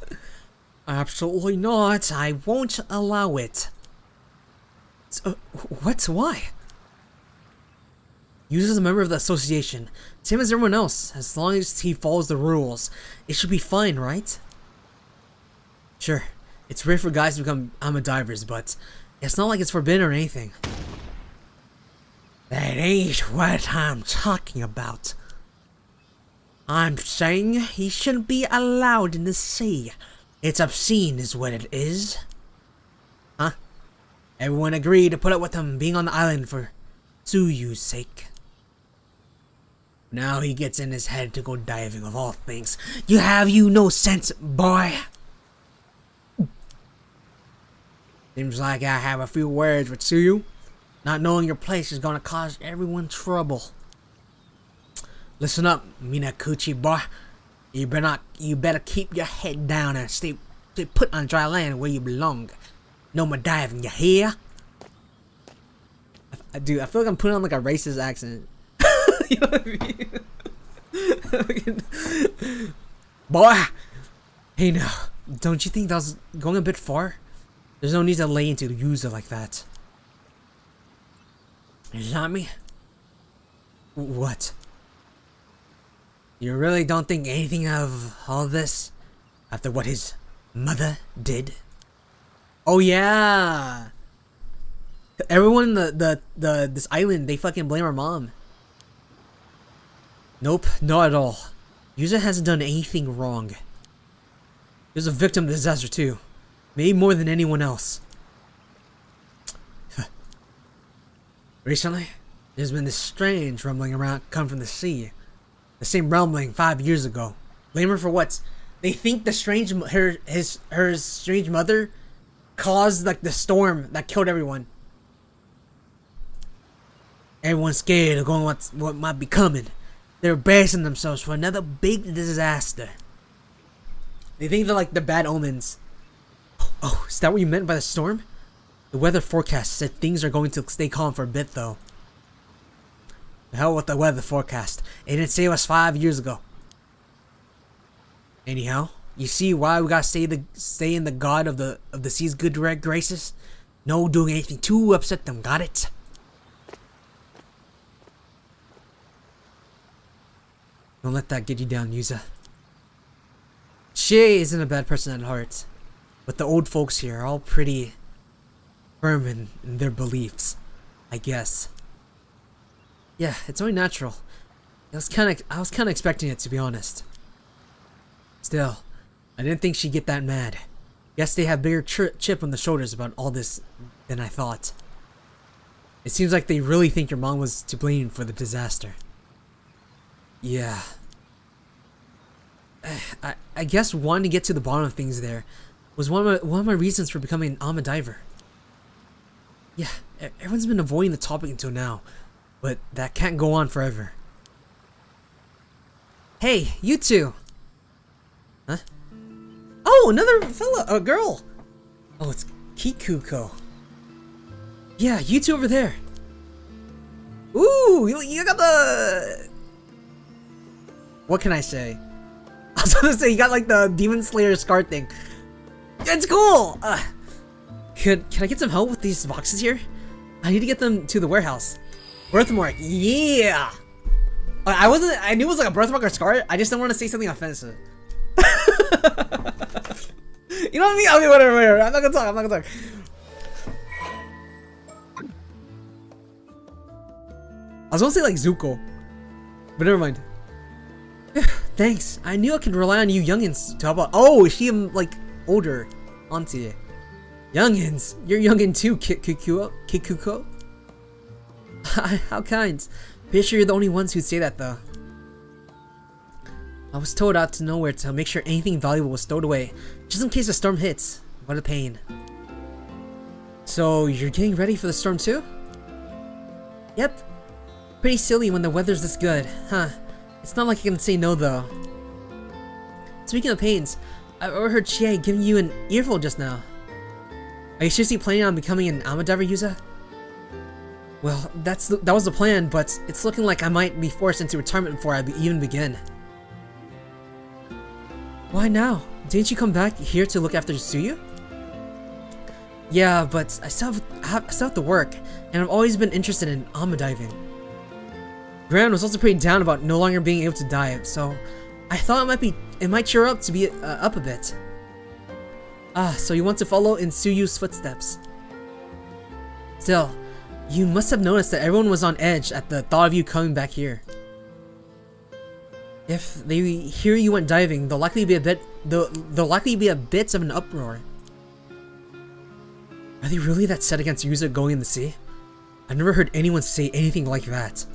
Absolutely not. I won't allow it. What? Why? Use as a member of the association, same as everyone else. As long as he follows the rules, it should be fine, right? Sure, it's rare for guys to become almond divers, but it's not like it's forbidden or anything. That ain't what I'm talking about. I'm saying he shouldn't be allowed in the sea. It's obscene is what it is. Huh? Everyone agreed to put up with him being on the island for Tsuyu's sake. Now he gets in his head to go diving of all things. You no sense, boy. Seems like I have a few words with Suyu. Not knowing your place is gonna cause everyone trouble. Listen up, Minakuchi boy. You better keep your head down and stay put on dry land where you belong. No more diving, you hear? Dude, I feel like I'm putting on like a racist accent. You know what I mean? Boy! Hey now, don't you think that was going a bit far? There's no need to lay into the user like that. Is that me? What? You really don't think anything of all this after what his mother did? Oh yeah! Everyone in this island, they fucking blame our mom. Nope, not at all. Yuza hasn't done anything wrong. He was a victim of the disaster too. Maybe more than anyone else. Recently, there's been this strange rumbling around come from the sea. The same rumbling 5 years ago. Blame her for what? They think the strange her strange mother caused like the storm that killed everyone. Everyone's scared of going what might be coming. They're bracing themselves for another big disaster. They think they're like the bad omens. Oh, is that what you meant by the storm? The weather forecast said things are going to stay calm for a bit though. The hell with the weather forecast. It didn't say it was 5 years ago. Anyhow, you see why we gotta stay in the God of the sea's good graces? No doing anything to upset them, got it? Don't let that get you down, Yuza. She isn't a bad person at heart, but the old folks here are all pretty firm in their beliefs, I guess. Yeah, it's only natural. I was kind of expecting it, to be honest. Still, I didn't think she'd get that mad. Guess they have bigger chip on the shoulders about all this than I thought. It seems like they really think your mom was to blame for the disaster. Yeah. I guess wanting to get to the bottom of things there was one of my reasons for becoming an Ama diver. Yeah, everyone's been avoiding the topic until now, but that can't go on forever. Hey, you two! Huh? Oh, another fella, a girl! Oh, it's Kikuko. Yeah, you two over there. Ooh, you got the... What can I say? I was gonna say, you got like the Demon Slayer scar thing. It's cool! Can I get some help with these boxes here? I need to get them to the warehouse. Birthmark, yeah! I knew it was like a birthmark or scar, I just don't want to say something offensive. You know what I mean? I mean, whatever, I'm not gonna talk. I was gonna say like Zuko, but never mind. Thanks. I knew I could rely on you youngins to help out. Oh, is she like older auntie? Youngins? You're youngin too, Kikuko? How kind. Pretty sure you're the only ones who'd say that though. I was told out to nowhere to make sure anything valuable was stowed away, just in case a storm hits. What a pain. So, you're getting ready for the storm too? Yep. Pretty silly when the weather's this good, huh? It's not like I can say no though. Speaking of pains, I overheard Chie giving you an earful just now. Are you seriously planning on becoming an Ama diver, Yuza? Well, that was the plan, but it's looking like I might be forced into retirement before I even begin. Why now? Didn't you come back here to look after Suyu? Yeah, but I still have to work, and I've always been interested in Ama diving. Gran was also pretty down about no longer being able to dive, so I thought it might cheer up to be up a bit. Ah, so you want to follow in Suyu's footsteps. Still, you must have noticed that everyone was on edge at the thought of you coming back here. If they hear you went diving, there'll likely be a bit of an uproar. Are they really that set against Yuza going in the sea? I've never heard anyone say anything like that.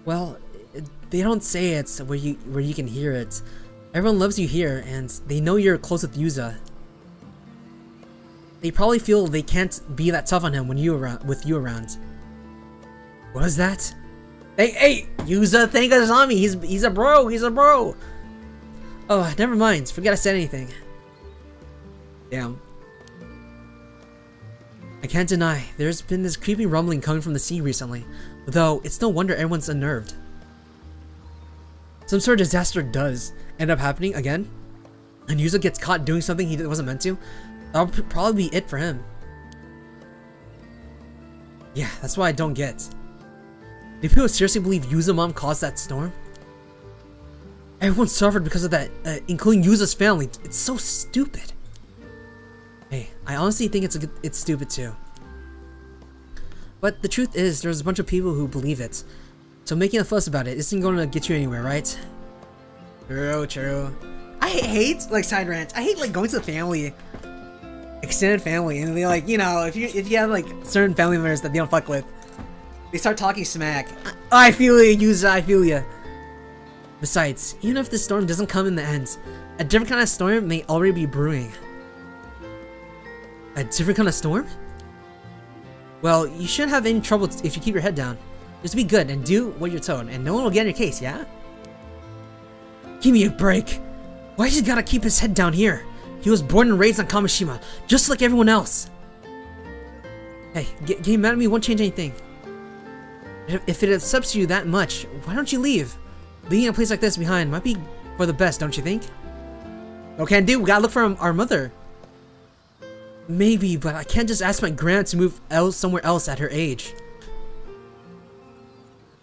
Well, they don't say it where you can hear it. Everyone loves you here, and they know you're close with Yuza. They probably feel they can't be that tough on him when with you around. What was that? Hey, Yuza, thank us on me. He's a bro. He's a bro. Oh, never mind. Forget I said anything. Damn. I can't deny, there's been this creepy rumbling coming from the sea recently, though it's no wonder everyone's unnerved. Some sort of disaster does end up happening again, and Yuza gets caught doing something he wasn't meant to. That'll probably be it for him. Yeah, that's what I don't get. Do people seriously believe Yuza's mom caused that storm? Everyone suffered because of that, including Yuza's family. It's so stupid. Hey, I honestly think it's stupid too. But the truth is, there's a bunch of people who believe it. So making a fuss about it isn't going to get you anywhere, right? True. I hate, like, side rants. I hate, like, going to the family, extended family, and they're like, you know, if you have, like, certain family members that they don't fuck with, they start talking smack. I feel you, Yuza, I feel you. Besides, even if the storm doesn't come in the end, a different kind of storm may already be brewing. A different kind of storm? Well, you shouldn't have any trouble if you keep your head down. Just be good and do what you're told, and no one will get in your case, yeah? Give me a break. Why has he gotta keep his head down here? He was born and raised on Kamishima, just like everyone else. Hey, getting mad at me won't change anything. If it upsets you that much, why don't you leave? Leaving a place like this behind might be for the best, don't you think? Okay, dude, we gotta look for our mother. Maybe, but I can't just ask my grand to move somewhere else at her age.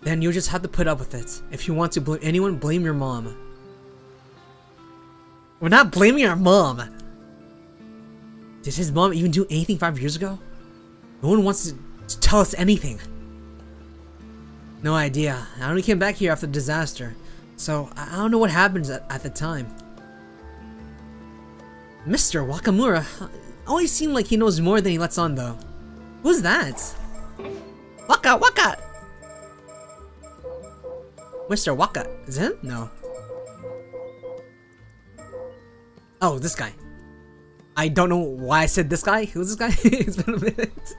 Then you'll just have to put up with it. If you want to blame anyone, blame your mom. We're not blaming our mom. Did his mom even do anything 5 years ago? No one wants to tell us anything. No idea. I only came back here after the disaster, so I don't know what happened at the time. Mr. Wakamura always seemed like he knows more than he lets on, though. Who's that? Waka! Mr. Waka. Is it him? No. Oh, this guy. I don't know why I said this guy. Who's this guy? It's been a minute.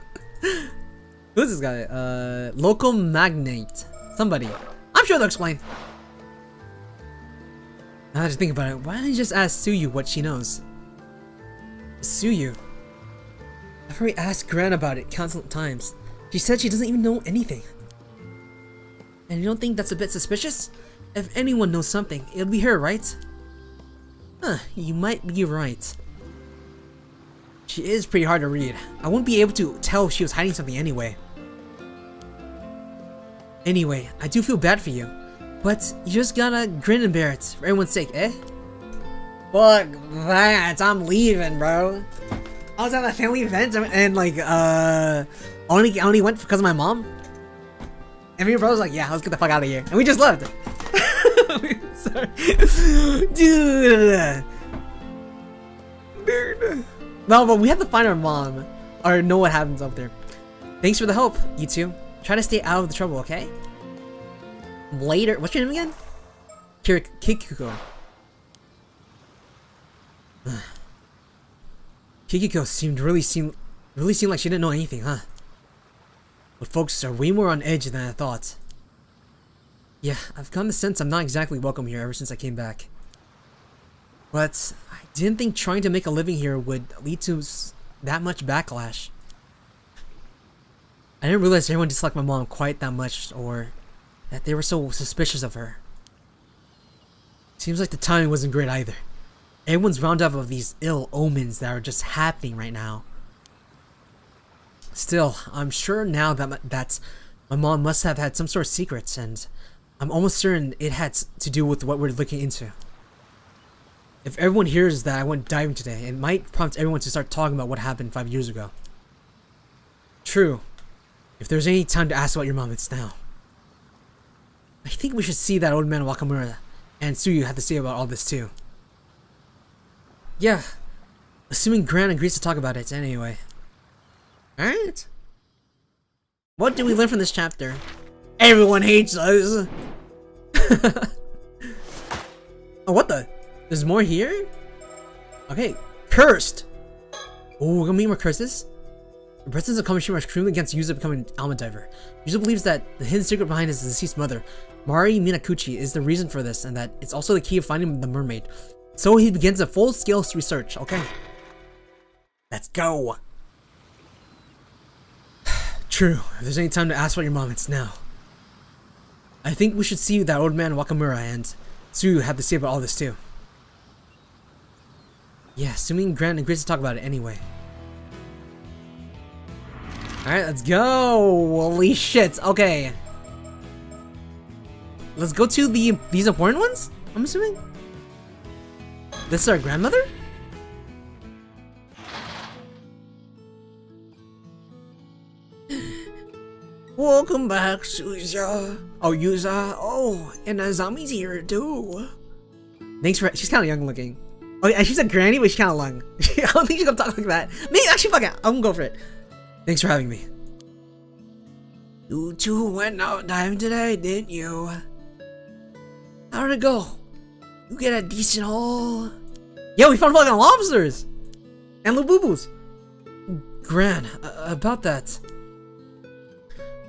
Who's this guy? Local magnate. Somebody. I'm sure they'll explain. Now that I think about it, why don't you just ask Suyu what she knows? Suyu. I've already asked Gran about it countless times. She said she doesn't even know anything. And you don't think that's a bit suspicious? If anyone knows something, it'll be her, right? Huh, you might be right. She is pretty hard to read. I wouldn't be able to tell if she was hiding something anyway. Anyway, I do feel bad for you. But you just gotta grin and bear it, for everyone's sake, eh? Fuck that, I'm leaving, bro. I was at a family event and like, only went because of my mom. And me and bro was like, yeah, let's get the fuck out of here. And we just left. Sorry. Dude. No, but we have to find our mom. Or know what happens up there. Thanks for the help, you two. Try to stay out of the trouble, okay? Later. What's your name again? Kikuko. Kikiko seemed really seemed like she didn't know anything, huh? But folks are way more on edge than I thought. Yeah, I've gotten the sense I'm not exactly welcome here ever since I came back. But I didn't think trying to make a living here would lead to that much backlash. I didn't realize everyone disliked my mom quite that much, or that they were so suspicious of her. Seems like the timing wasn't great either. Everyone's round up of these ill omens that are just happening right now. Still, I'm sure now that my mom must have had some sort of secrets, and I'm almost certain it had to do with what we're looking into. If everyone hears that I went diving today, it might prompt everyone to start talking about what happened 5 years ago. True. If there's any time to ask about your mom, it's now. I think we should see that old man Wakamura and Suyu had to say about all this too. Yeah, assuming Gran agrees to talk about it anyway. Alright. What did we learn from this chapter? Everyone hates us! Oh, what the? There's more here? Okay, cursed! Oh, we're gonna meet more curses? The presence of Kamishima is extremely against Yuza becoming an almond diver. Yuza believes that the hidden secret behind his deceased mother, Mari Minakuchi, is the reason for this, and that it's also the key of finding the mermaid. So he begins a full-scale research. Okay. Let's go. True. If there's any time to ask about your mom, it's now. I think we should see that old man Wakamura and Tsuyu had to say about all this too. Yeah, assuming Grant agrees to talk about it anyway. Alright, let's go! Holy shit, okay. Let's go to these important ones, I'm assuming? This is our grandmother? Welcome back, Suja. Oh, Yuza. Oh, and Azami's here too. Thanks for. She's kind of young looking. Oh yeah, she's a granny, but she's kind of young. I don't think she's gonna talk like that. Maybe actually, fuck it. I'm gonna go for it. Thanks for having me. You two went out diving today, didn't you? How did it go? You get a decent haul? Yeah, we found fucking lobsters and Lububus. Gran, about that.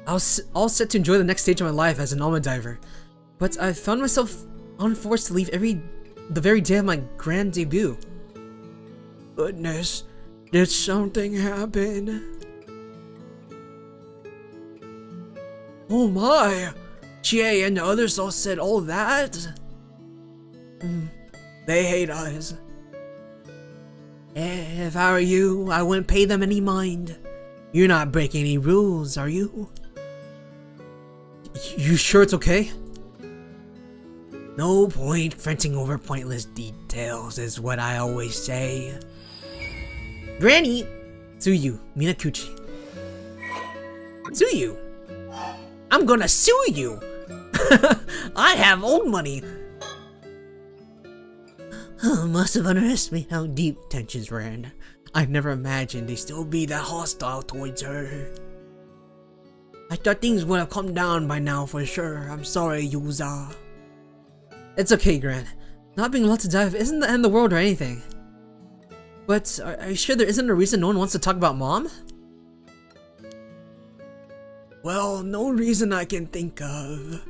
I was all set to enjoy the next stage of my life as an almond diver, but I found myself unforced to leave the very day of my grand debut. Goodness, did something happen? Oh my! Chie and the others all said all that? They hate us. If I were you, I wouldn't pay them any mind. You're not breaking any rules, are you? You sure it's okay? No point fretting over pointless details is what I always say. Granny! Tsuyu, Minakuchi. Tsuyu! I'm gonna sue you! I have old money! Must have underestimated how deep tensions ran. I never imagined they'd still be that hostile towards her. I thought things would have calmed down by now for sure. I'm sorry, Yuza. It's okay, Gran. Not being allowed to dive isn't the end of the world or anything. But are you sure there isn't a reason no one wants to talk about Mom? Well, no reason I can think of.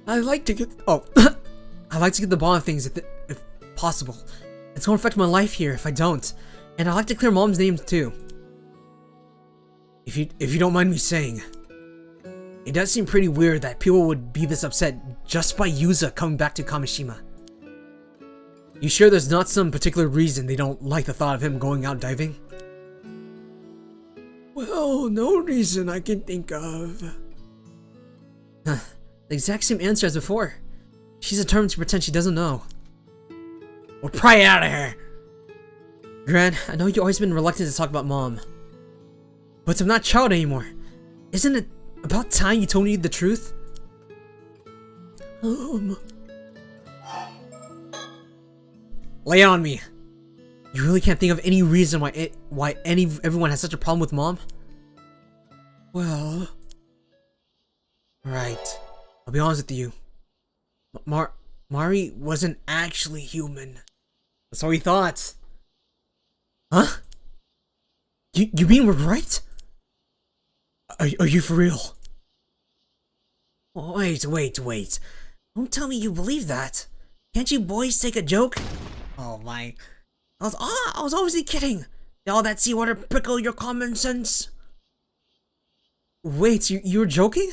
I like to get the ball of things if possible. It's gonna affect my life here if I don't. And I like to clear Mom's name too. If you don't mind me saying, it does seem pretty weird that people would be this upset just by Yuza coming back to Kamishima. You sure there's not some particular reason they don't like the thought of him going out diving? Well, no reason I can think of. The exact same answer as before. She's determined to pretend she doesn't know. We'll pry out of her. Gran, I know you've always been reluctant to talk about Mom. But I'm not a child anymore. Isn't it about time you told me the truth? Lay it on me. You really can't think of any reason why everyone has such a problem with Mom? Well... Alright. I'll be honest with you. Mari wasn't actually human. That's what we thought. Huh? You mean we're right? Are you for real? Wait. Don't tell me you believe that. Can't you boys take a joke? Oh my. I was obviously kidding. Did all that seawater prickle your common sense? Wait, you were joking?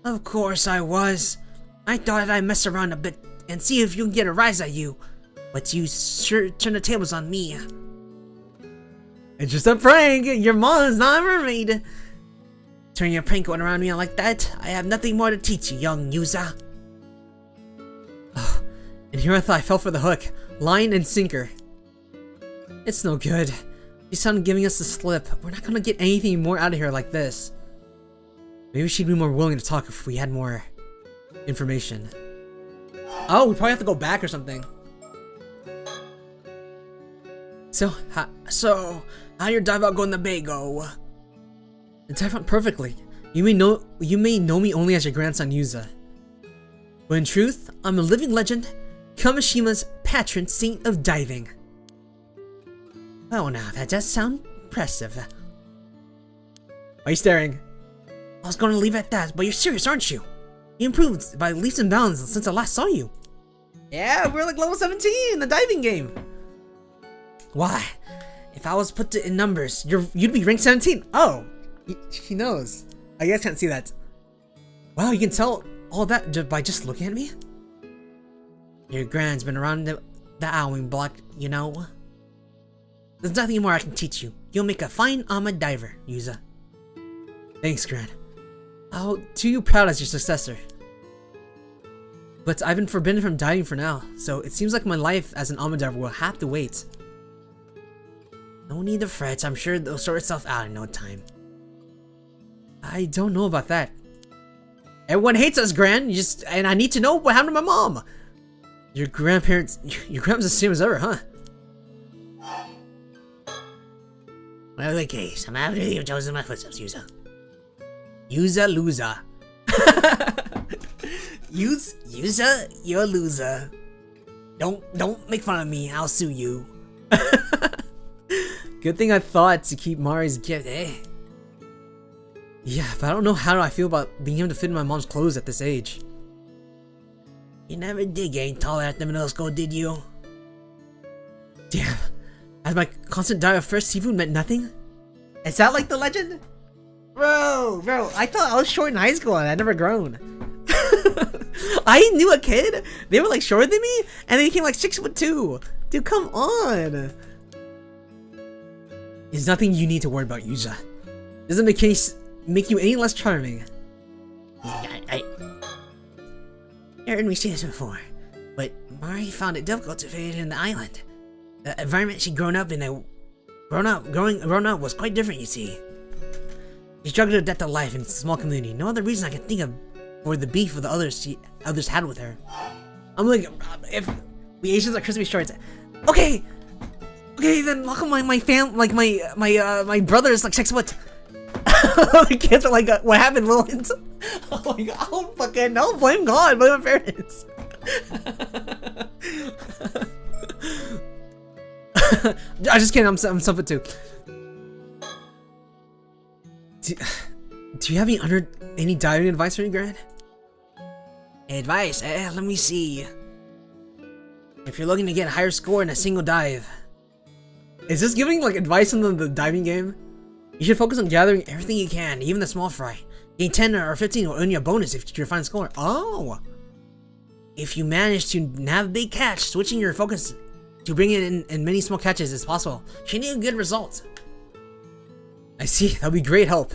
Of course I was. I thought I'd mess around a bit and see if you can get a rise at you. But you sure turned the tables on me. It's just a prank. Your mom's not a mermaid. Turn your prank going around me like that. I have nothing more to teach you, young Yuza. And here I thought I fell for the hook. Line and sinker. It's no good. She's sounded giving us the slip. We're not gonna get anything more out of here like this. Maybe she'd be more willing to talk if we had more information. Oh, we probably have to go back or something. So how your dive out go in the bay go? The dive went perfectly. You may know me only as your grandson Yuza. But in truth, I'm a living legend, Kamishima's patron saint of diving. Oh, now that does sound impressive. Why are you staring? I was going to leave it at that, but you're serious, aren't you? You improved by leaps and bounds since I last saw you. Yeah, we're like level 17 in the diving game. Why? If I was put in numbers, you'd be ranked 17. Oh, he knows. I guess can't see that. Wow, you can tell all that by just looking at me? Your grand's been around the owling block, you know. There's nothing more I can teach you. You'll make a fine armored diver, Yuza. Thanks, Gran. I'll do you proud as your successor. But I've been forbidden from diving for now, so it seems like my life as an armored diver will have to wait. No need to fret, I'm sure it'll sort itself out in no time. I don't know about that. Everyone hates us, Gran. And I need to know what happened to my mom. Your grandparents, your grandma's the same as ever, huh? Well, the case, I'm happy you've chosen my footsteps, Yuza. Yuza loser. Yuza, you're a loser. Don't make fun of me, I'll sue you. Good thing I thought to keep Mari's gift, eh? Yeah, but I don't know how I feel about being able to fit in my mom's clothes at this age. You never did getting taller at the middle school, did you? Damn. As my constant diet of fresh seafood meant nothing? Is that like the legend? Bro, I thought I was short in high school and I'd never grown. I knew a kid, they were like shorter than me, and they became like 6'2". Dude, come on. There's nothing you need to worry about, Yuza. Doesn't make you any less charming. You heard me say this before, but Mari found it difficult to fit in the island. The environment she'd grown up was quite different, you see. She struggled to adapt to life in a small community. No other reason I can think of for the beef with the others had with her. I'm like, if we Asians are crispy shorts, okay, then how come my brother's like 6 foot? The kids are like, what happened, Lilint? Oh my god, I'll blame God, blame my parents. I just kidding, I'm 7 foot 2. Do you have any diving advice for me, Gran? Advice? Let me see. If you're looking to get a higher score in a single dive. Is this giving like advice in the diving game? You should focus on gathering everything you can, even the small fry. Getting 10 or 15 will earn you a bonus if you find score. Oh! If you manage to have a big catch, switching your focus to bring it in many small catches is possible. You should need a good result. I see, that'll be great help.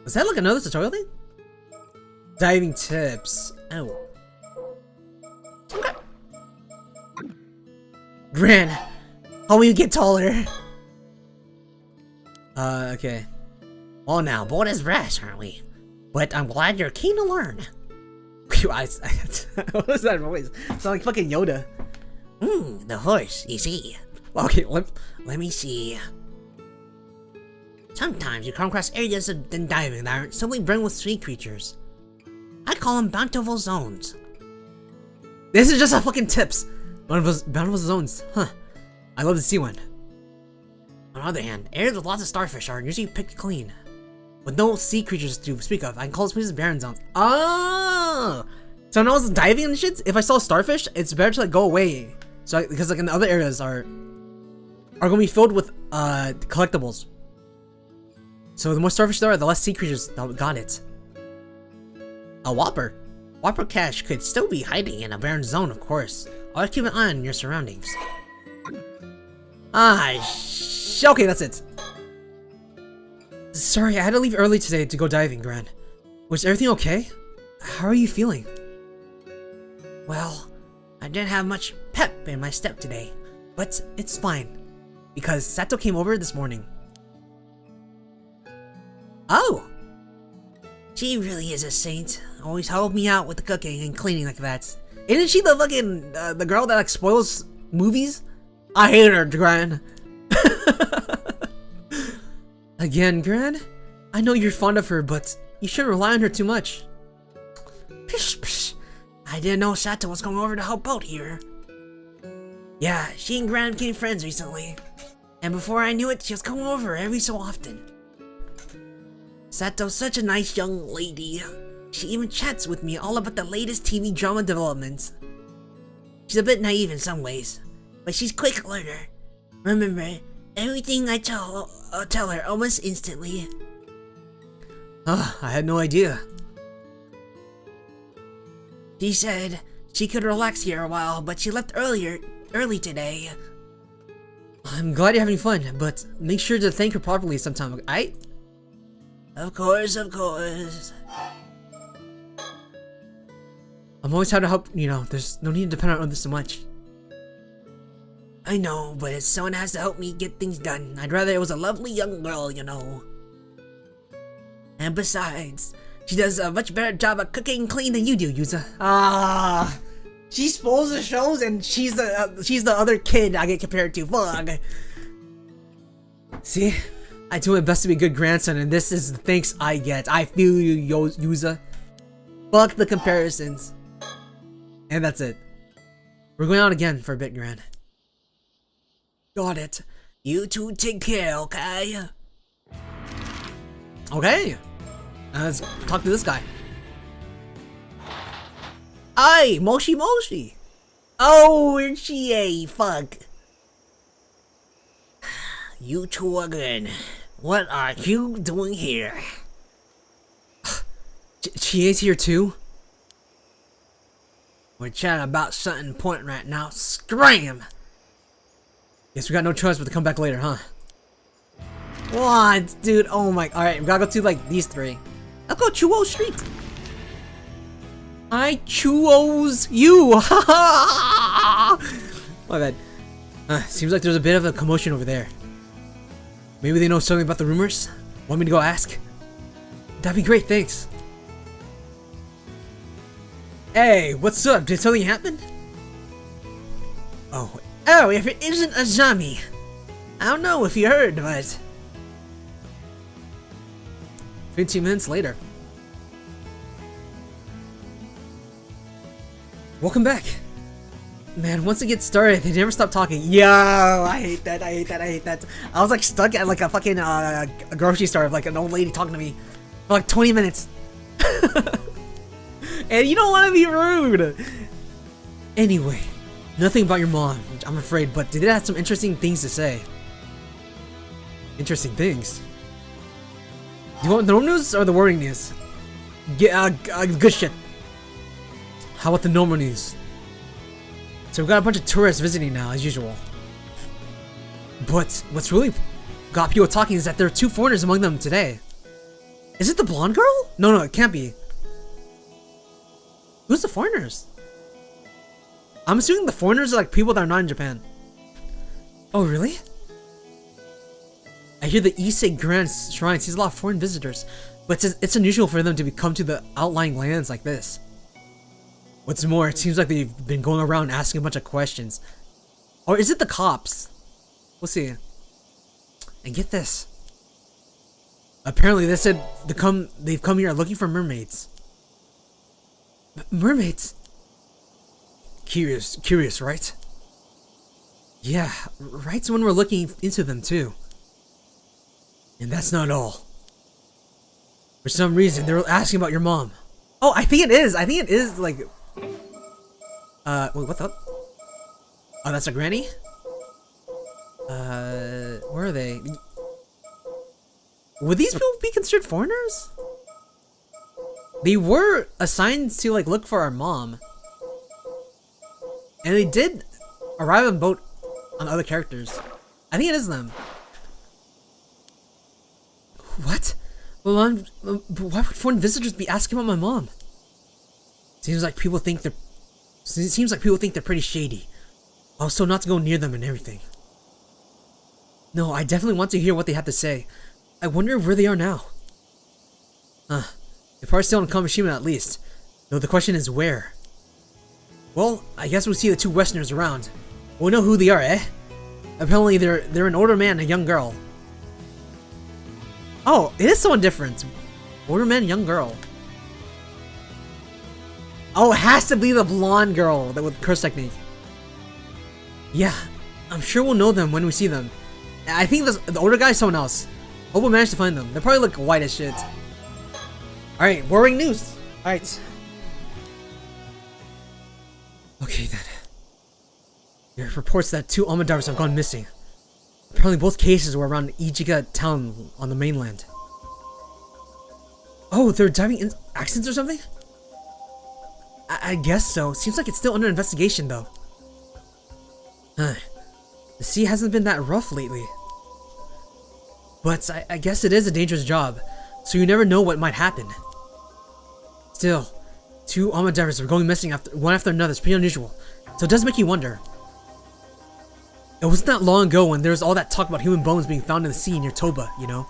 Was that like another tutorial thing? Diving tips. Oh. Gran, how will you get taller? Okay. Well now, bold as brass, aren't we? But I'm glad you're keen to learn. What was that voice? Sound like fucking Yoda. The horse, you see. Okay, let me see. Sometimes you come across areas of diving that aren't simply brimmed with sea creatures. I call them bountiful zones. This is just a fucking tips. Bountiful zones, huh? I love to see one. On the other hand, areas with lots of starfish are usually picked clean. With no sea creatures to speak of, I can call this places barren zones. Oh! So when I was diving and shit, if I saw starfish, it's better to like go away. So because like in the other areas are gonna be filled with collectibles. So the more starfish there are, the less sea creatures that got it. A whopper. Whopper cache could still be hiding in a barren zone, of course. Always keep an eye on your surroundings. Okay, that's it. Sorry, I had to leave early today to go diving, Gran. Was everything okay? How are you feeling? Well, I didn't have much pep in my step today, but it's fine, because Sato came over this morning. Oh! She really is a saint. Always helped me out with the cooking and cleaning like that. Isn't she the fucking, the girl that like spoils movies? I hate her, Gran. Again, Gran? I know you're fond of her, but you shouldn't rely on her too much. Pish, pish. I didn't know Sato was going over to help out here. Yeah, she and Gran became friends recently. And before I knew it, she was coming over every so often. Sato's such a nice young lady. She even chats with me all about the latest TV drama developments. She's a bit naive in some ways, but she's a quick learner. Remember, everything I tell her almost instantly. I had no idea. She said she could relax here a while, but she left early today. I'm glad you're having fun, but make sure to thank her properly sometime, alright? Of course, of course. I'm always here to help, you know, there's no need to depend on others so much. I know, but if someone has to help me get things done, I'd rather it was a lovely young girl, you know. And besides, she does a much better job at cooking and cleaning than you do, Yuza. She spoils the shows and she's the other kid I get compared to. Fuck. See? I do my best to be a good grandson and this is the thanks I get. I feel you, Yuza. Fuck the comparisons. And that's it. We're going out again for a bit, Gran. Got it. You two take care, okay? Okay. Let's talk to this guy. Aye, Moshi Moshi. Oh, it's she a fuck. You two again. What are you doing here? She is here too? We're chatting about something important right now. Scram! Guess we got no choice but to come back later, huh? What? Dude, oh my, alright, we gotta go to like these three. I'll go Chuo Street. I Chuos you! My bad. Seems like there's a bit of a commotion over there. Maybe they know something about the rumors? Want me to go ask? That'd be great, thanks. Hey, what's up? Did something happen? Oh, if it isn't Azami. I don't know if you heard, but 15 minutes later. Welcome back. Man, once it gets started, they never stop talking. Yo, I hate that, I hate that, I hate that. I was like stuck at like a fucking a grocery store of like an old lady talking to me for like 20 minutes. And you don't want to be rude. Anyway, nothing about your mom, I'm afraid, but they did have some interesting things to say. Interesting things? Do you want the normal news or the worrying news? Good shit. How about the normal news? So we've got a bunch of tourists visiting now, as usual. But what's really got people talking is that there are 2 foreigners among them today. Is it the blonde girl? No, it can't be. Who's the foreigners? I'm assuming the foreigners are like people that are not in Japan. Oh, really? I hear the Issei Grand Shrine sees a lot of foreign visitors, but it's unusual for them to come to the outlying lands like this. What's more, it seems like they've been going around asking a bunch of questions. Or is it the cops? We'll see. And get this. Apparently they said they've come here looking for mermaids. Mermaids? Curious, right? Yeah, right when we're looking into them too. And that's not all. For some reason, they were asking about your mom. Oh, I think it is like... wait, what the... Oh, that's a granny? Where are they? Would these people be considered foreigners? They were assigned to, like, look for our mom. And they did arrive on boat on other characters. I think it is them. What? Well, why would foreign visitors be asking about my mom? Seems like people think they're pretty shady. Also, not to go near them and everything. No, I definitely want to hear what they have to say. I wonder where they are now. They're probably still in Kamishima at least. Though the question is where. Well, I guess we'll see the 2 Westerners around. We'll know who they are, eh? Apparently they're an older man and a young girl. Oh, it is someone different. Older man, young girl. Oh, it has to be the blonde girl that with curse technique. Yeah, I'm sure we'll know them when we see them. I think the older guy is someone else. Hope we manage to find them. They probably look white as shit. Alright, worrying news. Alright. Okay then. There are reports that 2 Alma divers have gone missing. Apparently both cases were around Ichiga town on the mainland. Oh, they're diving in accidents or something? I guess so. Seems like it's still under investigation though. Huh. The sea hasn't been that rough lately. But I guess it is a dangerous job, so you never know what might happen. Still, 2 Alma divers are going missing one after another. It's pretty unusual. So it does make you wonder. It wasn't that long ago when there was all that talk about human bones being found in the sea near Toba, you know?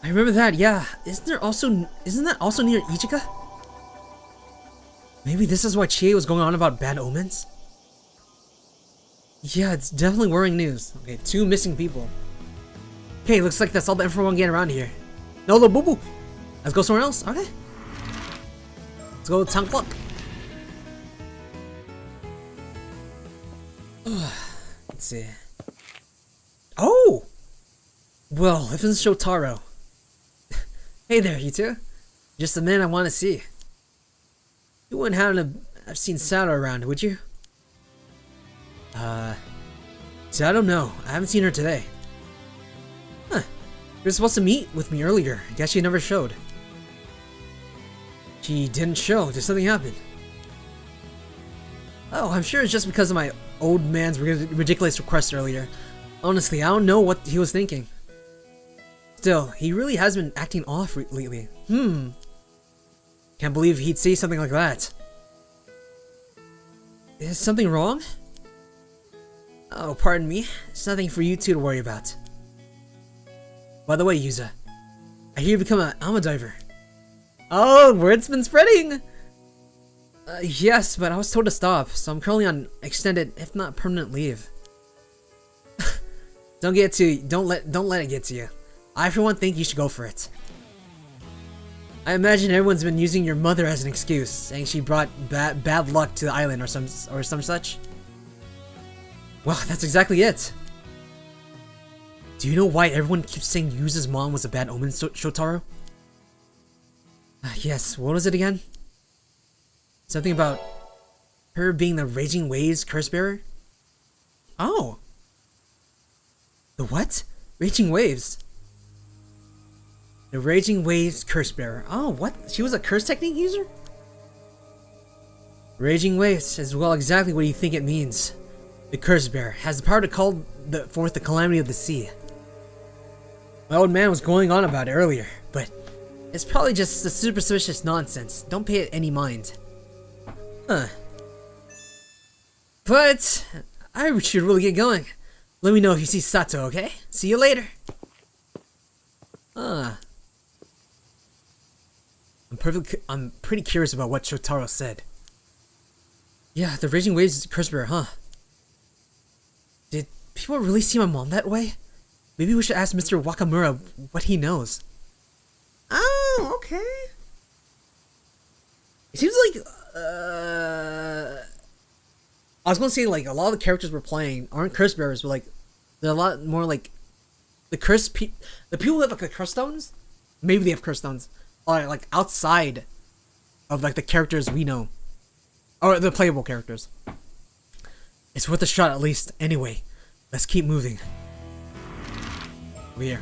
I remember that, yeah. Isn't that also near Ichiga? Maybe this is why Chie was going on about bad omens? Yeah, it's definitely worrying news. Okay, 2 missing people. Okay, looks like that's all the info we're getting around here. No, little boo-boo. Let's go somewhere else. Okay. Let's go to Town Clock. Let's see. Oh! Well, if it's Shotaro. Hey there, you two. Just the man I want to see. You wouldn't happen to have seen Sato around, would you? So I don't know. I haven't seen her today. Huh. You were supposed to meet with me earlier. I guess she never showed. She didn't show. Did something happen? Oh, I'm sure it's just because of my old man's ridiculous request earlier. Honestly, I don't know what he was thinking. Still, he really has been acting off lately. Can't believe he'd say something like that. Is something wrong? Oh, pardon me. It's nothing for you two to worry about. By the way, Yuza, I hear you become an Alma diver. Oh, word's been spreading! Yes, but I was told to stop, so I'm currently on extended, if not permanent leave. Don't let it get to you. I for one think you should go for it. I imagine everyone's been using your mother as an excuse, saying she brought bad luck to the island or some such. Well, that's exactly it. Do you know why everyone keeps saying Yuza's mom was a bad omen, Shotaro? Yes, what was it again? Something about her being the Raging Waves curse bearer? Oh. The what? Raging Waves? The Raging Waves curse bearer. Oh, what? She was a curse technique user? Raging Waves is well exactly what you think it means. The curse bearer has the power to call forth the calamity of the sea. My old man was going on about it earlier, but it's probably just the superstitious nonsense. Don't pay it any mind. Huh. But I should really get going. Let me know if you see Sato, okay? See you later. I'm pretty curious about what Shotaro said. Yeah, the Raging Waves curse bearer, huh? Did people really see my mom that way? Maybe we should ask Mr. Wakamura what he knows. Oh, okay. It seems like, I was gonna say, like, a lot of the characters we're playing aren't curse bearers, but, like, they're a lot more, like, the people who have, like, the curse stones, maybe they have curse stones, are, like, outside of, like, the characters we know. Or the playable characters. It's worth a shot at least. Anyway, let's keep moving. Over here.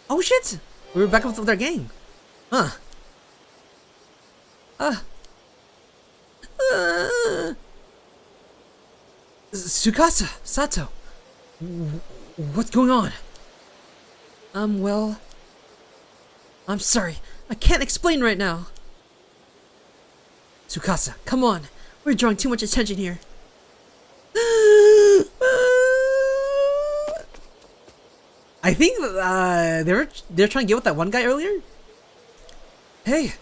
Oh shit! We were back up with our gang. Huh. Tsukasa, Sato. What's going on? Well, I'm sorry. I can't explain right now. Tsukasa, come on. We're drawing too much attention here. I think they're trying to get with that one guy earlier. Hey,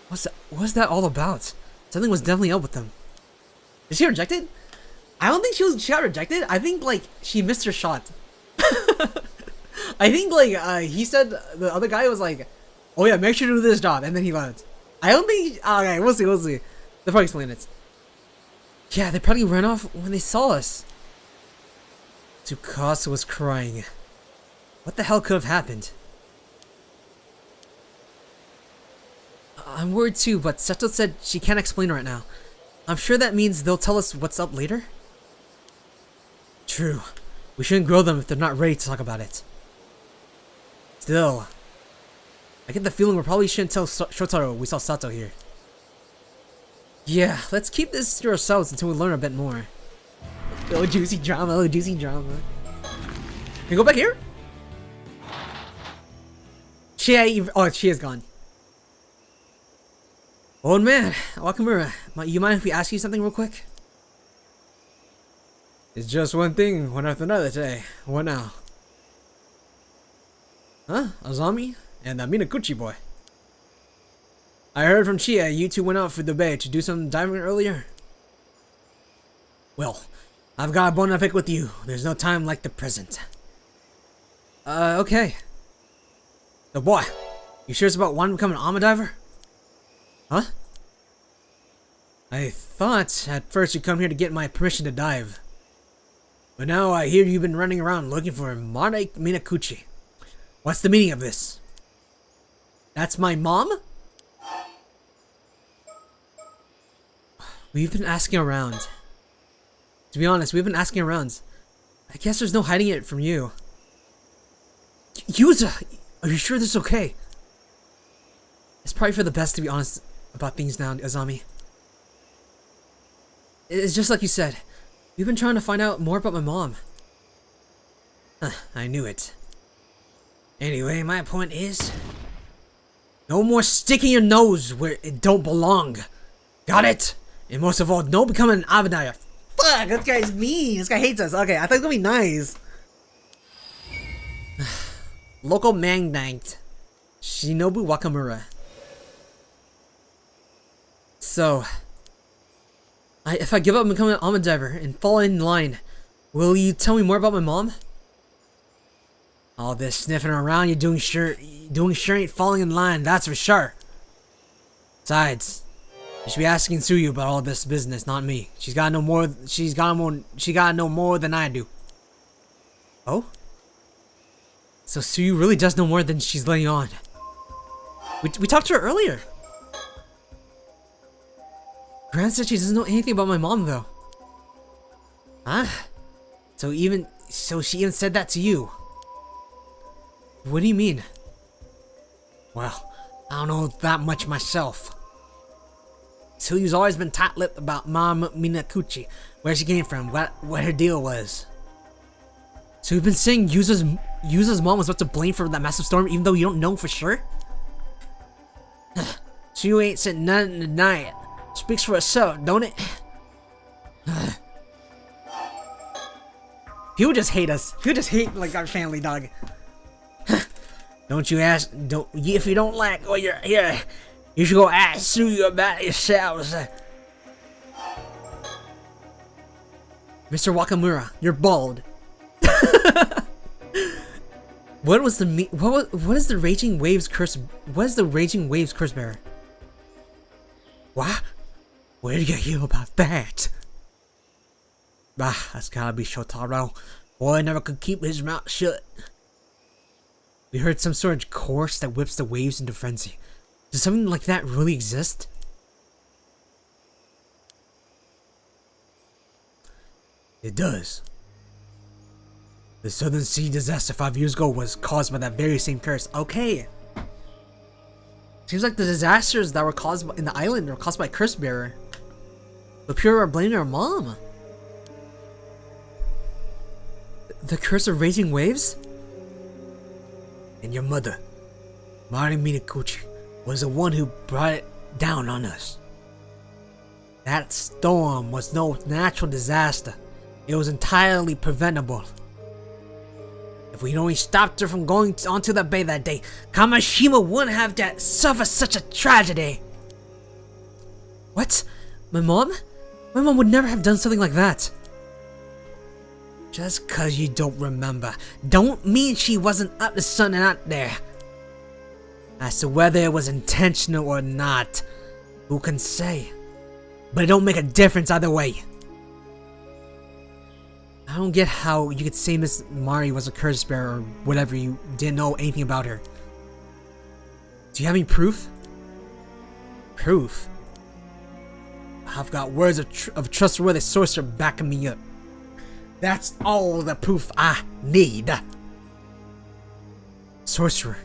what's that all about? Something was definitely up with them. Did she get rejected? I don't think she got rejected. I think like she missed her shot. I think like he said the other guy was like, Oh yeah, make sure to do this job. And then he left. I don't think... Okay, we'll see. They'll probably explain it. Yeah, they probably ran off when they saw us. Tsukasa was crying. What the hell could have happened? I'm worried too, but Seto said she can't explain right now. I'm sure that means they'll tell us what's up later. True. We shouldn't grill them if they're not ready to talk about it. Still, I get the feeling we probably shouldn't tell Shotaro we saw Sato here. Yeah, let's keep this to ourselves until we learn a bit more. Oh, juicy drama. Oh, juicy drama. Can we go back here? Oh, she is gone. Old man, Wakamura, you mind if we ask you something real quick? It's just one thing, one after another today. What now? Huh? Azami? And that Minakuchi boy. I heard from Chia you two went out for the bay to do some diving earlier. Well, I've got a bone to pick with you. There's no time like the present. Okay. So boy, you sure it's about one becoming an armor diver? Huh? I thought at first you'd come here to get my permission to dive. But now I hear you've been running around looking for Mare Minakuchi. What's the meaning of this? That's my mom? We've been asking around. To be honest, we've been asking around. I guess there's no hiding it from you. Yuza! Are you sure this is okay? It's probably for the best to be honest about things now, Azami. It's just like you said. We've been trying to find out more about my mom. Huh, I knew it. Anyway, my point is... no more sticking your nose where it don't belong. Got it? And most of all, don't become an Abadaya. Fuck, this guy's mean. This guy hates us. Okay, I thought it was gonna be nice. Local magnate. Shinobu Wakamura. So... if I give up and become an almond diver and fall in line, will you tell me more about my mom? All this sniffing around, you're doing sure ain't falling in line, that's for sure. Besides, you should be asking Tsuyu about all this business, not me. She gotta know more than I do. Oh? So Tsuyu really does know more than she's letting on. We talked to her earlier. Gran said she doesn't know anything about my mom though. Huh? So she even said that to you? What do you mean? Well, I don't know that much myself. Tsuyu's always been tight-lipped about Mom Minakuchi, where she came from, what her deal was. So you've been saying Yuza's mom was about to blame for that massive storm even though you don't know for sure? Tsuyu ain't said nothing to deny it. Speaks for itself, don't it? He'll just hate us. He'll just hate like our family, dog. Don't you ask? If you don't like what you're here, you should go ask Tsuyu about it yourselves. Mr. Wakamura, you're bald. What is the Raging Waves curse? What is the Raging Waves curse bearer? What? Where did you hear about that? Bah, that's gotta be Shotaro. Boy never could keep his mouth shut. We heard some sort of course that whips the waves into frenzy. Does something like that really exist? It does. The Southern Sea disaster 5 years ago was caused by that very same curse. Okay. Seems like the disasters that were caused in the island were caused by a curse bearer. The Pure are blaming our mom. The curse of Raging Waves? And your mother, Mari Minakuchi, was the one who brought it down on us. That storm was no natural disaster. It was entirely preventable. If we'd only stopped her from going onto the bay that day, Kamashima wouldn't have to suffer such a tragedy. What? My mom? My mom would never have done something like that. Just cause you don't remember, don't mean she wasn't up to something out there. As to whether it was intentional or not, who can say? But it don't make a difference either way. I don't get how you could say Miss Mari was a curse bearer or whatever. You didn't know anything about her. Do you have any proof? Proof? I've got words of trustworthy sorcerer backing me up. That's all the proof I need. Sorcerer,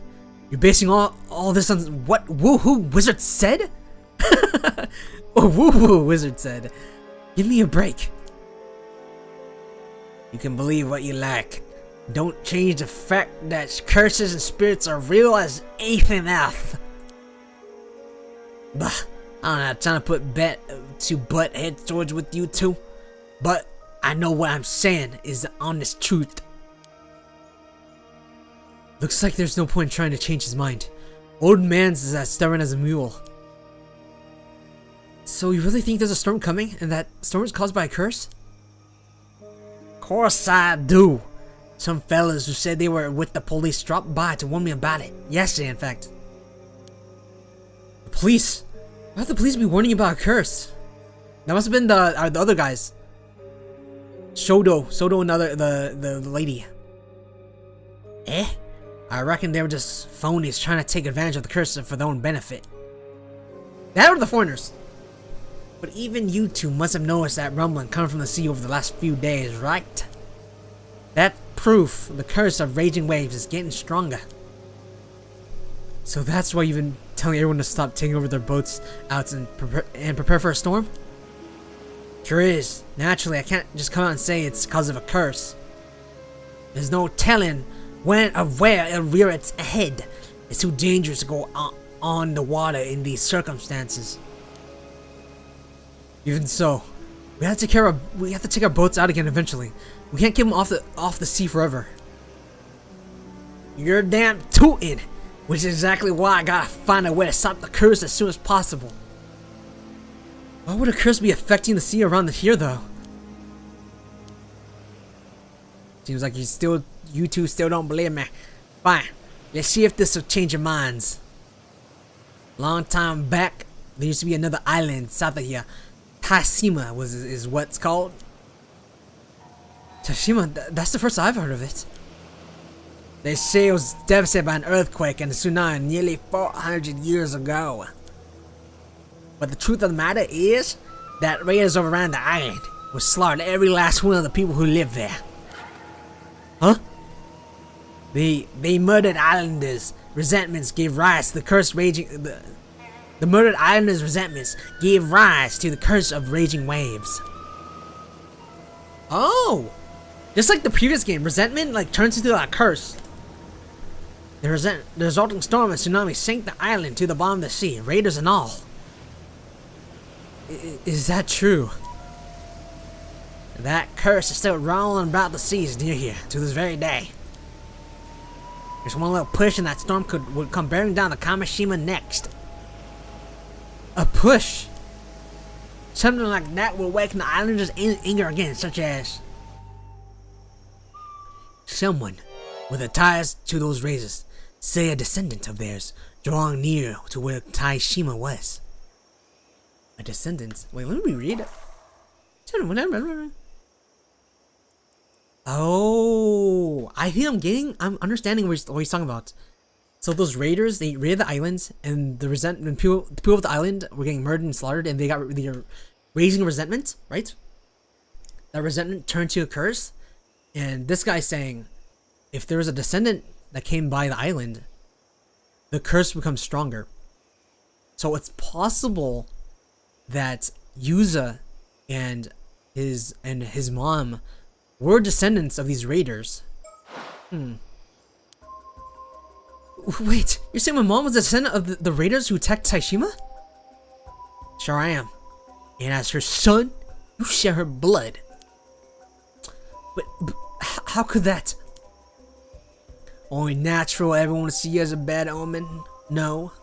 you're basing all this on what woohoo wizard said? Or woohoo wizard said. Give me a break. You can believe what you like. Don't change the fact that curses and spirits are real as anything else. Bah, I'm not trying to butt heads towards with you two, but I know what I'm saying is the honest truth. Looks like there's no point in trying to change his mind. Old man's is as stubborn as a mule. So you really think there's a storm coming, and that storm is caused by a curse? Of course I do. Some fellas who said they were with the police dropped by to warn me about it. Yesterday, in fact. The police? Why would the police be warning you about a curse? That must have been the other guys. Sodo and the lady. Eh? I reckon they were just phonies trying to take advantage of the curse for their own benefit. That were the foreigners. But even you two must have noticed that rumbling coming from the sea over the last few days, right? That proof the curse of raging waves is getting stronger. So that's why you've been telling everyone to stop taking over their boats out and prepare for a storm? Sure is. Naturally, I can't just come out and say it's because of a curse. There's no telling when or where it'll rear its head. It's too dangerous to go on the water in these circumstances. Even so, we have to take our boats out again eventually. We can't keep them off the sea forever. You're damn tootin', which is exactly why I gotta find a way to stop the curse as soon as possible. Why would a curse be affecting the sea around here, though? Seems like you two still don't believe me. Fine, let's see if this will change your minds. Long time back, there used to be another island south of here. Tashima is what's called. Tashima, that's the first I've heard of it. They say it was devastated by an earthquake and a tsunami nearly 400 years ago. But the truth of the matter is that raiders overran the island, which slaughtered every last one of the people who lived there. Huh? They murdered islanders. Resentments gave rise to the curse raging. The murdered islanders' resentments gave rise to the curse of raging waves. Oh, just like the previous game, resentment turns into a curse. The resulting storm and tsunami sank the island to the bottom of the sea, raiders and all. Is that true? That curse is still rolling about the seas near here to this very day. There's one little push and that storm would come bearing down the Kamishima next. A push? Something like that will awaken the islanders' anger again, such as someone with the ties to those races, say a descendant of theirs, drawing near to where Taishima was. A descendant? Wait, let me read it. Oh, I think I'm understanding what he's talking about. So those raiders, they raided the islands, and the people of the island were getting murdered and slaughtered, and they're raising resentment, right? That resentment turned to a curse, and this guy's saying, if there was a descendant that came by the island, the curse becomes stronger. So it's possible that Yuza and his mom were descendants of these raiders. Wait, you're saying my mom was a descendant of the raiders who attacked Taishima? Sure I am. And as her son, you share her blood. But how could that? Only natural everyone would see you as a bad omen? No.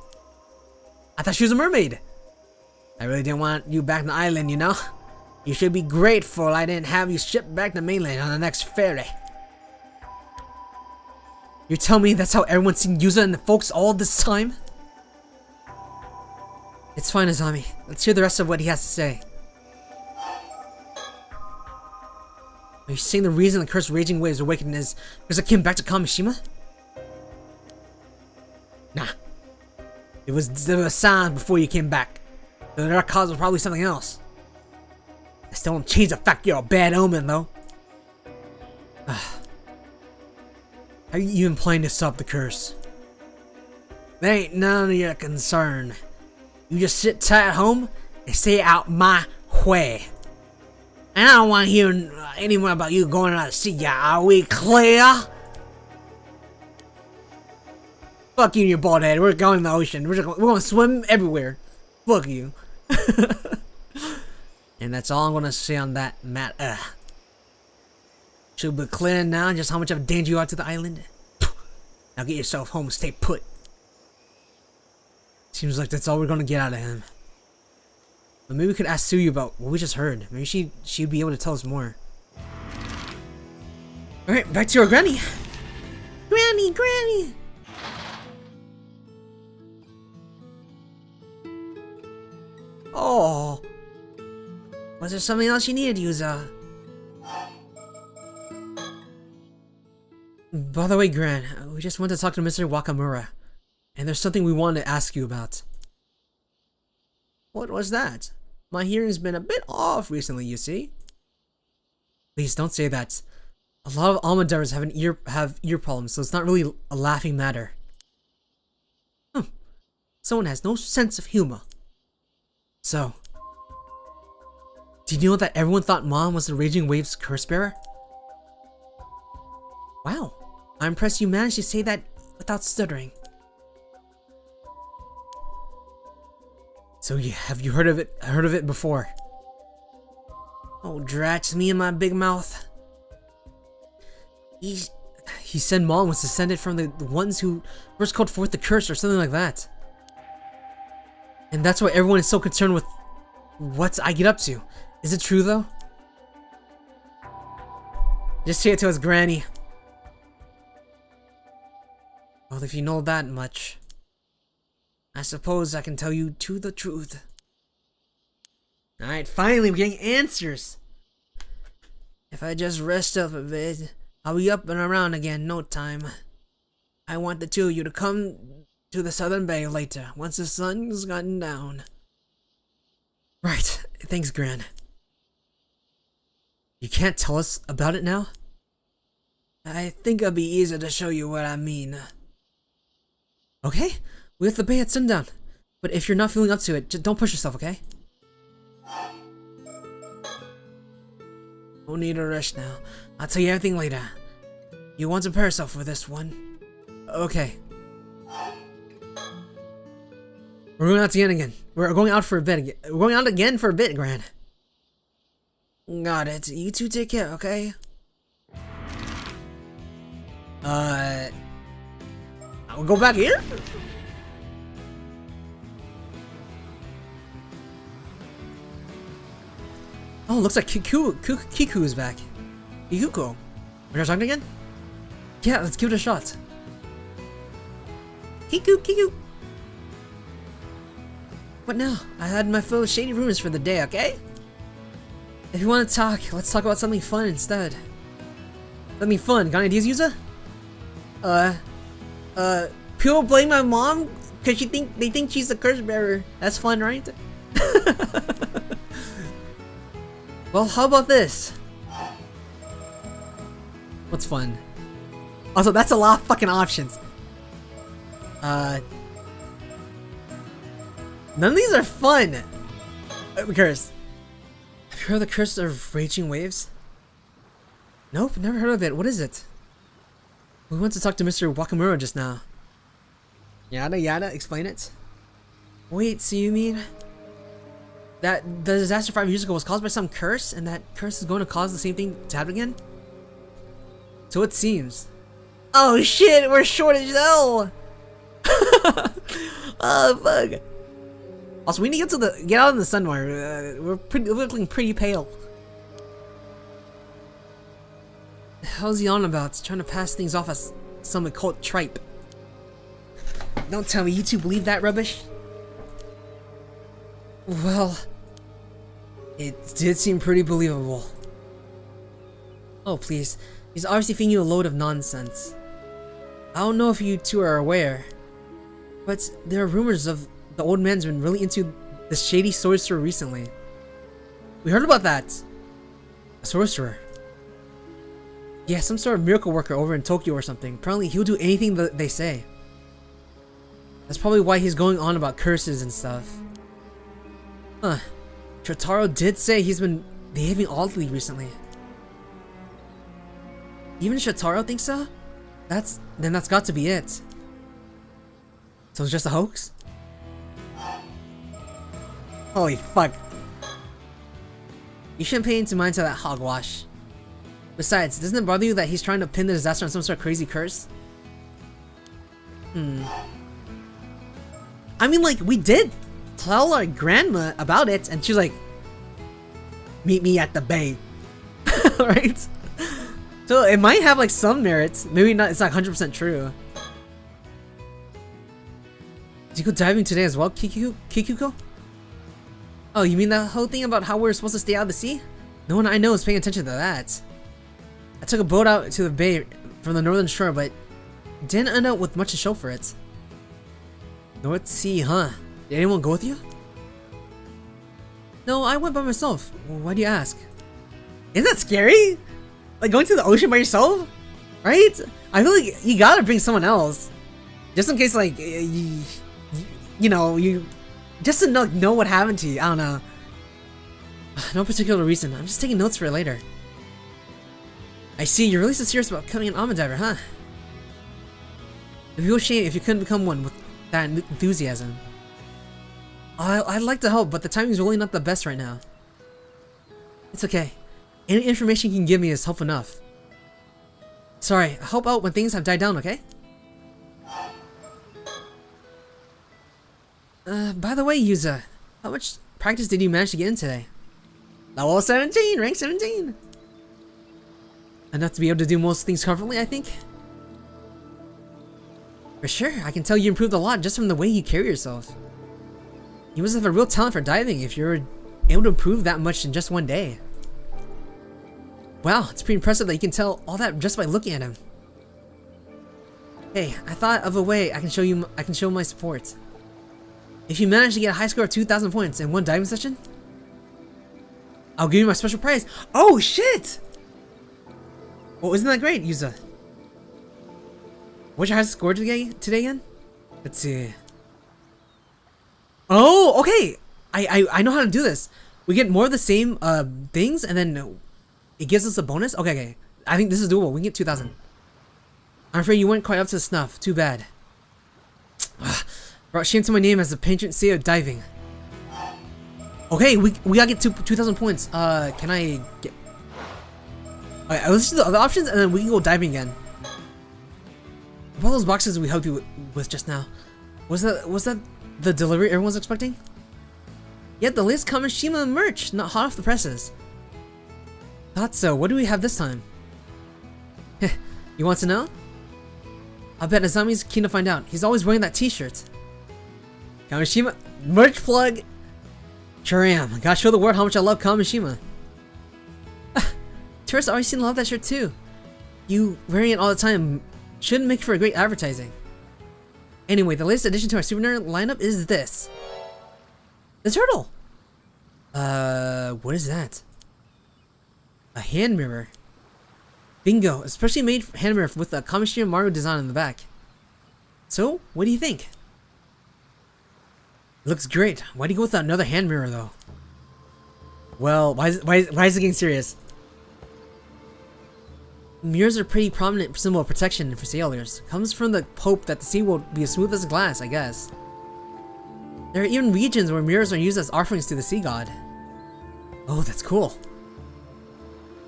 I thought she was a mermaid. I really didn't want you back on the island, you know? You should be grateful I didn't have you shipped back to mainland on the next ferry. You tell me that's how everyone's seen Yuza and the folks all this time? It's fine, Azami. Let's hear the rest of what he has to say. Are you saying the reason the cursed raging waves awakened is because I came back to Kamishima? Nah. It was the signs before you came back. The dark cause was probably something else. I still don't change the fact you're a bad omen, though. How are you even planning to stop the curse? That ain't none of your concern. You just sit tight at home and stay out my way. And I don't want to hear any more about you going out to sea. Are we clear? Fuck you and your bald head. We're going in the ocean. We're going to swim everywhere. Fuck you. And that's all I'm going to say on that matter. Should be clear now just how much of a danger you are to the island. Now get yourself home and stay put. Seems like that's all we're gonna get out of him. But maybe we could ask Suyu about what we just heard. Maybe she'd be able to tell us more. Alright, back to our granny. Granny! Oh. Was there something else you needed, Yuza? By the way, Gran, we just want to talk to Mr. Wakamura. And there's something we wanted to ask you about. What was that? My hearing's been a bit off recently, you see. Please don't say that. A lot of Almonders have ear problems, so it's not really a laughing matter. Someone has no sense of humor. So, did you know that everyone thought Mom was the Raging Waves curse bearer? Wow, I'm impressed you managed to say that without stuttering. So have you heard of it before? Oh, drat's me and my big mouth. He said Mom was descended from the ones who first called forth the curse or something like that. And that's why everyone is so concerned with what I get up to. Is it true though? Just say it to his granny. Well, if you know that much, I suppose I can tell you the truth. Alright, finally we're getting answers. If I just rest up a bit, I'll be up and around again in no time. I want the two of you to come to the southern bay later, once the sun's gotten down. Right, thanks, Gran. You can't tell us about it now? I think it'll be easier to show you what I mean. Okay, we have the bay at sundown. But if you're not feeling up to it, just don't push yourself, okay? No need to rush now. I'll tell you everything later. You want to prepare yourself for this one. Okay. We're going out again. We're going out for a bit again. We're going out again for a bit, Gran. Got it. You two take care, okay? I'll go back here? Oh, looks like Kiku is back. Kikuko. We're talking again? Yeah, let's give it a shot. Kiku. What now? I had my fill of shady rumors for the day, okay? If you want to talk, let's talk about something fun instead. Something fun. Got any ideas, Yuza? People blame my mom because they think she's a curse bearer. That's fun, right? Well, how about this? What's fun? Also, that's a lot of fucking options. None of these are fun. Curse. Have you heard of the curse of raging waves? Nope, never heard of it. What is it? We went to talk to Mr. Wakamura just now. Yada, explain it. Wait, so you mean that the disaster 5 years ago was caused by some curse, and that curse is going to cause the same thing to happen again? So it seems. Oh shit, we're short as hell! Oh fuck. Also, we need to get out in the sun more. We're looking pretty pale. The hell's he on about? Trying to pass things off as some occult tripe. Don't tell me you two believe that rubbish? Well, it did seem pretty believable. Oh, please. He's obviously feeding you a load of nonsense. I don't know if you two are aware, but there are rumors of the old man's been really into the shady sorcerer recently. We heard about that. A sorcerer. Yeah, some sort of miracle worker over in Tokyo or something. Apparently he'll do anything that they say. That's probably why he's going on about curses and stuff. Huh. Shotaro did say he's been behaving oddly recently. Even Shotaro thinks so? Then that's got to be it. So it's just a hoax? Holy fuck. You shouldn't pay into mind to that hogwash. Besides, doesn't it bother you that he's trying to pin the disaster on some sort of crazy curse? I mean, like, we did tell our grandma about it, and she's like, meet me at the bay. Right? So it might have like some merits. Maybe not, it's not 100% true. Did you go diving today as well, Kikuko? Oh, you mean that whole thing about how we're supposed to stay out of the sea? No one I know is paying attention to that. I took a boat out to the bay from the northern shore, but didn't end up with much to show for it. North Sea, huh? Did anyone go with you? No, I went by myself. Why do you ask? Isn't that scary? Like going to the ocean by yourself? Right? I feel like you gotta bring someone else. Just in case, like, you just to know what happened to you. I don't know. No particular reason. I'm just taking notes for later. I see, you're really so serious about becoming an almond diver, huh? It'd be a shame if you couldn't become one with that enthusiasm. I'd like to help, but the timing's really not the best right now. It's okay. Any information you can give me is helpful enough. Sorry, I'll help out when things have died down, okay? By the way, Yuza, how much practice did you manage to get in today? Level 17, rank 17. Enough to be able to do most things comfortably, I think. For sure, I can tell you improved a lot just from the way you carry yourself. You must have a real talent for diving if you're able to improve that much in just one day. Wow, it's pretty impressive that you can tell all that just by looking at him. Hey, I thought of a way I can show my support. If you manage to get a high score of 2,000 points in one diving session, I'll give you my special prize. Oh shit! Well, isn't that great, Yuza? What's your highest score today again? Let's see. Oh, okay. I know how to do this. We get more of the same things, and then it gives us a bonus. Okay. I think this is doable. We can get 2,000. I'm afraid you weren't quite up to snuff. Too bad. Brought shame to my name as the patron saint of diving. Okay, we gotta get 2,000 points. Can I get? Okay, let's do the other options, and then we can go diving again. What are those boxes we helped you with just now? Was that the delivery everyone's expecting? Yeah, the latest Kamishima merch, not hot off the presses. Thought so. What do we have this time? You want to know? I bet Azami's keen to find out. He's always wearing that t-shirt. Kamishima merch plug. Sure am. Gotta show the world how much I love Kamishima. Tourists always seem to love that shirt too. You wearing it all the time shouldn't make for a great advertising. Anyway, the latest addition to our souvenir lineup is this. The turtle! What is that? A hand mirror. Bingo! Especially made hand mirror with a Kamishima Maru design on the back. So, what do you think? It looks great. Why do you go with another hand mirror though? Well, why is it getting serious? Mirrors are a pretty prominent symbol of protection for sailors. Comes from the hope that the sea will be as smooth as glass, I guess. There are even regions where mirrors are used as offerings to the sea god. Oh, that's cool.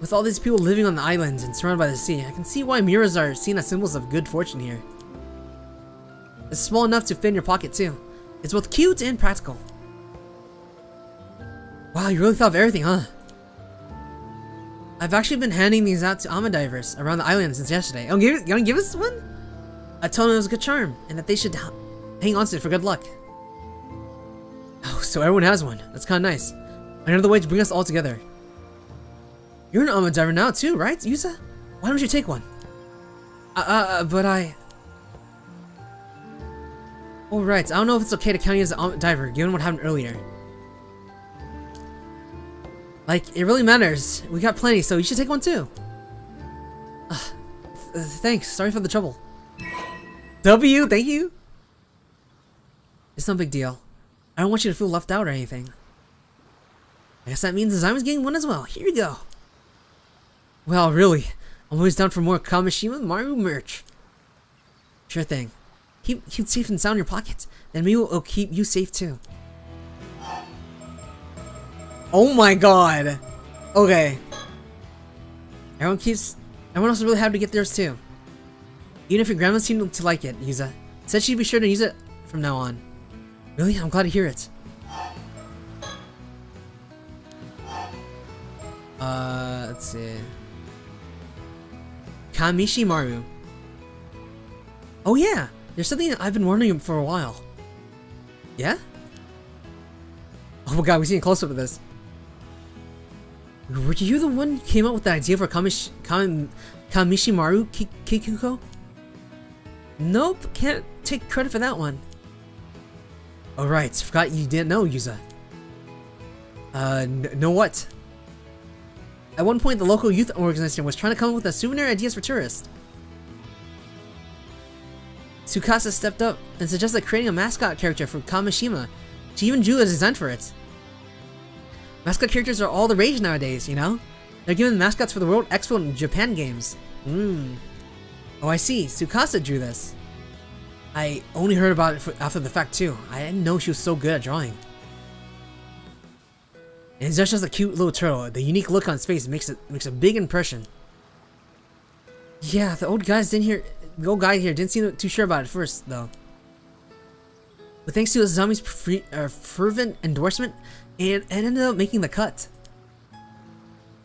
With all these people living on the islands and surrounded by the sea, I can see why mirrors are seen as symbols of good fortune here. It's small enough to fit in your pocket too. It's both cute and practical. Wow, you really thought of everything, huh? I've actually been handing these out to almond divers around the island since yesterday. Oh, you wanna give us one? I told them it was a good charm, and that they should hang on to it for good luck. Oh, so everyone has one. That's kind of nice. Another way to bring us all together. You're an Alma diver now too, right, Yusa? Why don't you take one? But I... Oh, right. I don't know if it's okay to count you as an Alma diver, given what happened earlier. Like, it really matters. We got plenty, so you should take one too. Thanks. Sorry for the trouble. W, thank you. It's no big deal. I don't want you to feel left out or anything. I guess that means Zaima's getting one as well. Here you go. Well, really. I'm always down for more Kamishima Maru merch. Sure thing. Keep safe and sound in your pockets. Then maybe it'll keep you safe too. Oh my god. Okay. Everyone else is really happy to get theirs too. Even if your grandma seemed to like it, Yusa. Said she'd be sure to use it from now on. Really? I'm glad to hear it. Let's see. Kamishi Maru. Oh yeah! There's something I've been warning him for a while. Yeah? Oh my god, we're seeing a close-up of this. Were you the one who came up with the idea for Kamishimaru Kikuko? Nope, can't take credit for that one. Oh right, forgot you didn't know, Yusa. Know what? At one point, the local youth organization was trying to come up with a souvenir ideas for tourists. Tsukasa stepped up and suggested creating a mascot character for Kamishima. She even drew a design for it. Mascot characters are all the rage nowadays, you know? They're given mascots for the World Expo and Japan games. Oh, I see. Tsukasa drew this. I only heard about it after the fact, too. I didn't know she was so good at drawing. And it's just a cute little turtle. The unique look on his face makes a big impression. Yeah, the old guy here didn't seem too sure about it first, though. But thanks to Azami's fervent endorsement, it ended up making the cut.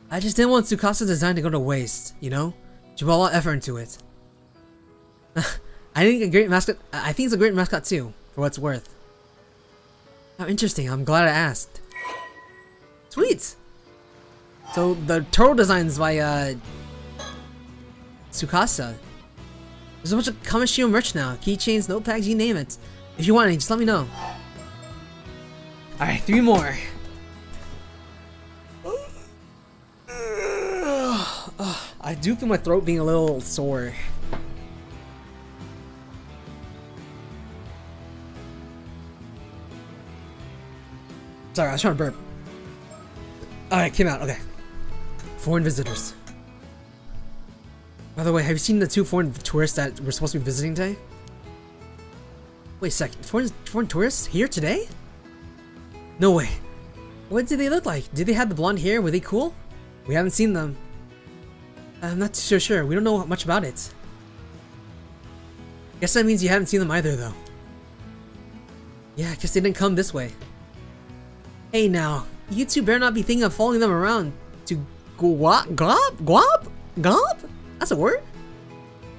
I just didn't want Tsukasa's design to go to waste, you know? She put a lot of effort into it. I think it's a great mascot too, for what it's worth. How interesting, I'm glad I asked. Sweet! So the turtle designs by Tsukasa. There's a bunch of Kamishima merch now. Keychains, notepads, you name it. If you want any, just let me know. Alright, 3 more. I do feel my throat being a little sore. Sorry, I was trying to burp. Alright, came out, okay. Foreign visitors. By the way, have you seen the 2 foreign tourists that we're supposed to be visiting today? Wait a second, foreign tourists here today? No way. What did they look like? Did they have the blonde hair? Were they cool? We haven't seen them. I'm not so sure. We don't know much about it. Guess that means you haven't seen them either, though. Yeah, I guess they didn't come this way. Hey now, you two better not be thinking of following them around to glop? That's a word?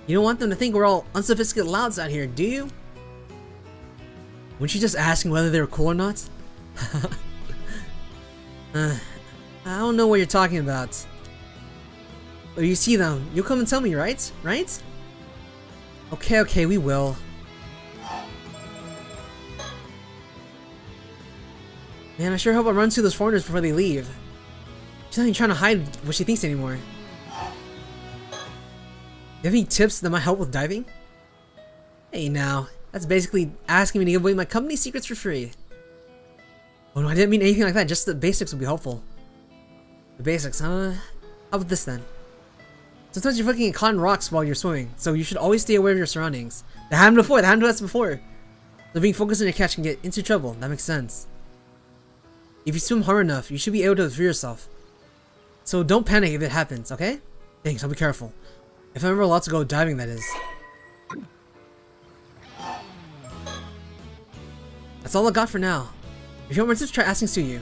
You don't want them to think we're all unsophisticated louds out here, do you? Weren't you just asking whether they were cool or not? I don't know what you're talking about. But you see them, you'll come and tell me, right? Right? Okay, we will. Man, I sure hope I run into those foreigners before they leave. She's not even trying to hide what she thinks anymore. Do you have any tips that might help with diving? Hey now, that's basically asking me to give away my company secrets for free. Oh no, I didn't mean anything like that, just the basics would be helpful. The basics, huh? How about this then? Sometimes you're looking at cotton rocks while you're swimming, so you should always stay aware of your surroundings. That happened to us before. So being focused on your catch can get into trouble, that makes sense. If you swim hard enough, you should be able to free yourself. So don't panic if it happens, okay? Thanks, I'll be careful. If I'm ever allowed to go diving, that is. That's all I got for now. If you want more tips, try asking Suyu.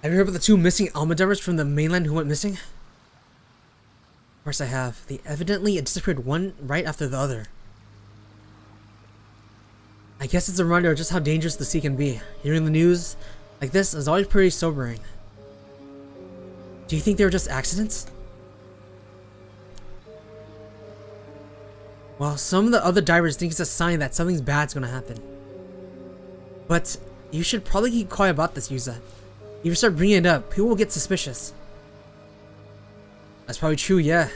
Have you heard about the 2 missing Alma divers from the mainland who went missing? Of course I have. They evidently disappeared one right after the other. I guess it's a reminder of just how dangerous the sea can be. Hearing the news like this is always pretty sobering. Do you think they were just accidents? Well, some of the other divers think it's a sign that something bad's gonna happen. But you should probably keep quiet about this, Yuza. If you start bringing it up, people will get suspicious. That's probably true, yeah.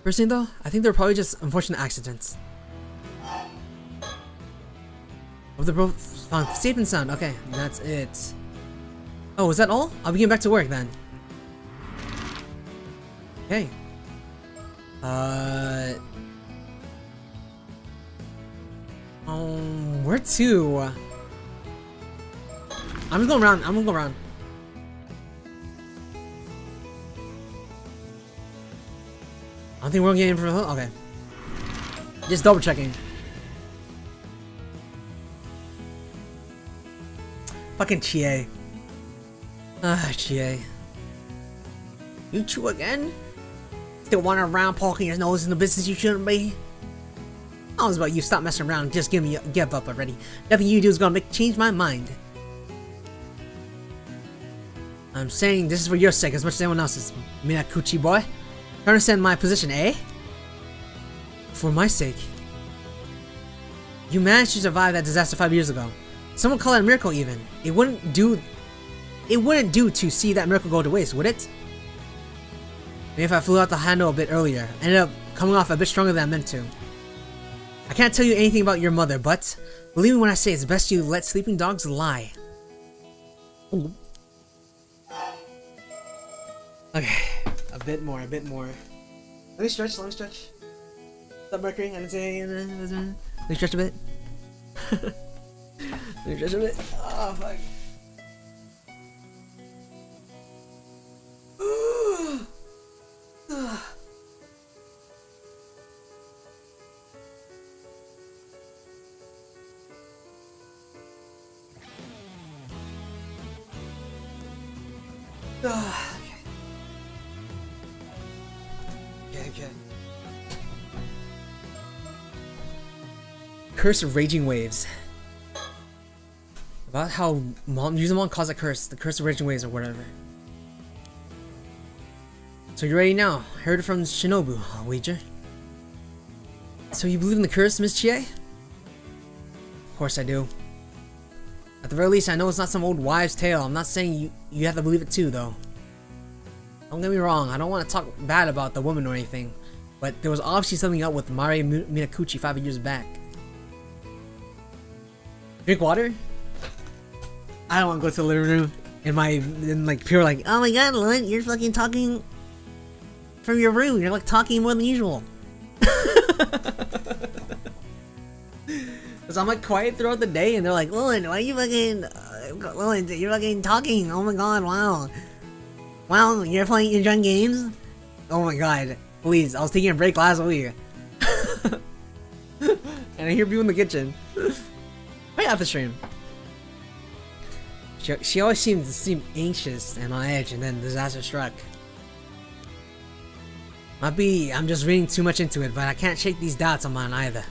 Personally though, I think they're probably just unfortunate accidents. Oh, they're both found safe and sound. Okay, that's it. Oh, is that all? I'll be getting back to work then. Okay. Where to? I'm just going around. I'm gonna go around. I don't think we're gonna get in for the hook. Okay. Just double checking. Fucking Chie. Chie. You two again? Still wandering around poking your nose in the business you shouldn't be? I was about you stop messing around and just give up already. Nothing you do is gonna change my mind. I'm saying this is for your sake as much as anyone else's, Minakuchi boy. You understand my position, eh? For my sake. You managed to survive that disaster 5 years ago. Someone call it a miracle even. It wouldn't do to see that miracle go to waste, would it? Maybe if I flew out the handle a bit earlier, ended up coming off a bit stronger than I meant to. I can't tell you anything about your mother, but believe me when I say it's best you let sleeping dogs lie. Ooh. Okay, a bit more. Let me stretch. Stop Mercury, I didn't say anything. Let me stretch a bit. Let me stretch a bit. Oh, fuck. Okay. Curse of Raging Waves. About how Yuzumon calls it curse, the curse of raging waves or whatever. So you're ready now. Heard it from Shinobu, I'll wager. So you believe in the curse, Miss Chie? Of course I do. At the very least, I know it's not some old wives' tale. I'm not saying you have to believe it too, though. Don't get me wrong, I don't want to talk bad about the woman or anything, but there was obviously something up with Mari Minakuchi 5 years back. Drink water? I don't want to go to the living room in like pure like, oh my god, Lilint, you're fucking talking from your room. You're like talking more than usual. Cause I'm like quiet throughout the day, and they're like, Lilint, why are you fucking, Lilint, you're fucking talking. Oh my god, wow, you're enjoying games. Oh my god, please, I was taking a break last week, and I hear people in the kitchen. Right after stream. She always seemed anxious and on edge, and then disaster struck. Might be I'm just reading too much into it, but I can't shake these doubts on mine either.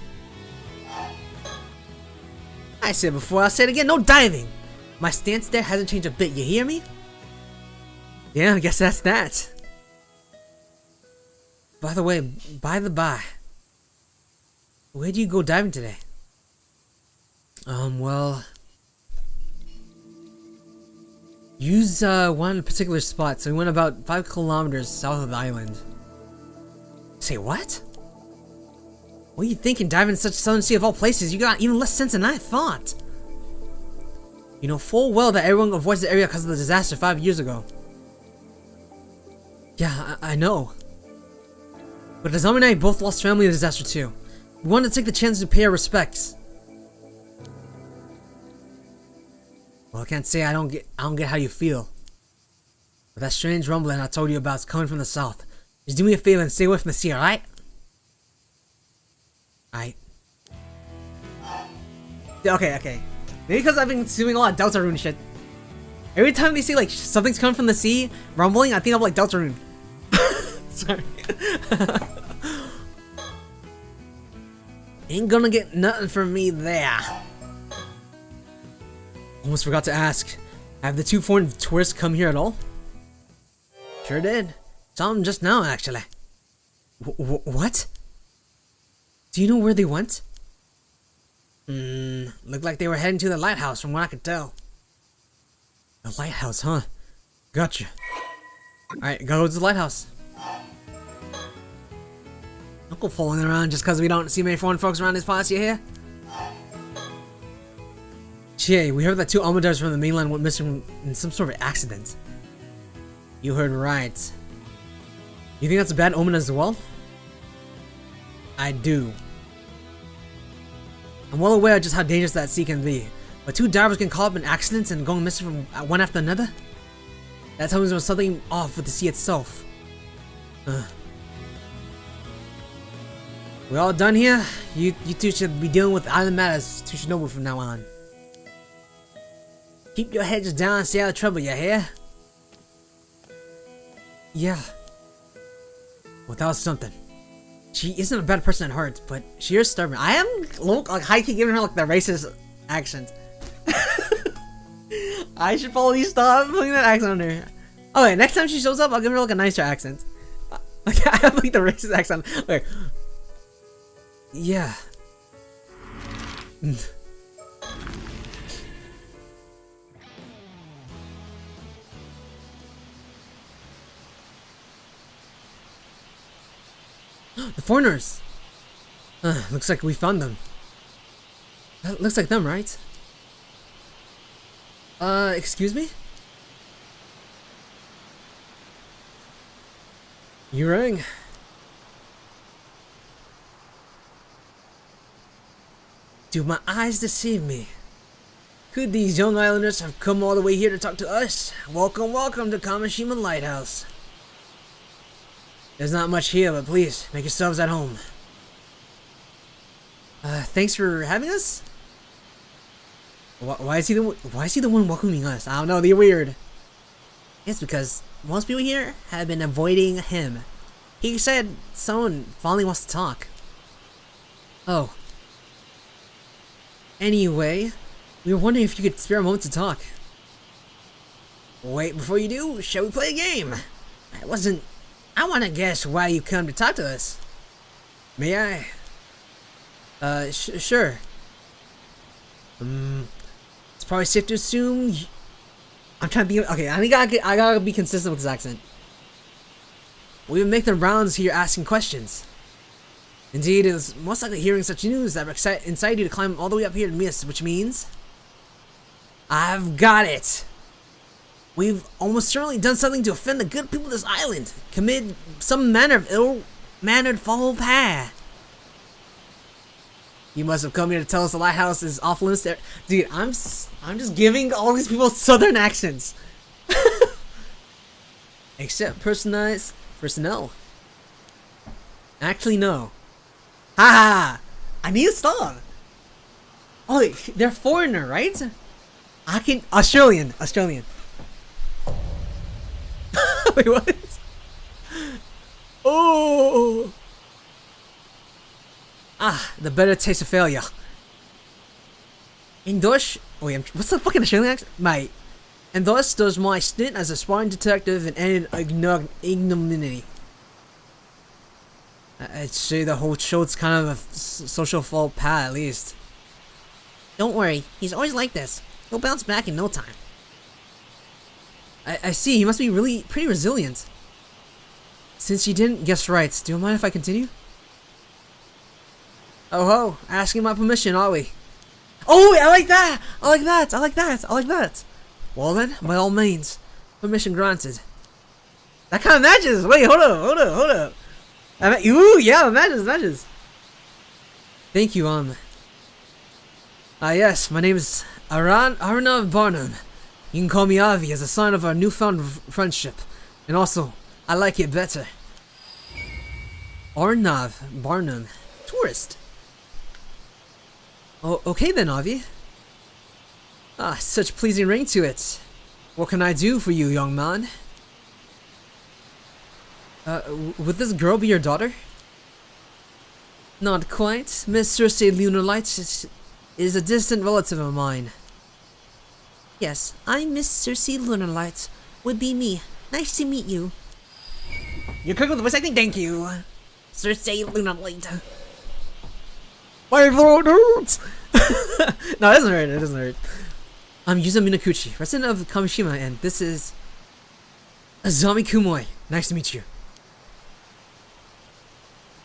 I said before, I'll say it again, no diving! My stance there hasn't changed a bit, you hear me? Yeah, I guess that's that. By the way, by the by, where do you go diving today? Well, use one particular spot, so we went about 5 kilometers south of the island. Say what? What are you thinking, diving in such a southern sea of all places? You got even less sense than I thought. You know full well that everyone avoids the area because of the disaster 5 years ago. Yeah, I know. But Azami and I both lost family in the disaster too. We wanted to take the chance to pay our respects. Well, I can't say I don't get how you feel. But that strange rumbling I told you about is coming from the south. Just do me a favor and stay away from the sea, alright? Alright. Okay. Maybe because I've been consuming a lot of Deltarune shit. Every time they say like something's coming from the sea, rumbling, I think of like Deltarune. Sorry. Ain't gonna get nothing from me there. Almost forgot to ask. Have the two foreign tourists come here at all? Sure did. Saw them just now, actually. What? Do you know where they went? Looked like they were heading to the lighthouse from what I could tell. The lighthouse, huh? Gotcha. Alright, go to the lighthouse. Don't go fooling around just because we don't see many foreign folks around this posse here. Jay, we heard that two almadars from the mainland went missing in some sort of accident. You heard right. You think that's a bad omen as well? I do. I'm well aware of just how dangerous that sea can be, but two divers can caught up in accidents and going missing from one after another? That tells me there was something off with the sea itself. We all done here? You two should be dealing with island matters to Shinobu from now on. Keep your heads down and stay out of trouble, you hear? Yeah. Well, that was something. She isn't a bad person at heart, but she is stubborn. I am like high-key giving her like the racist accent. I should probably stop putting that accent on her. Okay, next time she shows up, I'll give her like a nicer accent. Like I have like the racist accent. Okay. Yeah. The foreigners! Looks like we found them. That looks like them, right? Excuse me? You rang? Do my eyes deceive me? Could these young islanders have come all the way here to talk to us? Welcome, welcome to Kamishima Lighthouse. There's not much here, but please, make yourselves at home. Thanks for having us? Why is he the one welcoming us? I don't know, they're weird. It's because most people here have been avoiding him. He said someone finally wants to talk. Oh. Anyway, we were wondering if you could spare a moment to talk. Wait, before you do, shall we play a game? I want to guess why you come to talk to us. May I? Sure. It's probably safe to assume. I'm trying to think. Okay, I think I gotta be consistent with this accent. We've been making the rounds here asking questions. Indeed, it is most likely hearing such news that incite you to climb all the way up here to meet us, which means I've got it. We've almost certainly done something to offend the good people of this island, commit some manner of ill-mannered foul play. You must have come here to tell us the lighthouse is off limits there. Dude, I'm just giving all these people southern accents. Except personnel. Actually, no. Haha! I need to stop. Oh, wait, they're foreigner, right? I can Australian. Wait, what? Oh! The better taste of failure. Endorsed. Wait, what's the fucking Australian accent? Mate. Endorsed does my stint as a sparring detective and ended ignominy. I'd say the whole show's kind of a social faux pas, at least. Don't worry, he's always like this. He'll bounce back in no time. I see, he must be really pretty resilient. Since you didn't guess right, do you mind if I continue? Oh ho, asking my permission, are we? Oh, I like that! I like that! Well then, by all means, permission granted. That kind of matches! Wait, hold up! Ooh, yeah, matches! Thank you, yes, my name is Arnav Barnum. You can call me Avi as a sign of our newfound friendship. And also, I like it better. Arnav Barnum. Tourist. Oh, okay then, Avi. Such pleasing ring to it. What can I do for you, young man? Would this girl be your daughter? Not quite. Miss Circe Lunarlight is a distant relative of mine. Yes, I'm Miss Circe Lunarlight. Would be me. Nice to meet you. You're quick with the voice acting, thank you. Circe Lunarlight. My throat hurts! No, it doesn't hurt, it doesn't hurt. I'm Yuzo Minakuchi, resident of Kamishima, and this is Azami Kumoi. Nice to meet you.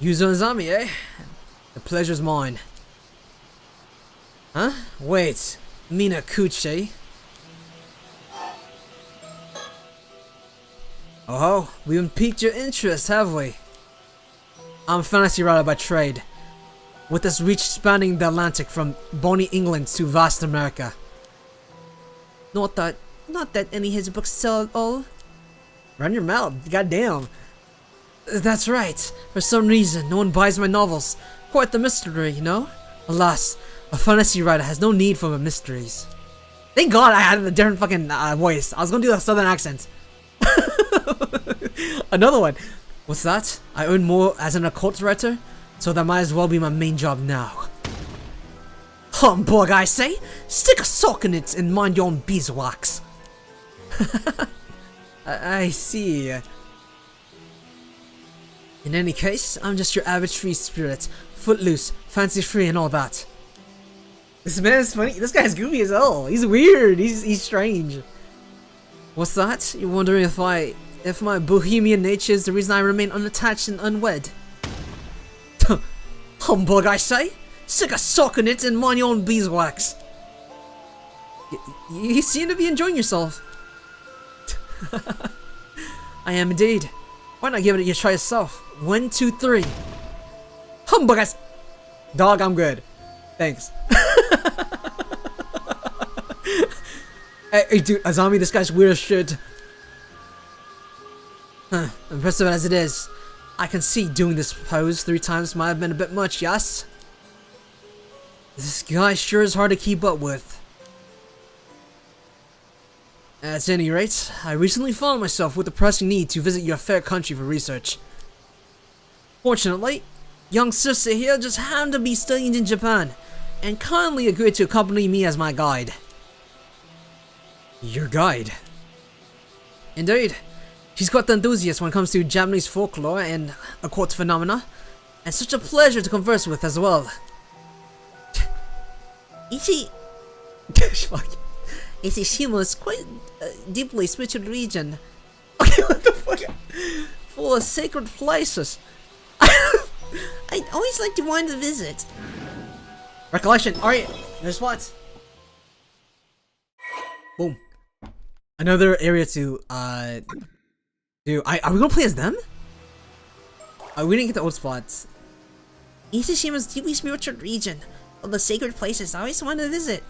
Yuzo Azami, eh? The pleasure's mine. Huh? Wait, Minakuchi? Oh, we haven't piqued your interest, have we? I'm a fantasy writer by trade, with this reach spanning the Atlantic from Bonnie, England to vast America. Not that any of his books sell at all. Run your mouth, goddamn. That's right. For some reason, no one buys my novels. Quite the mystery, you know? Alas, a fantasy writer has no need for mysteries. Thank God I had a different fucking voice. I was gonna do a southern accent. Another one. What's that? I earn more as an occult writer, so that might as well be my main job now. Humbug, I say! Stick a sock in it and mind your own beeswax. I see. In any case, I'm just your average free spirit, footloose, fancy free, and all that. This man is funny. This guy's goofy as hell. He's weird. He's strange. What's that? You're wondering if my bohemian nature is the reason I remain unattached and unwed? Humbug, I say! Stick a sock in it and mind your own beeswax. You seem to be enjoying yourself. I am indeed. Why not give it a try yourself? 1, 2, 3. Humbug, I Dog, I'm good. Thanks. Hey, dude, Azami, this guy's weird as shit. Impressive as it is, I can see doing this pose 3 times might have been a bit much, yes? This guy sure is hard to keep up with. At any rate, I recently found myself with the pressing need to visit your fair country for research. Fortunately, young sister here just happened to be studying in Japan, and kindly agreed to accompany me as my guide. Your guide? Indeed. She's quite the enthusiast when it comes to Japanese folklore and occult phenomena, and such a pleasure to converse with as well. Ishishima is quite a deeply spiritual region. Okay, what the fuck? Full of sacred places. I always like to want to visit. Recollection. Alright, there's what? Boom. Another area to, are we gonna play as them? We didn't get the old spots. Ishishima's deeply spiritual region, of the sacred places I always wanted to visit.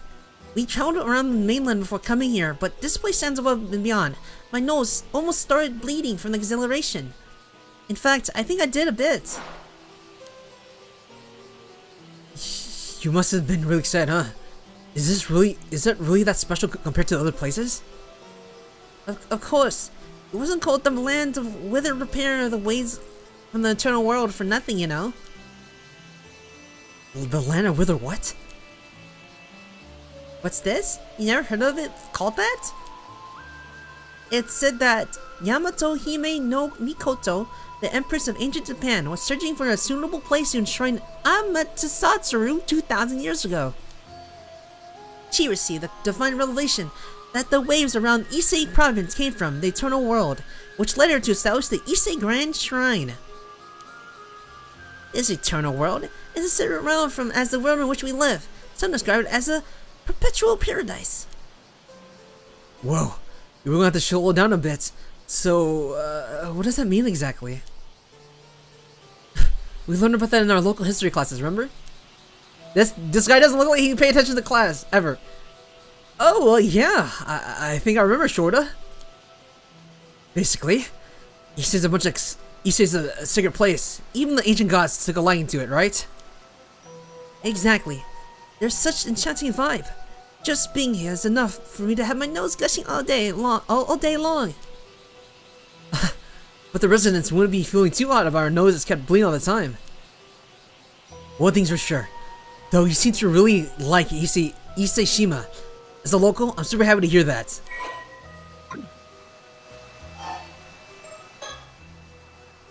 We traveled around the mainland before coming here, but this place stands above and beyond. My nose almost started bleeding from the exhilaration. In fact, I think I did a bit. You must have been really excited, huh? Is that really that special compared to other places? Of course. It wasn't called the land of wither repair the ways from the eternal world for nothing, you know. The land of wither what? What's this? You never heard of it called that? It said that Yamato Hime no Mikoto, the Empress of ancient Japan, was searching for a suitable place to enshrine Amaterasu 2,000 years ago. She received the divine revelation that the waves around Issei province came from the eternal world, which led her to establish the Issei Grand Shrine. This eternal world is a separate realm from as the world in which we live. Some describe it as a perpetual paradise. Whoa, we're gonna have to slow down a bit. So, what does that mean exactly? We learned about that in our local history classes, remember? This guy doesn't look like he can pay attention to class, ever. Oh, well, yeah, I think I remember, Shorta. Basically, Issei's Issei's a sacred place. Even the ancient gods took a liking to it, right? Exactly. There's such enchanting vibe. Just being here is enough for me to have my nose gushing all day long. but the residents wouldn't be feeling too hot if our noses kept bleeding all the time. One thing's for sure, though you seem to really like Ise-shima. As a local, I'm super happy to hear that.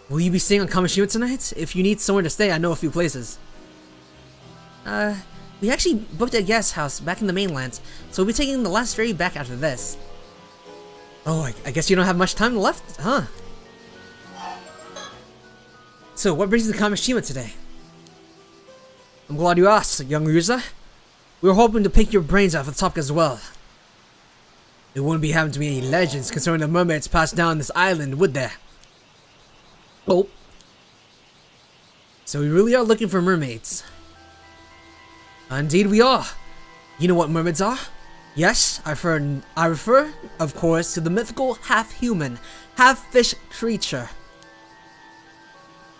Will you be staying on Kamishima tonight? If you need somewhere to stay, I know a few places. We actually booked a guest house back in the mainland, so we'll be taking the last ferry back after this. Oh, I guess you don't have much time left, huh? So, what brings you to Kamishima today? I'm glad you asked, young user. We were hoping to pick your brains out of the topic as well. There wouldn't be having to be any legends concerning the mermaids passed down this island, would there? Oh. So we really are looking for mermaids. Indeed we are. You know what mermaids are? Yes, I refer, of course, to the mythical half-human, half-fish creature.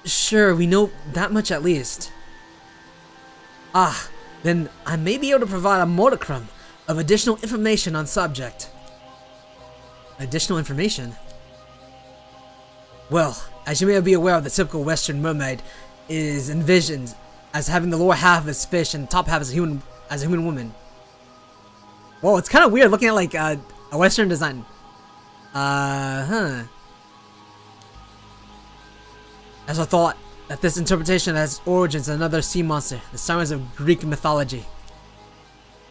Sure, we know that much at least. Ah, then I may be able to provide a modicum of additional information on subject. Additional information? Well, as you may be aware of, the typical Western mermaid is envisioned as having the lower half as fish and the top half as a human woman. Whoa, it's kind of weird looking at like a Western design. As I thought that this interpretation has origins in another sea monster, the sirens of Greek mythology.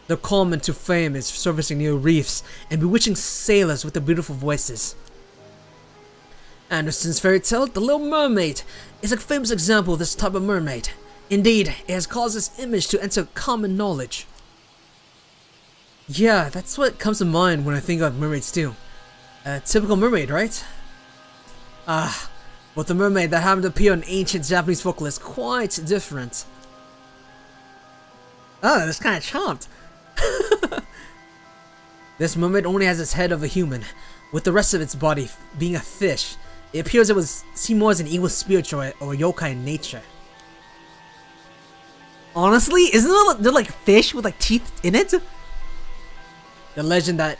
Their common to fame is surfacing near reefs and bewitching sailors with their beautiful voices. Andersen's fairy tale, The Little Mermaid, is a famous example of this type of mermaid. Indeed, it has caused this image to enter common knowledge. Yeah, that's what comes to mind when I think of mermaids too. A typical mermaid, right? But the mermaid that happened to appear in ancient Japanese folklore is quite different. Oh, that's kind of chopped. This mermaid only has its head of a human, with the rest of its body being a fish. It appears it was seen more as an evil spirit or yokai in nature. Honestly, isn't there like fish with like teeth in it? The legend that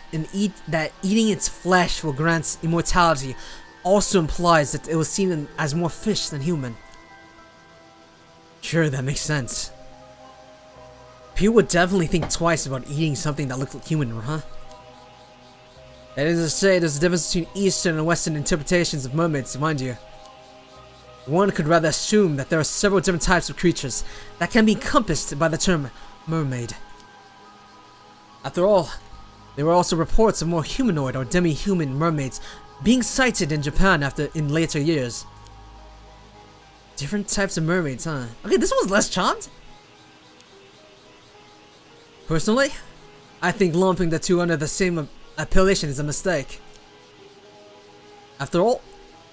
eating its flesh will grant immortality also implies that it was seen as more fish than human. Sure, that makes sense. People would definitely think twice about eating something that looked like human, huh? That is to say, there's a difference between Eastern and Western interpretations of mermaids, mind you. One could rather assume that there are several different types of creatures that can be encompassed by the term mermaid. After all, there were also reports of more humanoid or demi-human mermaids being sighted in Japan in later years. Different types of mermaids, huh? Okay, this one's less charmed. Personally, I think lumping the two under the same appellation is a mistake. After all,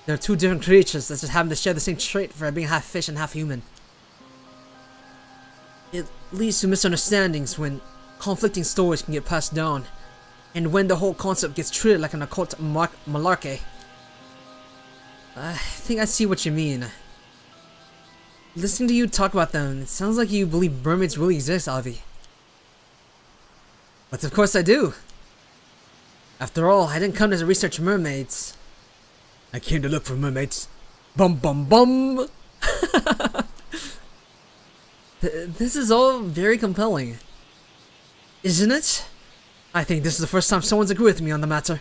there are two different creatures that just happen to share the same trait for being half fish and half human. It leads to misunderstandings when conflicting stories can get passed down, and when the whole concept gets treated like an occult malarkey. I think I see what you mean. Listening to you talk about them, it sounds like you believe mermaids really exist, Avi. But of course I do. After all, I didn't come to research mermaids. I came to look for mermaids. Bum bum bum! This is all very compelling. Isn't it? I think this is the first time someone's agreed with me on the matter.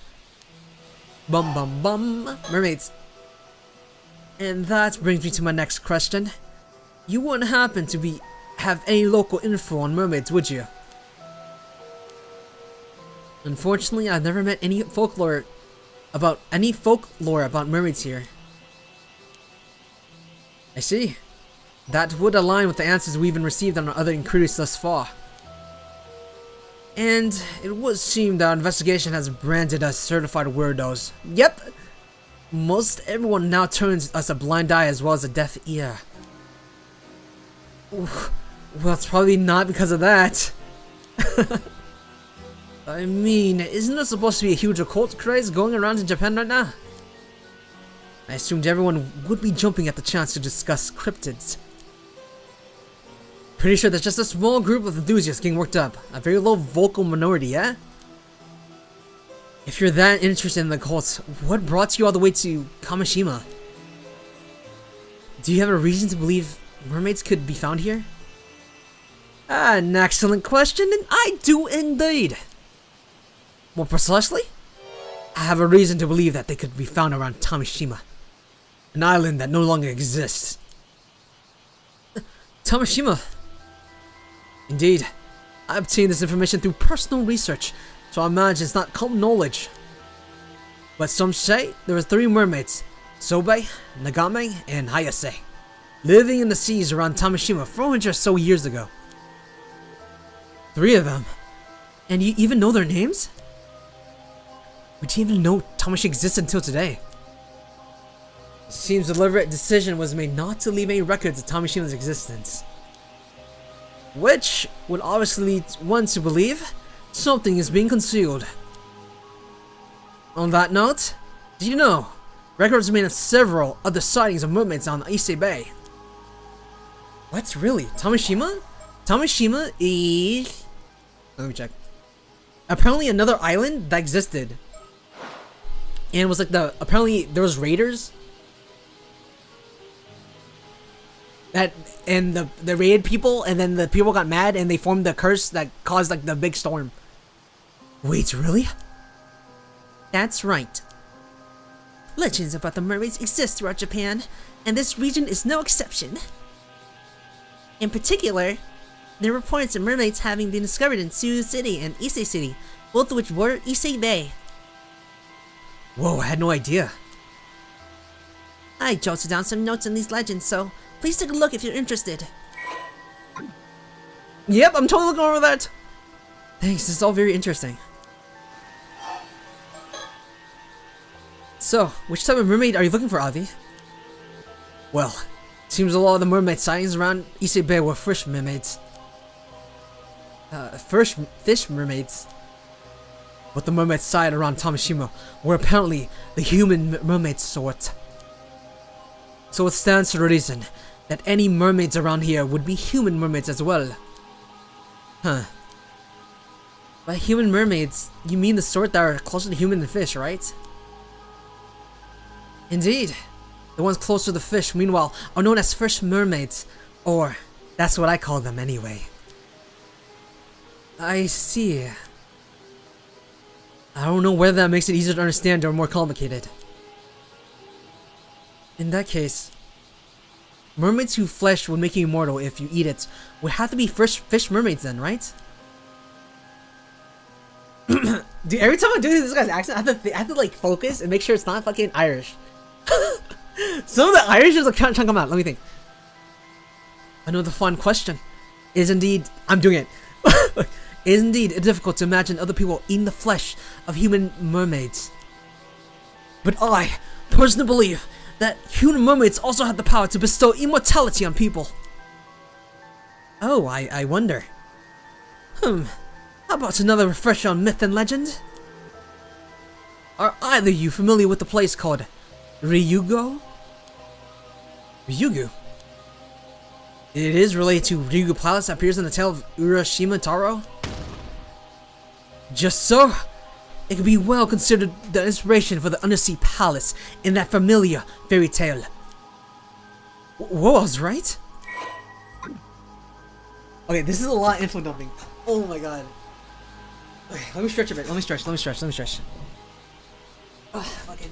Bum bum bum! Mermaids. And that brings me to my next question. You wouldn't happen to have any local info on mermaids, would you? Unfortunately, I've never met any folklore about mermaids here. I see. That would align with the answers we've been received on our other inquiries thus far. And it would seem that our investigation has branded us certified weirdos. Yep! Most everyone now turns us a blind eye as well as a deaf ear. Oof. Well, it's probably not because of that. I mean, isn't there supposed to be a huge occult craze going around in Japan right now? I assumed everyone would be jumping at the chance to discuss cryptids. Pretty sure there's just a small group of enthusiasts getting worked up. A very low vocal minority, yeah? If you're that interested in the cult, what brought you all the way to Kamishima? Do you have a reason to believe mermaids could be found here? An excellent question, and I do indeed. More precisely, I have a reason to believe that they could be found around Tamishima, an island that no longer exists. Tamishima. Indeed, I obtained this information through personal research, so I imagine it's not common knowledge. But some say there were 3 mermaids, Sobe, Nagame, and Hayase, living in the seas around Tamishima 400 or so years ago. 3 of them? And you even know their names? We didn't even know Tamashima exists until today. It seems a deliberate decision was made not to leave any records of Tamishima's existence. Which would obviously lead one to believe something is being concealed. On that note, do you know, records remain of several other sightings of mermaids on Ise Bay. What, really? Tamishima? Tamishima is... Let me check. Apparently another island that existed. And it was like apparently there was raiders. And the raided people, and then the people got mad and they formed the curse that caused like the big storm. Wait, really? That's right. Legends about the mermaids exist throughout Japan, and this region is no exception. In particular, there are reports of mermaids having been discovered in Tsuyu City and Ise City, both of which border Ise Bay. Whoa, I had no idea. I jotted down some notes on these legends, so please take a look if you're interested. Yep, I'm totally looking over that. Thanks, this is all very interesting. So, which type of mermaid are you looking for, Avi? Well, seems a lot of the mermaid sightings around Ise Bay were fish mermaids. Fish mermaids. But the mermaid sighted around Tamishima were apparently the human mermaid sort. So it stands to reason that any mermaids around here would be human mermaids as well. Huh. By human mermaids, you mean the sort that are closer to human than fish, right? Indeed. The ones closer to the fish, meanwhile, are known as fish mermaids. Or, that's what I call them anyway. I see. I don't know whether that makes it easier to understand or more complicated. In that case, mermaids whose flesh would make you immortal if you eat it would have to be fish mermaids then, right? Dude, every time I do this guy's accent, I have to like focus and make sure it's not fucking Irish. Some of the Irish is like trying to come out. Let me think. Another fun question is indeed, I'm doing it. Is indeed difficult to imagine other people eating the flesh of human mermaids. But I personally believe that human mermaids also have the power to bestow immortality on people. Oh, I wonder. How about another refresher on myth and legend? Are either of you familiar with the place called Ryugu? Ryugu? It is related to Ryugu Palace that appears in the tale of Urashima Taro. Just so, it could be well considered the inspiration for the undersea palace in that familiar fairy tale. Whoa, I was right? Okay, this is a lot of info dumping. Oh my god. Okay, let me stretch a bit. Let me stretch. Oh, fucking.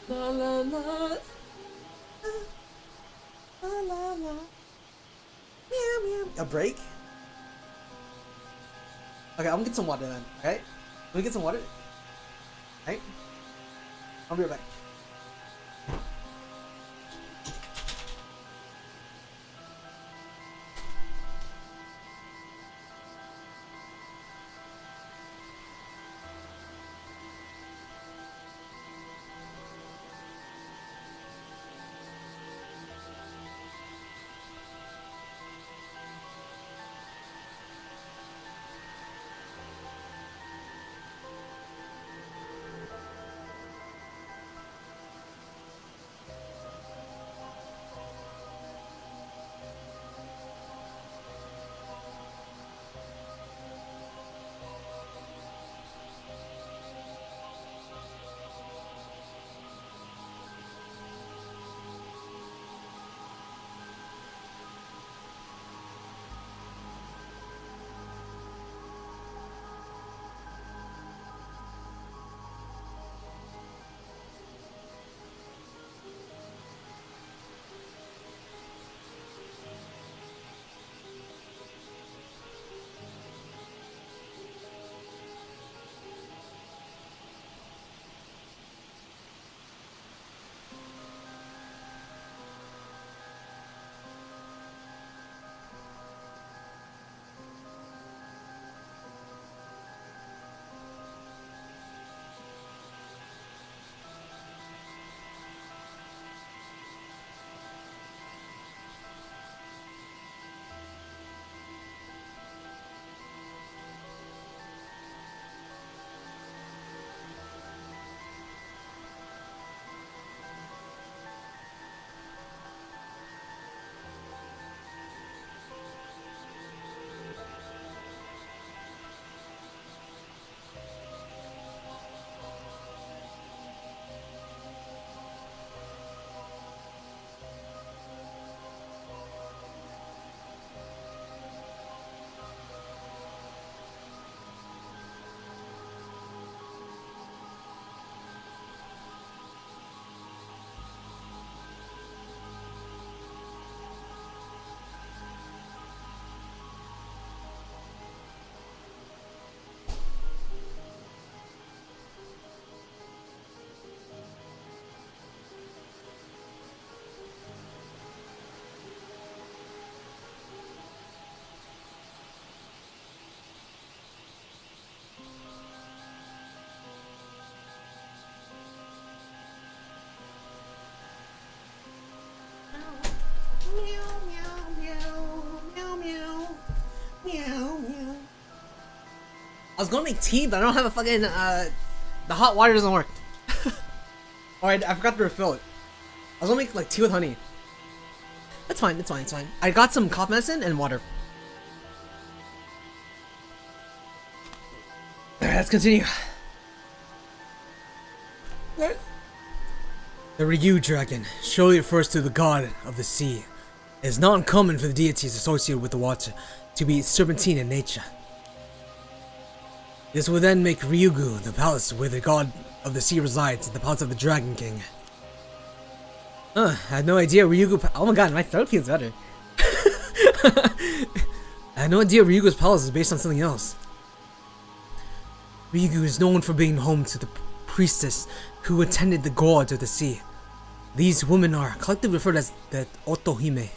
La la la. La la la. Meow meow. A break? Okay, I'm gonna get some water then, alright? Let me get some water. Alright? I'll be right back. I was gonna make tea, but I don't have a fucking, the hot water doesn't work. Alright, I forgot to refill it. I was gonna make, like, tea with honey. That's fine, it's fine, it's fine. I got some cough medicine and water. Alright, let's continue. The Ryu dragon surely refers to the god of the sea. It is not uncommon for the deities associated with the water to be serpentine in nature. This will then make Ryugu the palace where the god of the sea resides, the palace of the Dragon King. I had no idea Ryugu. Oh my god, my throat feels better. I had no idea Ryugu's palace is based on something else. Ryugu is known for being home to the priestess who attended the gods of the sea. These women are collectively referred as the Otohime.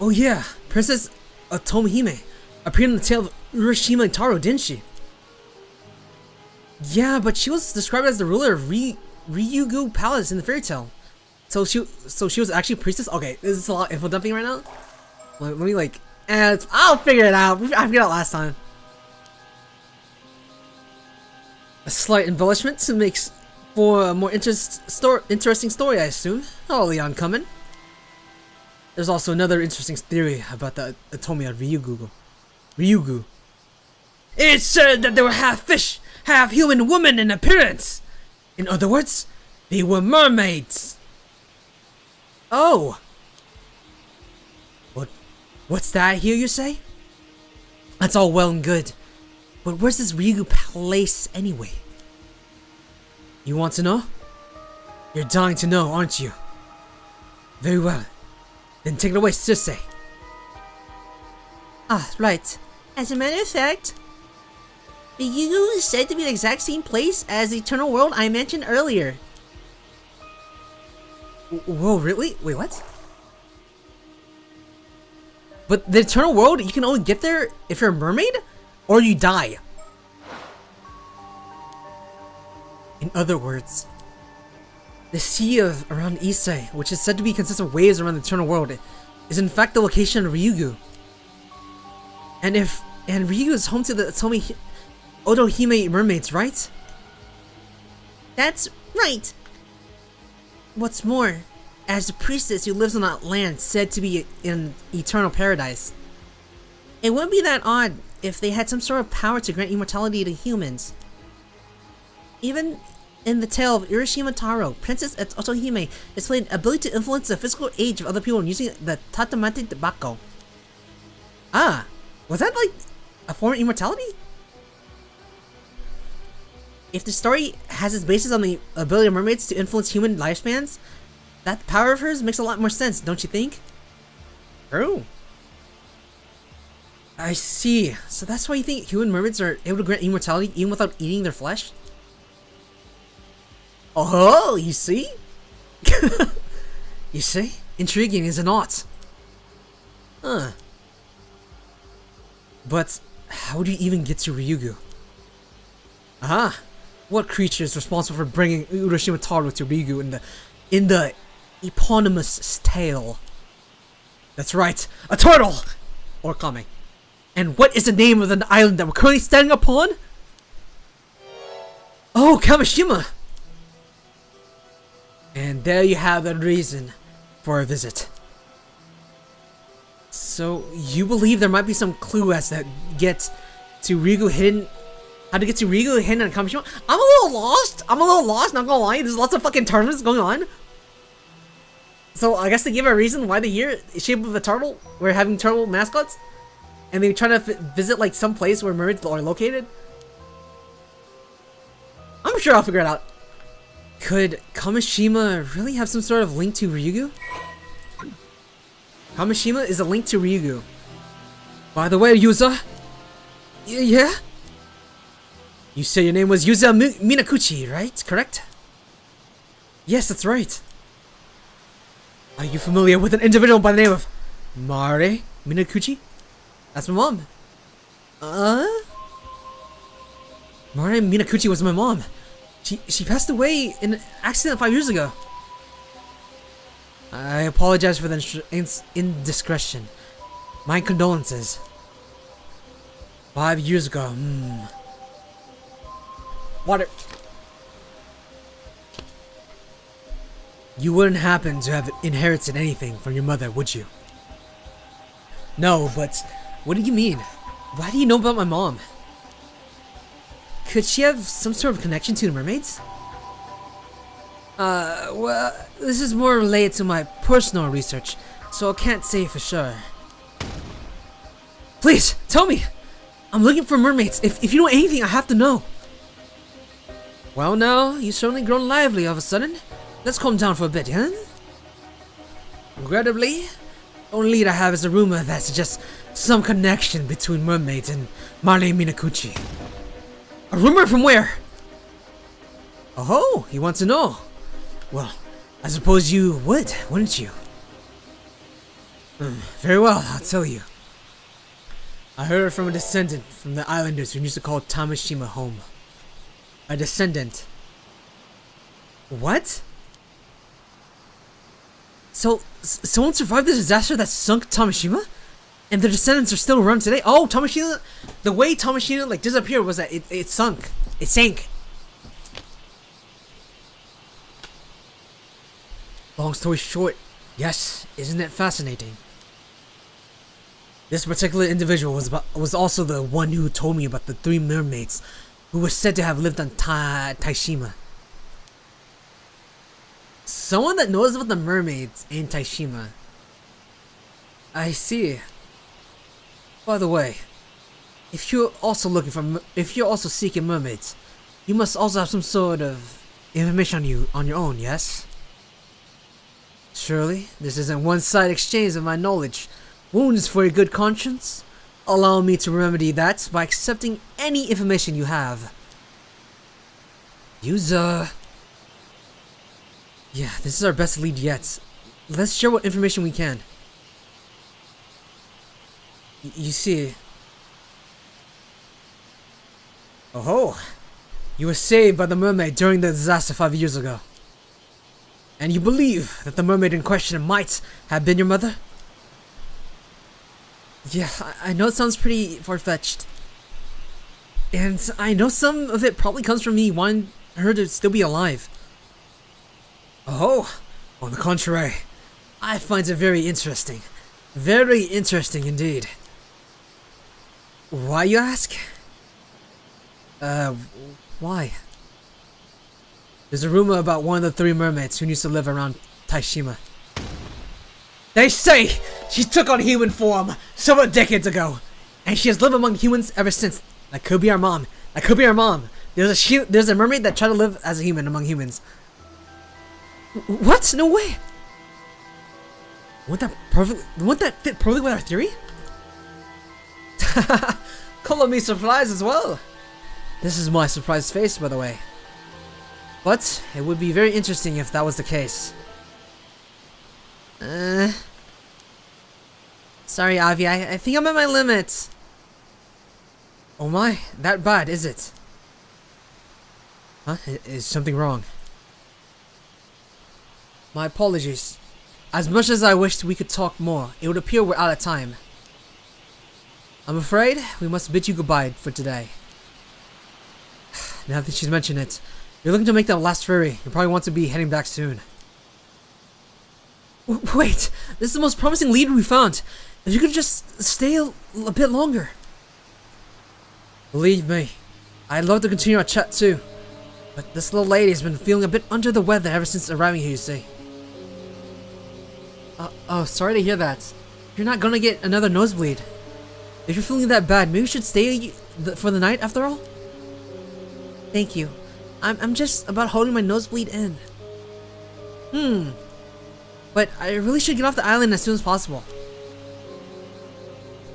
Oh yeah, Princess Otohime appeared in the tale of Urashima Taro, didn't she? Yeah, but she was described as the ruler of Ryugu Palace in the fairy tale. So she was actually a priestess? Okay, this is a lot of info dumping right now. Let me like, I'll figure it out. I figured it out last time. A slight embellishment to make for a more interesting story, I assume. Oh, Leon coming. There's also another interesting theory about the Otomi of Ryugu. It's said that they were half fish, half human woman in appearance. In other words, they were mermaids. Oh. What's that I hear you say? That's all well and good. But where's this Ryugu place anyway? You want to know? You're dying to know, aren't you? Very well. Then take it away, Suse. Ah, right. As a matter of fact, Ryugu is said to be the exact same place as the Eternal World I mentioned earlier. Whoa, really? Wait, what? But the Eternal World, you can only get there if you're a mermaid? Or you die. In other words, the sea around Issei, which is said to be consist of waves around the Eternal World, is in fact the location of Ryugu. And Ryugu is home to the Otohime mermaids, right? That's right. What's more, as the priestess who lives on that land said to be in eternal paradise, it wouldn't be that odd if they had some sort of power to grant immortality to humans. Even in the tale of Urashima Taro, Princess Otohime displayed ability to influence the physical age of other people using the Tatamate Bako. Ah, was that like a form of immortality? If the story has its basis on the ability of mermaids to influence human lifespans, that power of hers makes a lot more sense, don't you think? True. I see. So that's why you think human mermaids are able to grant immortality even without eating their flesh? Oh, you see? You see? Intriguing, is it not? Huh. But how do you even get to Ryugu? Aha! What creature is responsible for bringing Urashima Taro to Ryugu in the eponymous tale? That's right, a turtle! Or kame. And what is the name of the island that we're currently standing upon? Oh, Kamishima! And there you have the reason for a visit. So, you believe there might be some clue as to get to Ryugu hidden... How to get to Ryugu hidden in Kamishima? I'm a little lost, not gonna lie. There's lots of fucking tournaments going on. So, I guess they give a reason why they're here. Shape of a turtle. We're having turtle mascots. And they try to visit like some place where mermaids are located. I'm sure I'll figure it out. Could Kamishima really have some sort of link to Ryugu? Kamishima is a link to Ryugu. By the way, Yuza. Yeah? You said your name was Yuza Minakuchi, right? Correct? Yes, that's right. Are you familiar with an individual by the name of Mare Minakuchi? That's my mom. Mare Minakuchi was my mom. She passed away in an accident 5 years ago. I apologize for the indiscretion. My condolences. 5 years ago. Water. You wouldn't happen to have inherited anything from your mother, would you? No, but what do you mean? Why do you know about my mom? Could she have some sort of connection to the mermaids? Well, this is more related to my personal research, so I can't say for sure. Please, tell me! I'm looking for mermaids. If you know anything, I have to know. Well, now, you've certainly grown lively all of a sudden. Let's calm down for a bit, huh? Regrettably, the only lead I have is a rumor that suggests some connection between mermaids and Marlene Minakuchi. A rumor from where? Oh, you want to know? Well, I suppose you would, wouldn't you? Very well, I'll tell you. I heard it from a descendant from the islanders who used to call Tamashima home. A descendant. What? So, someone survived the disaster that sunk Tamashima? And the descendants are still around today? Oh, Tamashima, the way Tamashima like disappeared was that it sunk. It sank. Long story short, yes, isn't it fascinating? This particular individual was also the one who told me about the 3 mermaids who were said to have lived on Taishima. Someone that knows about the mermaids in Taishima. I see. By the way, if you're also seeking mermaids, you must also have some sort of information on your own, yes? Surely, this isn't one-sided exchange of my knowledge. Wounds for a good conscience. Allow me to remedy that by accepting any information you have. Yeah, this is our best lead yet. Let's share what information we can. You see... Oh, you were saved by the mermaid during the disaster 5 years ago. And you believe that the mermaid in question might have been your mother? Yeah, I know it sounds pretty far-fetched. And I know some of it probably comes from me wanting her to still be alive. Oh, on the contrary, I find it very interesting. Very interesting indeed. Why, you ask? Why? There's a rumor about one of the 3 mermaids who used to live around Taishima. They say she took on human form several decades ago, and she has lived among humans ever since. That could be our mom. That could be our mom. There's a mermaid that tried to live as a human among humans. What? No way. Wouldn't that fit perfectly with our theory? Color me surprised as well. This is my surprised face, by the way. But it would be very interesting if that was the case. Sorry, Avi, I think I'm at my limits. Oh my, that bad, is it? Huh? Is something wrong? My apologies. As much as I wished we could talk more, it would appear we're out of time. I'm afraid we must bid you goodbye for today. Now that she's mentioned it, you're looking to make that last ferry. You probably want to be heading back soon. Wait, this is the most promising lead we found. If you could just stay a bit longer. Believe me, I'd love to continue our chat too. But this little lady has been feeling a bit under the weather ever since arriving here, you see. Oh, sorry to hear that. You're not gonna get another nosebleed. If you're feeling that bad, maybe you should stay for the night after all? Thank you. I'm just about holding my nosebleed in. But I really should get off the island as soon as possible.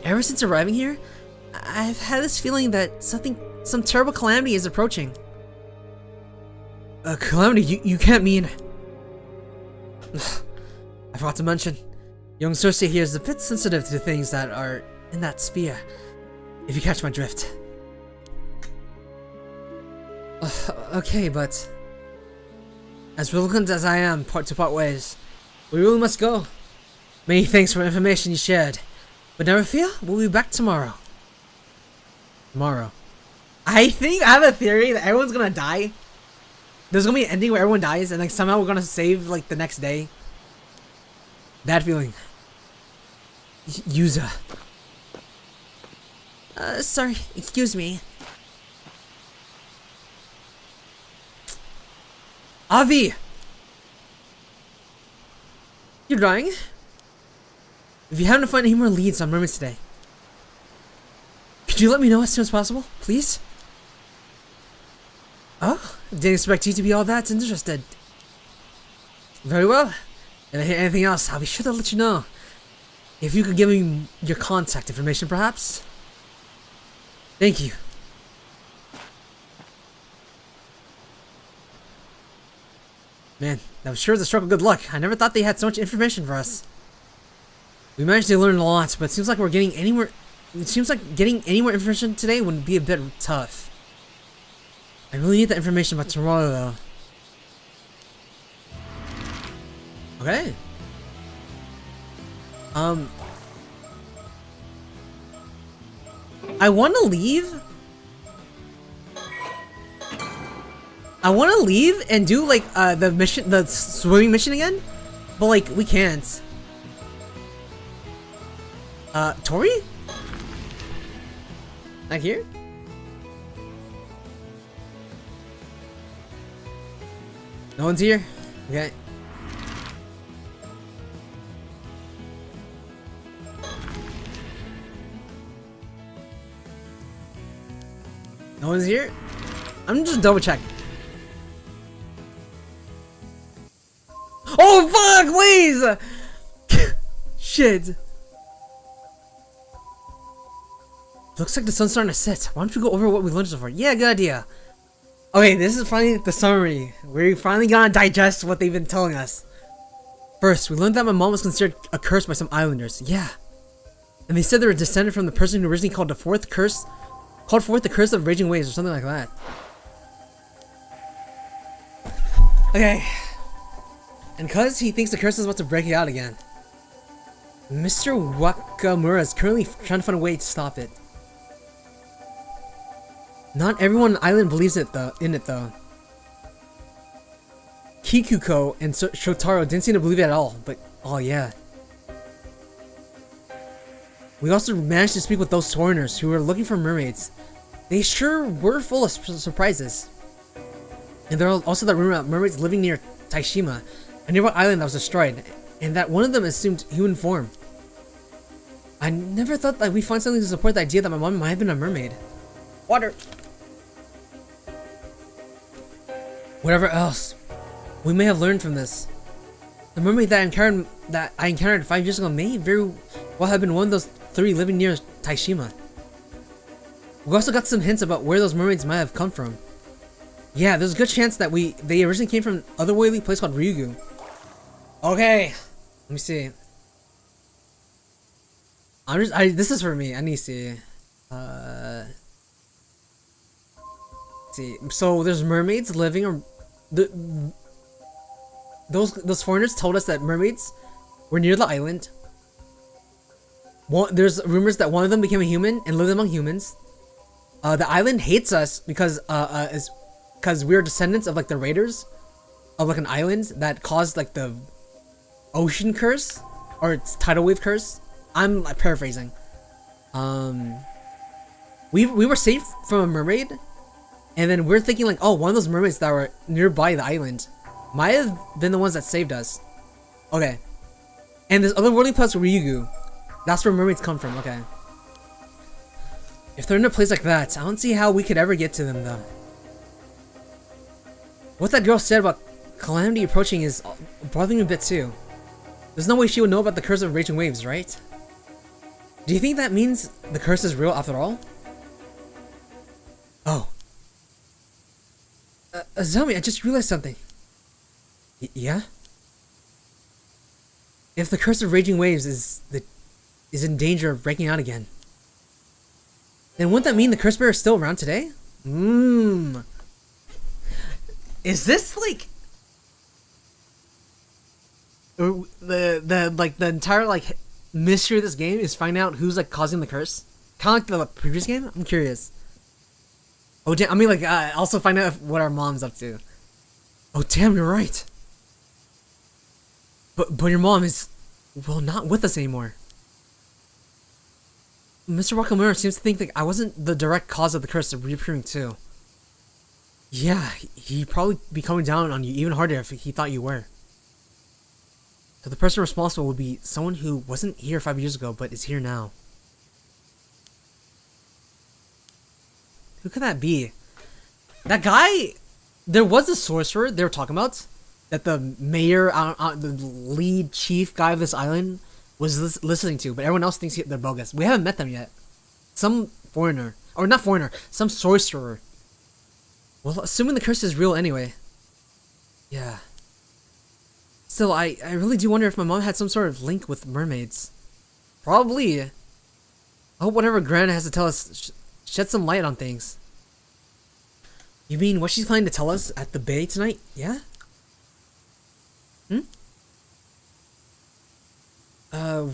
Ever since arriving here, I've had this feeling that some terrible calamity is approaching. A calamity? You can't mean... I forgot to mention, young Cersei here is a bit sensitive to things that are in that sphere, if you catch my drift. Okay, but as reluctant as I am to part ways, we really must go. Many thanks for the information you shared, but never fear, we'll be back tomorrow. Tomorrow. I think I have a theory that everyone's gonna die. There's gonna be an ending where everyone dies, and like somehow we're gonna save like the next day. Bad feeling. Yuza. Sorry, excuse me. Avi! You're dying? If you happen to find any more leads on Mermaids today, could you let me know as soon as possible, please? Oh, didn't expect you to be all that interested. Very well. If I hear anything else, I'll be sure to let you know. If you could give me your contact information, perhaps? Thank you. Man, that was sure a stroke of good luck. I never thought they had so much information for us. We managed to learn a lot, but it seems like we're getting anywhere. It seems like getting any more information today would be a bit tough. I really need that information by tomorrow, though. Okay. I want to leave. I want to leave and do like the mission, the swimming mission again, but like we can't. Tori? Not here? No one's here? Okay. No one's here? I'm just double checking. Oh fuck, please! Shit. Looks like the sun's starting to set. Why don't we go over what we learned so far? Yeah, good idea. Okay, this is finally the summary. We're finally gonna digest what they've been telling us. First, we learned that my mom was considered a curse by some islanders. Yeah. And they said they were descended from the person who originally called forth the curse of raging waves or something like that. Okay. And cause he thinks the curse is about to break it out again. Mr. Wakamura is currently trying to find a way to stop it. Not everyone on the island believes in it though. Kikuko and Shotaro didn't seem to believe it at all, but oh yeah. We also managed to speak with those foreigners who were looking for mermaids. They sure were full of surprises. And there are also the rumor about mermaids living near Taishima, a nearby island that was destroyed, and that one of them assumed human form. I never thought that we'd find something to support the idea that my mom might have been a mermaid. Water! Whatever else we may have learned from this, the mermaid that I encountered 5 years ago may very well have been one of those 3 living near Taishima. We also got some hints about where those mermaids might have come from. Yeah, there's a good chance that they originally came from an otherworldly place called Ryugu. Okay, let me see. This is for me. I need to see. See. So there's mermaids living, or those foreigners told us that mermaids were near the island. There's rumors that one of them became a human and lived among humans. The island hates us because we're descendants of like the raiders of like an island that caused like the ocean curse or its tidal wave curse. I'm like, paraphrasing. We were saved from a mermaid, and then we're thinking like, oh, one of those mermaids that were nearby the island might have been the ones that saved us. Okay. And this otherworldly place, Ryugu, that's where mermaids come from. Okay. If they're in a place like that, I don't see how we could ever get to them though. What that girl said about calamity approaching is bothering me a bit too. There's no way she would know about the curse of raging waves, right? Do you think that means the curse is real after all? Oh. Azami, I just realized something. Yeah? If the curse of raging waves is in danger of breaking out again, then wouldn't that mean the curse bearer is still around today? Is this like the entire mystery of this game is finding out who's like causing the curse? Kind of like the previous game? I'm curious. Oh damn! I mean, like, also find out what our mom's up to. Oh damn! You're right. But your mom is, well, not with us anymore. Mr. Wakamura seems to think that I wasn't the direct cause of the curse reappearing too. Yeah, he'd probably be coming down on you even harder if he thought you were. So the person responsible would be someone who wasn't here 5 years ago, but is here now. Who could that be? That guy, there was a sorcerer they were talking about, that the mayor, the lead chief guy of this island was listening to, but everyone else thinks they're bogus. We haven't met them yet. Some foreigner, or not foreigner, some sorcerer. Well, assuming the curse is real anyway. Yeah. Still, I really do wonder if my mom had some sort of link with mermaids. Probably. I hope whatever Grandma has to tell us shed some light on things. You mean what she's planning to tell us at the bay tonight? Yeah?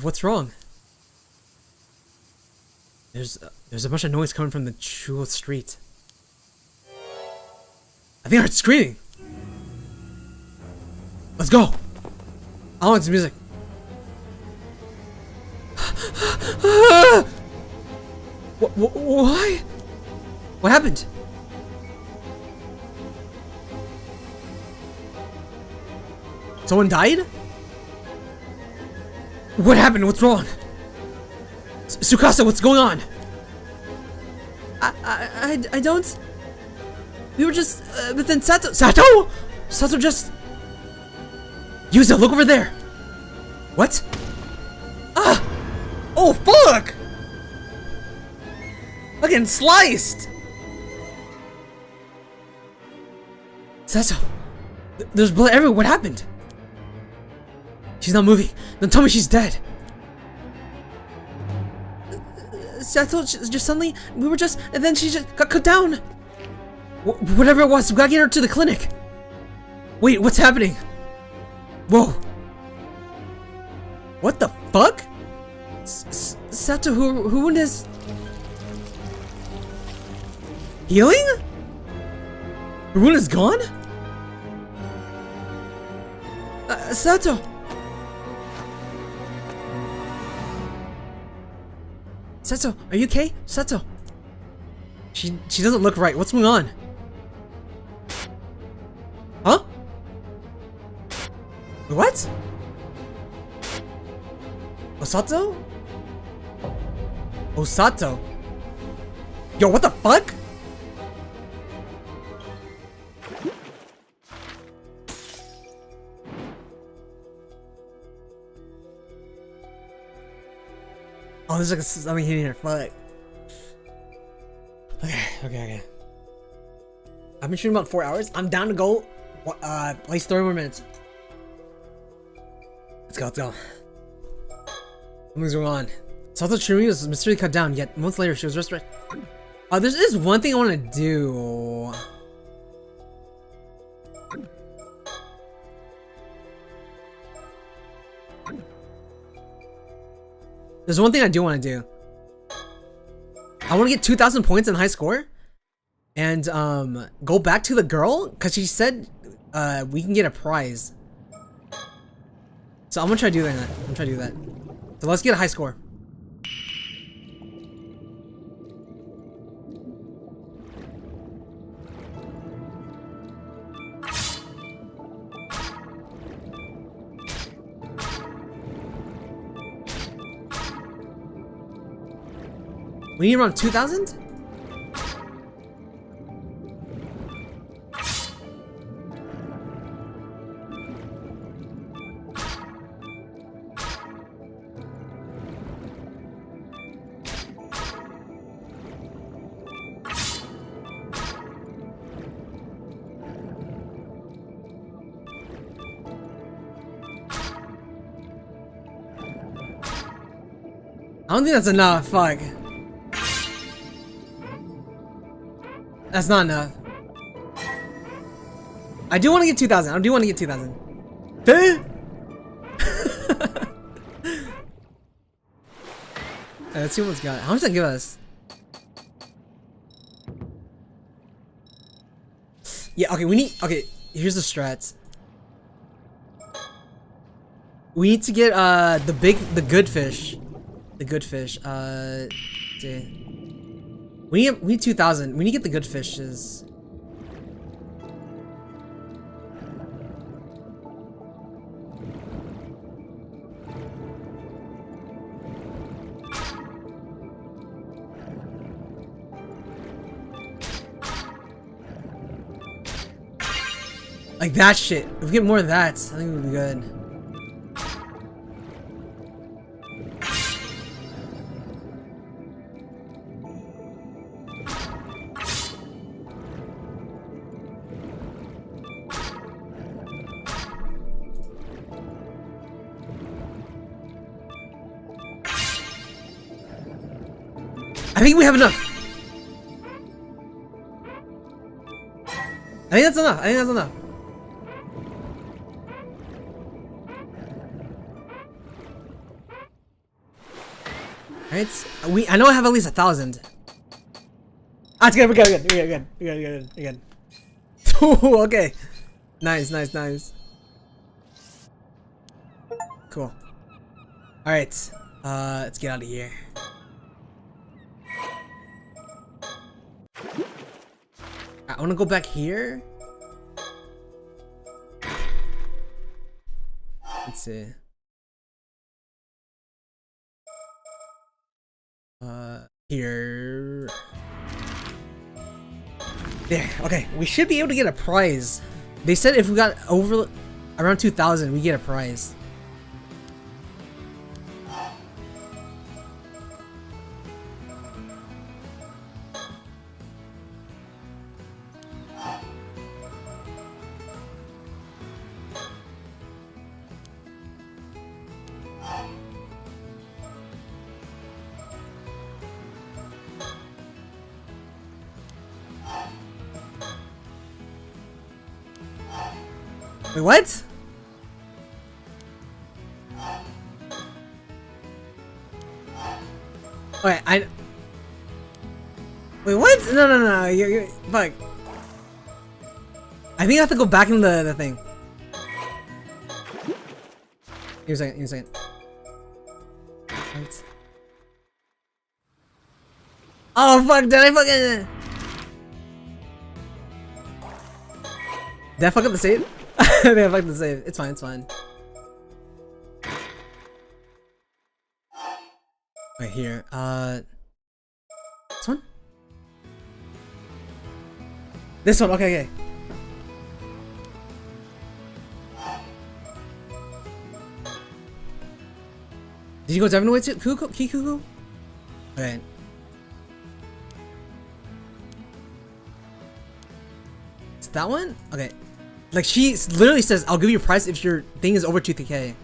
What's wrong? There's a bunch of noise coming from the Chuo street. I think I heard screaming. Let's go. I want some music. Why? What happened? Someone died? What happened? What's wrong? Tsukasa, what's going on? I don't. We were just, but then Sato just. Yuza, look over there. What? Ah! Oh fuck! I'm getting sliced. Sato, there's blood everywhere. What happened? She's not moving. Don't tell me she's dead. Sato just suddenly, we were just, and then she just got cut down. Whatever it was, we gotta get her to the clinic. Wait, what's happening? Whoa. What the fuck? Sato, who is healing? Her wound is gone? Sato. Sato, are you okay? Sato. She doesn't look right. What's going on? Huh? What? Osato? Osato? Yo, what the fuck? Oh, there's like something hitting her. Fuck. Okay. I've been shooting about 4 hours. I'm down to go. Play 30 more minutes. Let's go. Something's going on. Sato Chirumi was mysteriously cut down, yet months later she was resurrected. There is one thing I want to do. There's one thing I do want to do. I want to get 2,000 points in high score, and go back to the girl because she said we can get a prize. So I'm gonna try to do that. So let's get a high score. We need around 2,000? I don't think that's enough, fuck. That's not enough. I do want to get 2,000. I do want to get 2,000. Let's see what it's got. How much does that give us? Yeah, okay, we need, okay, here's the strats. We need to get, the good fish. The good fish, see. We need 2,000. We need to get the good fishes. Like that shit. If we get more of that, I think we'll be good. I think we have enough. I think that's enough. I think that's enough. Alright, I know I have at least 1,000. Ah, it's good. We're good. Ooh, okay. Nice. Cool. Alright, let's get out of here. I want to go back here. Let's see. Here. There. Okay, we should be able to get a prize. They said if we got over around 2,000, we get a prize. Wait, what? Wait, wait, what? No. You're fuck. I think I have to go back in the thing. Give me a second. Right. Oh fuck! Did I fuck up the save? I think I fucked the save. It's fine. Right here. This one? This one, okay. Did you go diving away to Kikuku? Okay. It's that one? Okay. Like, she literally says, I'll give you a price if your thing is over 2k.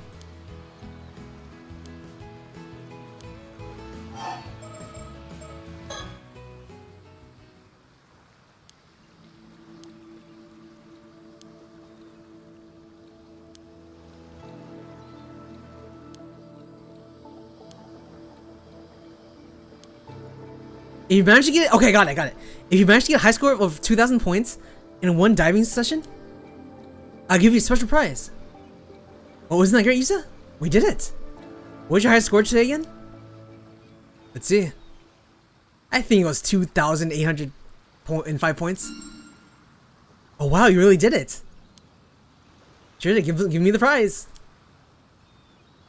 If you manage to get it, okay, got it. If you manage to get a high score of 2,000 points in one diving session, I'll give you a special prize. Oh, isn't that great, Yusa? We did it. What's your highest score today again? Let's see. I think it was 2,805 points. Oh wow, you really did it. Sure, give me the prize.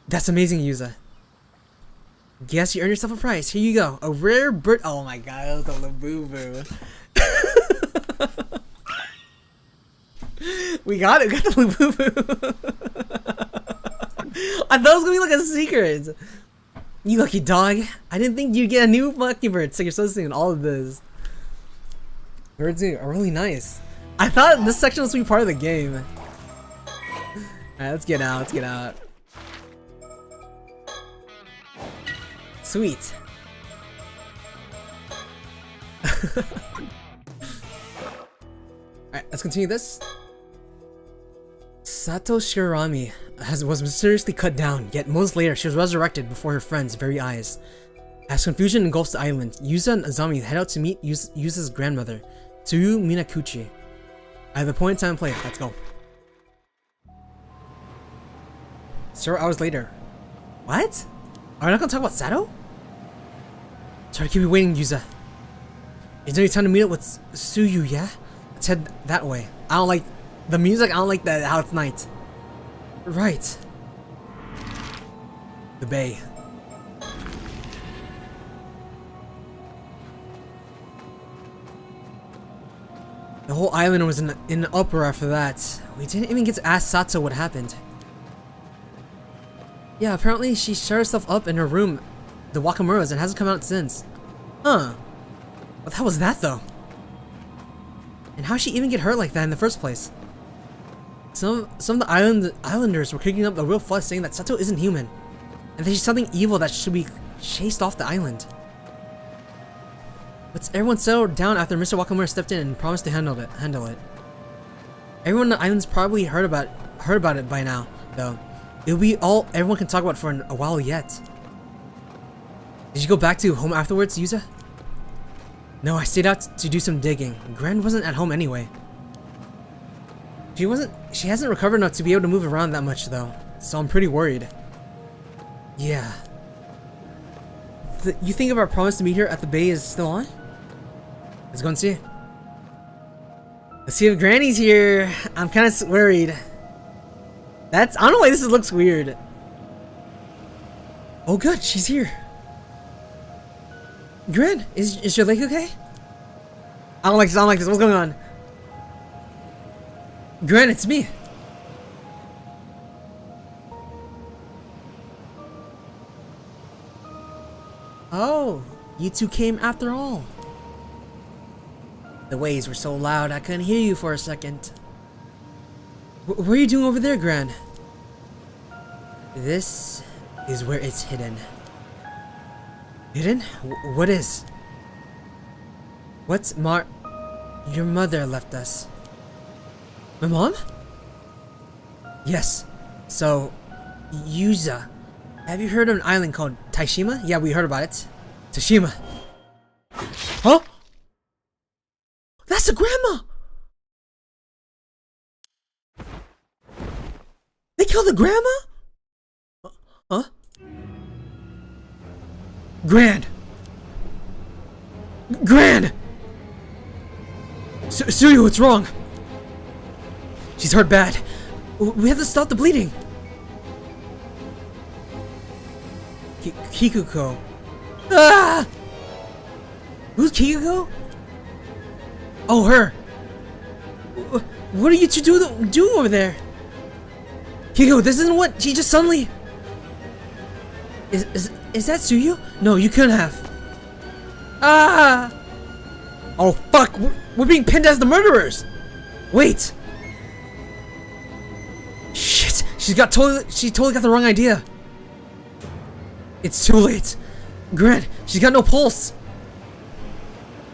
That's amazing, Yusa. Guess you earned yourself a prize. Here you go. A rare bird. Oh my god, that was a Labubu. We got it. We got the Labubu. I thought it was gonna be like a secret. You lucky dog. I didn't think you'd get a new Mockingbird. So you're so soon. All of this. Birds are really nice. I thought this section was gonna be part of the game. Alright, let's get out. Sweet. Alright, let's continue this. Sato Shirami was mysteriously cut down, yet months later she was resurrected before her friends' very eyes. As confusion engulfs the island, Yusa and Azami head out to meet Yusa's grandmother, Tsuyu Minakuchi. I have a point in time to play. Let's go. Several hours later. What? Are we not gonna talk about Sato? Sorry to keep you waiting, Yuza. Is there any time to meet up with Suyu, yeah? Let's head that way. I don't like the music, I don't like that how it's night. Right. The bay. The whole island was in an uproar after that. We didn't even get to ask Sato what happened. Yeah, apparently she shut herself up in her room, the Wakamura's, and hasn't come out since. Huh. What the hell was that, though? And how'd she even get hurt like that in the first place? Some of the islanders were kicking up a real fuss saying that Sato isn't human, and that she's something evil that should be chased off the island. But everyone settled down after Mr. Wakamura stepped in and promised to handle it. Everyone on the island's probably heard about it by now, though. It'll be all everyone can talk about for a while yet. Did you go back to home afterwards, Yuza? No, I stayed out to do some digging. Gran wasn't at home anyway. She hasn't recovered enough to be able to move around that much though, so I'm pretty worried. Yeah. You think of our promise to meet her at the bay is still on? Let's go and see. Let's see if Granny's here. I'm kind of worried. I don't know why this looks weird. Oh good, she's here. Gran, is your leg okay? I don't like this, what's going on? Gran, it's me. Oh, you two came after all. The waves were so loud I couldn't hear you for a second. What are you doing over there, Gran? This is where it's hidden. Hidden? What is? What's your mother left us. My mom? Yes. So, Yuza. Have you heard of an island called Taishima? Yeah, we heard about it. Tashima. Huh? That's the grandma! They killed the grandma? Huh? Gran! Suyu, what's wrong? She's hurt bad. We have to stop the bleeding. Kikuko. Ah! Who's Kikuko? Oh, her. What are you two doing over there? Kikuko, this isn't what she just suddenly... Is that Suyu? No, you couldn't have. Ah! Oh fuck! We're being pinned as the murderers. Wait. Shit! She totally got the wrong idea. It's too late. Gran, she's got no pulse.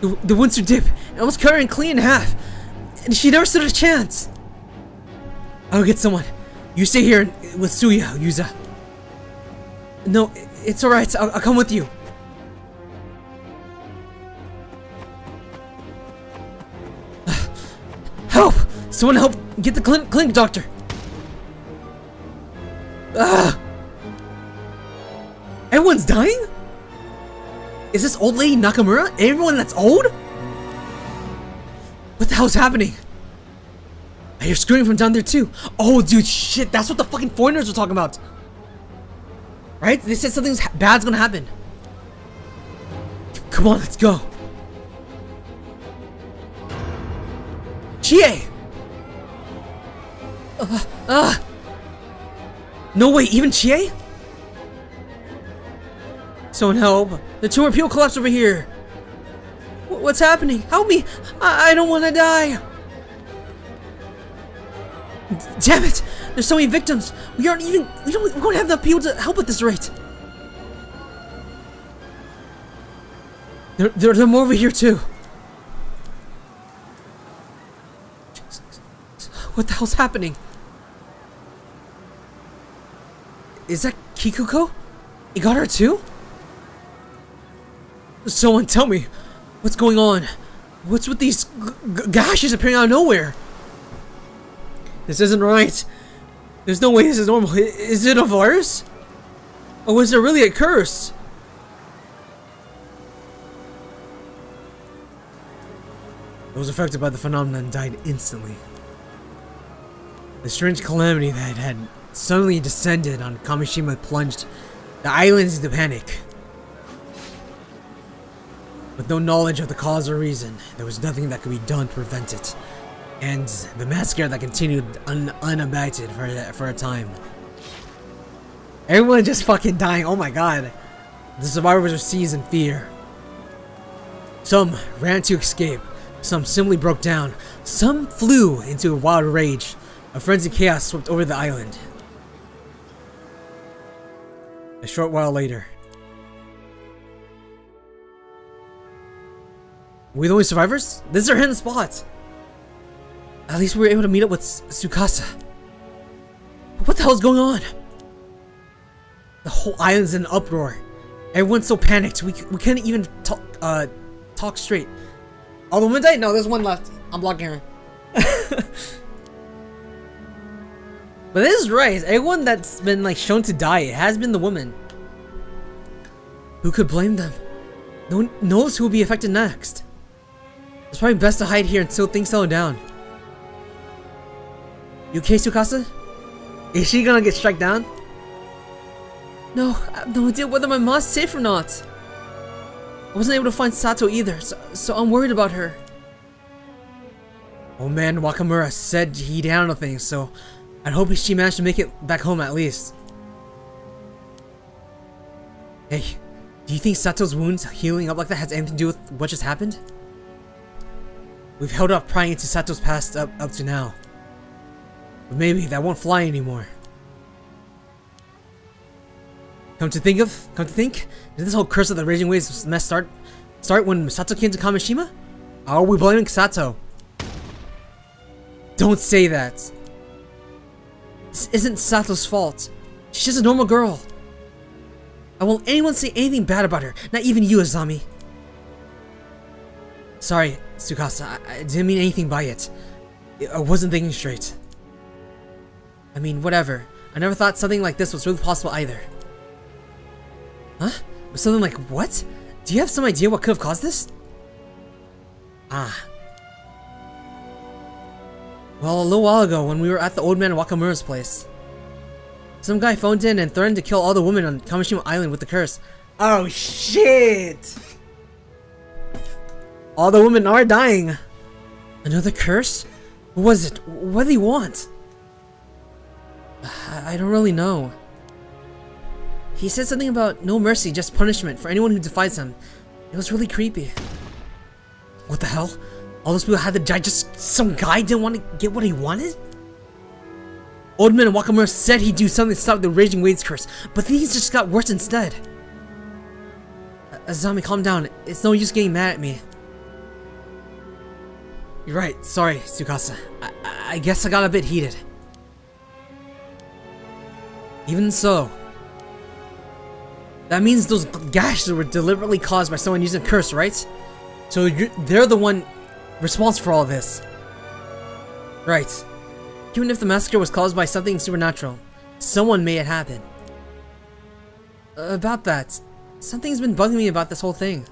The Windsor dip almost cut her in clean in half, and she never stood a chance. I'll get someone. You stay here with Suya, Yuza. No, it's alright. I'll come with you. Help! Someone help get the clinic doctor. Everyone's dying? Is this old lady Nakamura? Everyone that's old? What the hell's happening? I hear screaming from down there too. Oh dude, shit, that's what the fucking foreigners were talking about. Right? They said something bad's gonna happen. Come on, let's go. Chie! No way, even Chie? Someone help. The two more people collapsed over here. What's happening? Help me! I don't want to die! Damn it! There's so many victims! We don't have enough people to help at this rate! There are more over here too. What the hell's happening? Is that Kikuko? You got her too? Someone tell me, what's going on? What's with these gashes appearing out of nowhere? This isn't right. There's no way this is normal. Is it a virus? Or is it really a curse? Those affected by the phenomenon died instantly. The strange calamity that had suddenly descended on Kamishima plunged the islands into panic. With no knowledge of the cause or reason, there was nothing that could be done to prevent it. And the massacre that continued unabated for a time. Everyone just fucking dying, oh my god. The survivors were seized in fear. Some ran to escape, some simply broke down, some flew into a wild rage. A frenzied chaos swept over the island. A short while later. We the only survivors? This is our hidden spot! At least we were able to meet up with Tsukasa. But what the hell is going on? The whole island's in an uproar. Everyone's so panicked. We can't even talk straight. All the women died? No, there's one left. I'm blocking her. But this is right. Everyone that's been like shown to die has been the woman. Who could blame them? No one knows who will be affected next. It's probably best to hide here until things settle down. You okay, Tsukasa? Is she gonna get struck down? No, I have no idea whether my mom's safe or not. I wasn't able to find Sato either, so I'm worried about her. Old man Wakamura said he'd handle things, so I'd hope she managed to make it back home at least. Hey, do you think Sato's wounds healing up like that has anything to do with what just happened? We've held off prying into Sato's past up to now. But maybe that won't fly anymore. Come to think, did this whole curse of the Raging Waves mess start when Sato came to Kamishima? Are we blaming Sato? Don't say that. This isn't Sato's fault. She's just a normal girl. I won't anyone say anything bad about her, not even you, Azami. Sorry, Tsukasa, I didn't mean anything by it. I wasn't thinking straight. I mean, whatever. I never thought something like this was really possible either. Huh? Something like what? Do you have some idea what could have caused this? Ah. Well, a little while ago when we were at the old man Wakamura's place, some guy phoned in and threatened to kill all the women on Kamishima Island with the curse. Oh shit! All the women are dying. Another curse? What was it? What did he want? I don't really know. He said something about no mercy, just punishment for anyone who defies him. It was really creepy. What the hell? All those people had to die just some guy didn't want to get what he wanted? Old man Wakamura said he'd do something to stop the Raging Waves curse, but things just got worse instead. Azami, calm down. It's no use getting mad at me. You're right. Sorry, Tsukasa. I guess I got a bit heated. Even so, that means those gashes were deliberately caused by someone using a curse, right? So they're the one responsible for all this. Right. Even if the massacre was caused by something supernatural, someone made it happen. About that, something's been bugging me about this whole thing.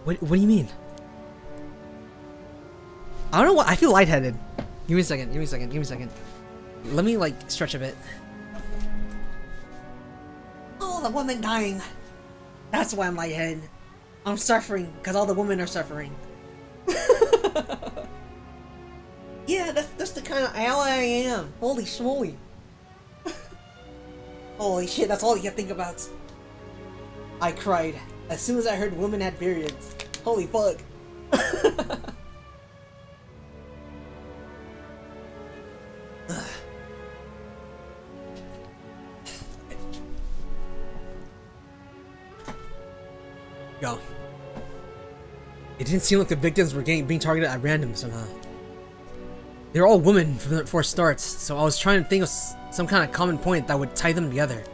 What do you mean? I don't know what, I feel lightheaded. Give me a second. Let me like stretch a bit. Oh, the woman dying. That's why I'm lightheaded. I'm suffering because all the women are suffering. Yeah, that's the kind of ally I am. Holy schmoly. Holy shit, that's all you can think about. I cried as soon as I heard women had periods. Holy fuck. Go. It didn't seem like the victims were being targeted at random somehow. They were all women for starts, so I was trying to think of some kind of common point that would tie them together.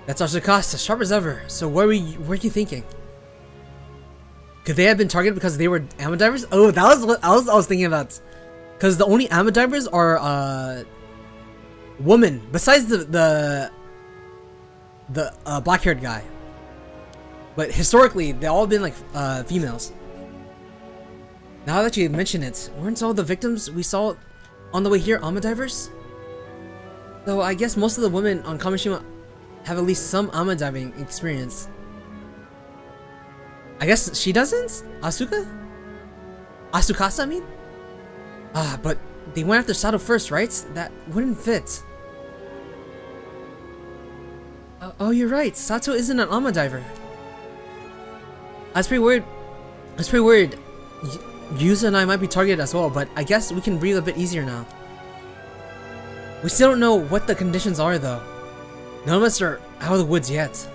That's our Tsukasa, sharp as ever. So what were you thinking? Could they have been targeted because they were ammo divers? Oh, that was what I was thinking about. Because the only Ama divers are women, besides the black-haired guy. But historically, they've all been like females. Now that you mention it, weren't all the victims we saw on the way here Ama divers? So I guess most of the women on Kamishima have at least some Ama diving experience. I guess she doesn't? Asuka? Asukasa, I mean? But they went after Sato first, right? That wouldn't fit. Oh, you're right. Sato isn't an Ama diver. That's pretty weird. That's pretty weird. Yuza and I might be targeted as well, but I guess we can breathe a bit easier now. We still don't know what the conditions are, though. None of us are out of the woods yet.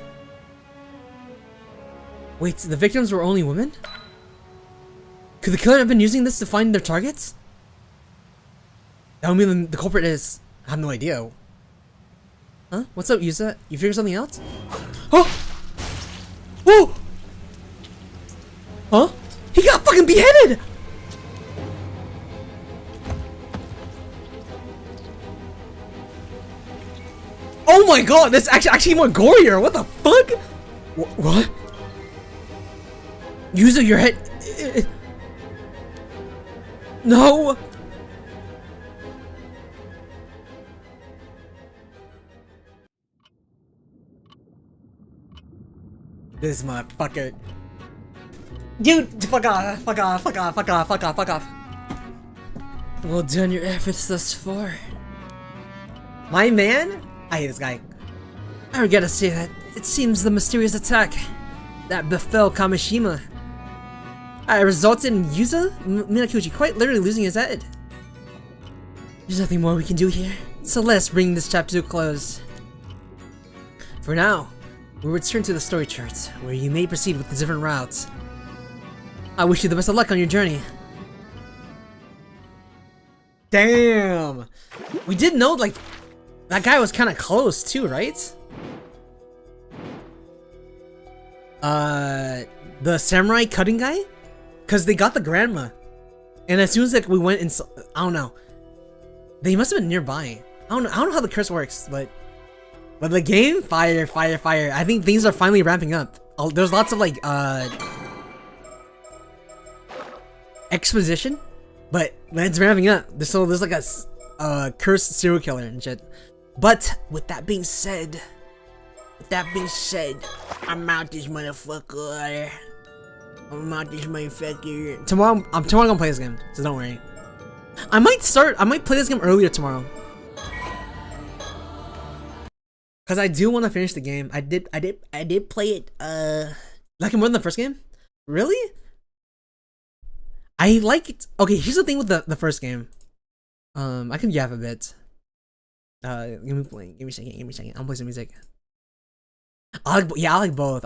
Wait, the victims were only women? Could the killer have been using this to find their targets? That would mean the culprit is... I have no idea. Huh? What's up, Yuza? You figured something out? Oh! Whoa! Huh? He got fucking beheaded! Oh my god, that's actually more gorier. What the fuck? What? Yuza, your head... No! This motherfucker. Dude, fuck off, fuck off, fuck off, fuck off, fuck off, fuck off. Well done your efforts thus far. My man? I hate this guy. I regret to say that it seems the mysterious attack that befell Kamishima resulted in Yuza Minakuchi quite literally losing his head. There's nothing more we can do here, so let's bring this chapter to a close. For now, we'll return to the story chart, where you may proceed with the different routes. I wish you the best of luck on your journey. Damn! We did know, like, that guy was kind of close too, right? The samurai cutting guy? Cause they got the grandma. And as soon as like we went in, I don't know. They must have been nearby. I don't know how the curse works, but the game, fire. I think things are finally ramping up. There's lots of like exposition, but it's ramping up. There's like a cursed serial killer and shit. But with that being said, I'm out this motherfucker. Tomorrow I'm gonna play this game, so don't worry. I might play this game earlier tomorrow. Cause I do want to finish the game. I did play it like more than the first game. Really? I like it. Okay, here's the thing with the first game. I can yap a bit. Give me a second. I'll play some music. I like both.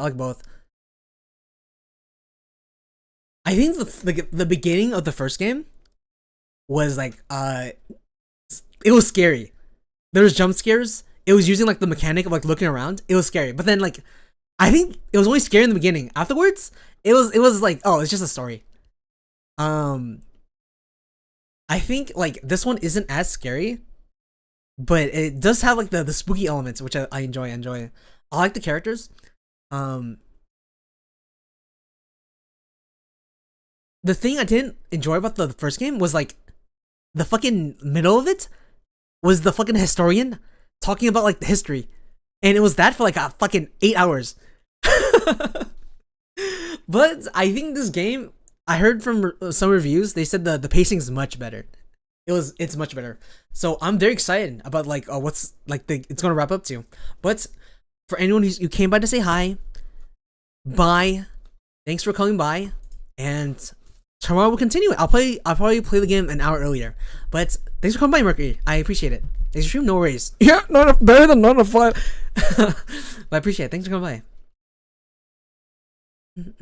I think the beginning of the first game was like it was scary. There was jump scares. It was using like the mechanic of like looking around. It was scary. But then like I think it was only scary in the beginning. Afterwards, it was like, oh, it's just a story. I think like this one isn't as scary, but it does have like the spooky elements, which I enjoy. I like the characters. The thing I didn't enjoy about the first game was like the fucking middle of it was the fucking historian talking about like the history, and it was that for like a fucking 8 hours. But I think this game, I heard from some reviews, they said the pacing is much better. It's much better. So I'm very excited about like what's like it's gonna wrap up to. But for anyone who came by to say hi, bye. Thanks for coming by, and tomorrow we'll continue. I'll probably play the game an hour earlier. But thanks for coming by, Mercury. I appreciate it. Thanks for stream. No worries. Yeah, better than none of fun. But I appreciate it. Thanks for coming by.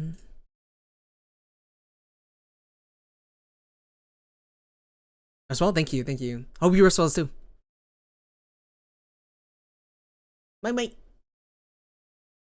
As well, thank you. Hope you were as well too. Bye.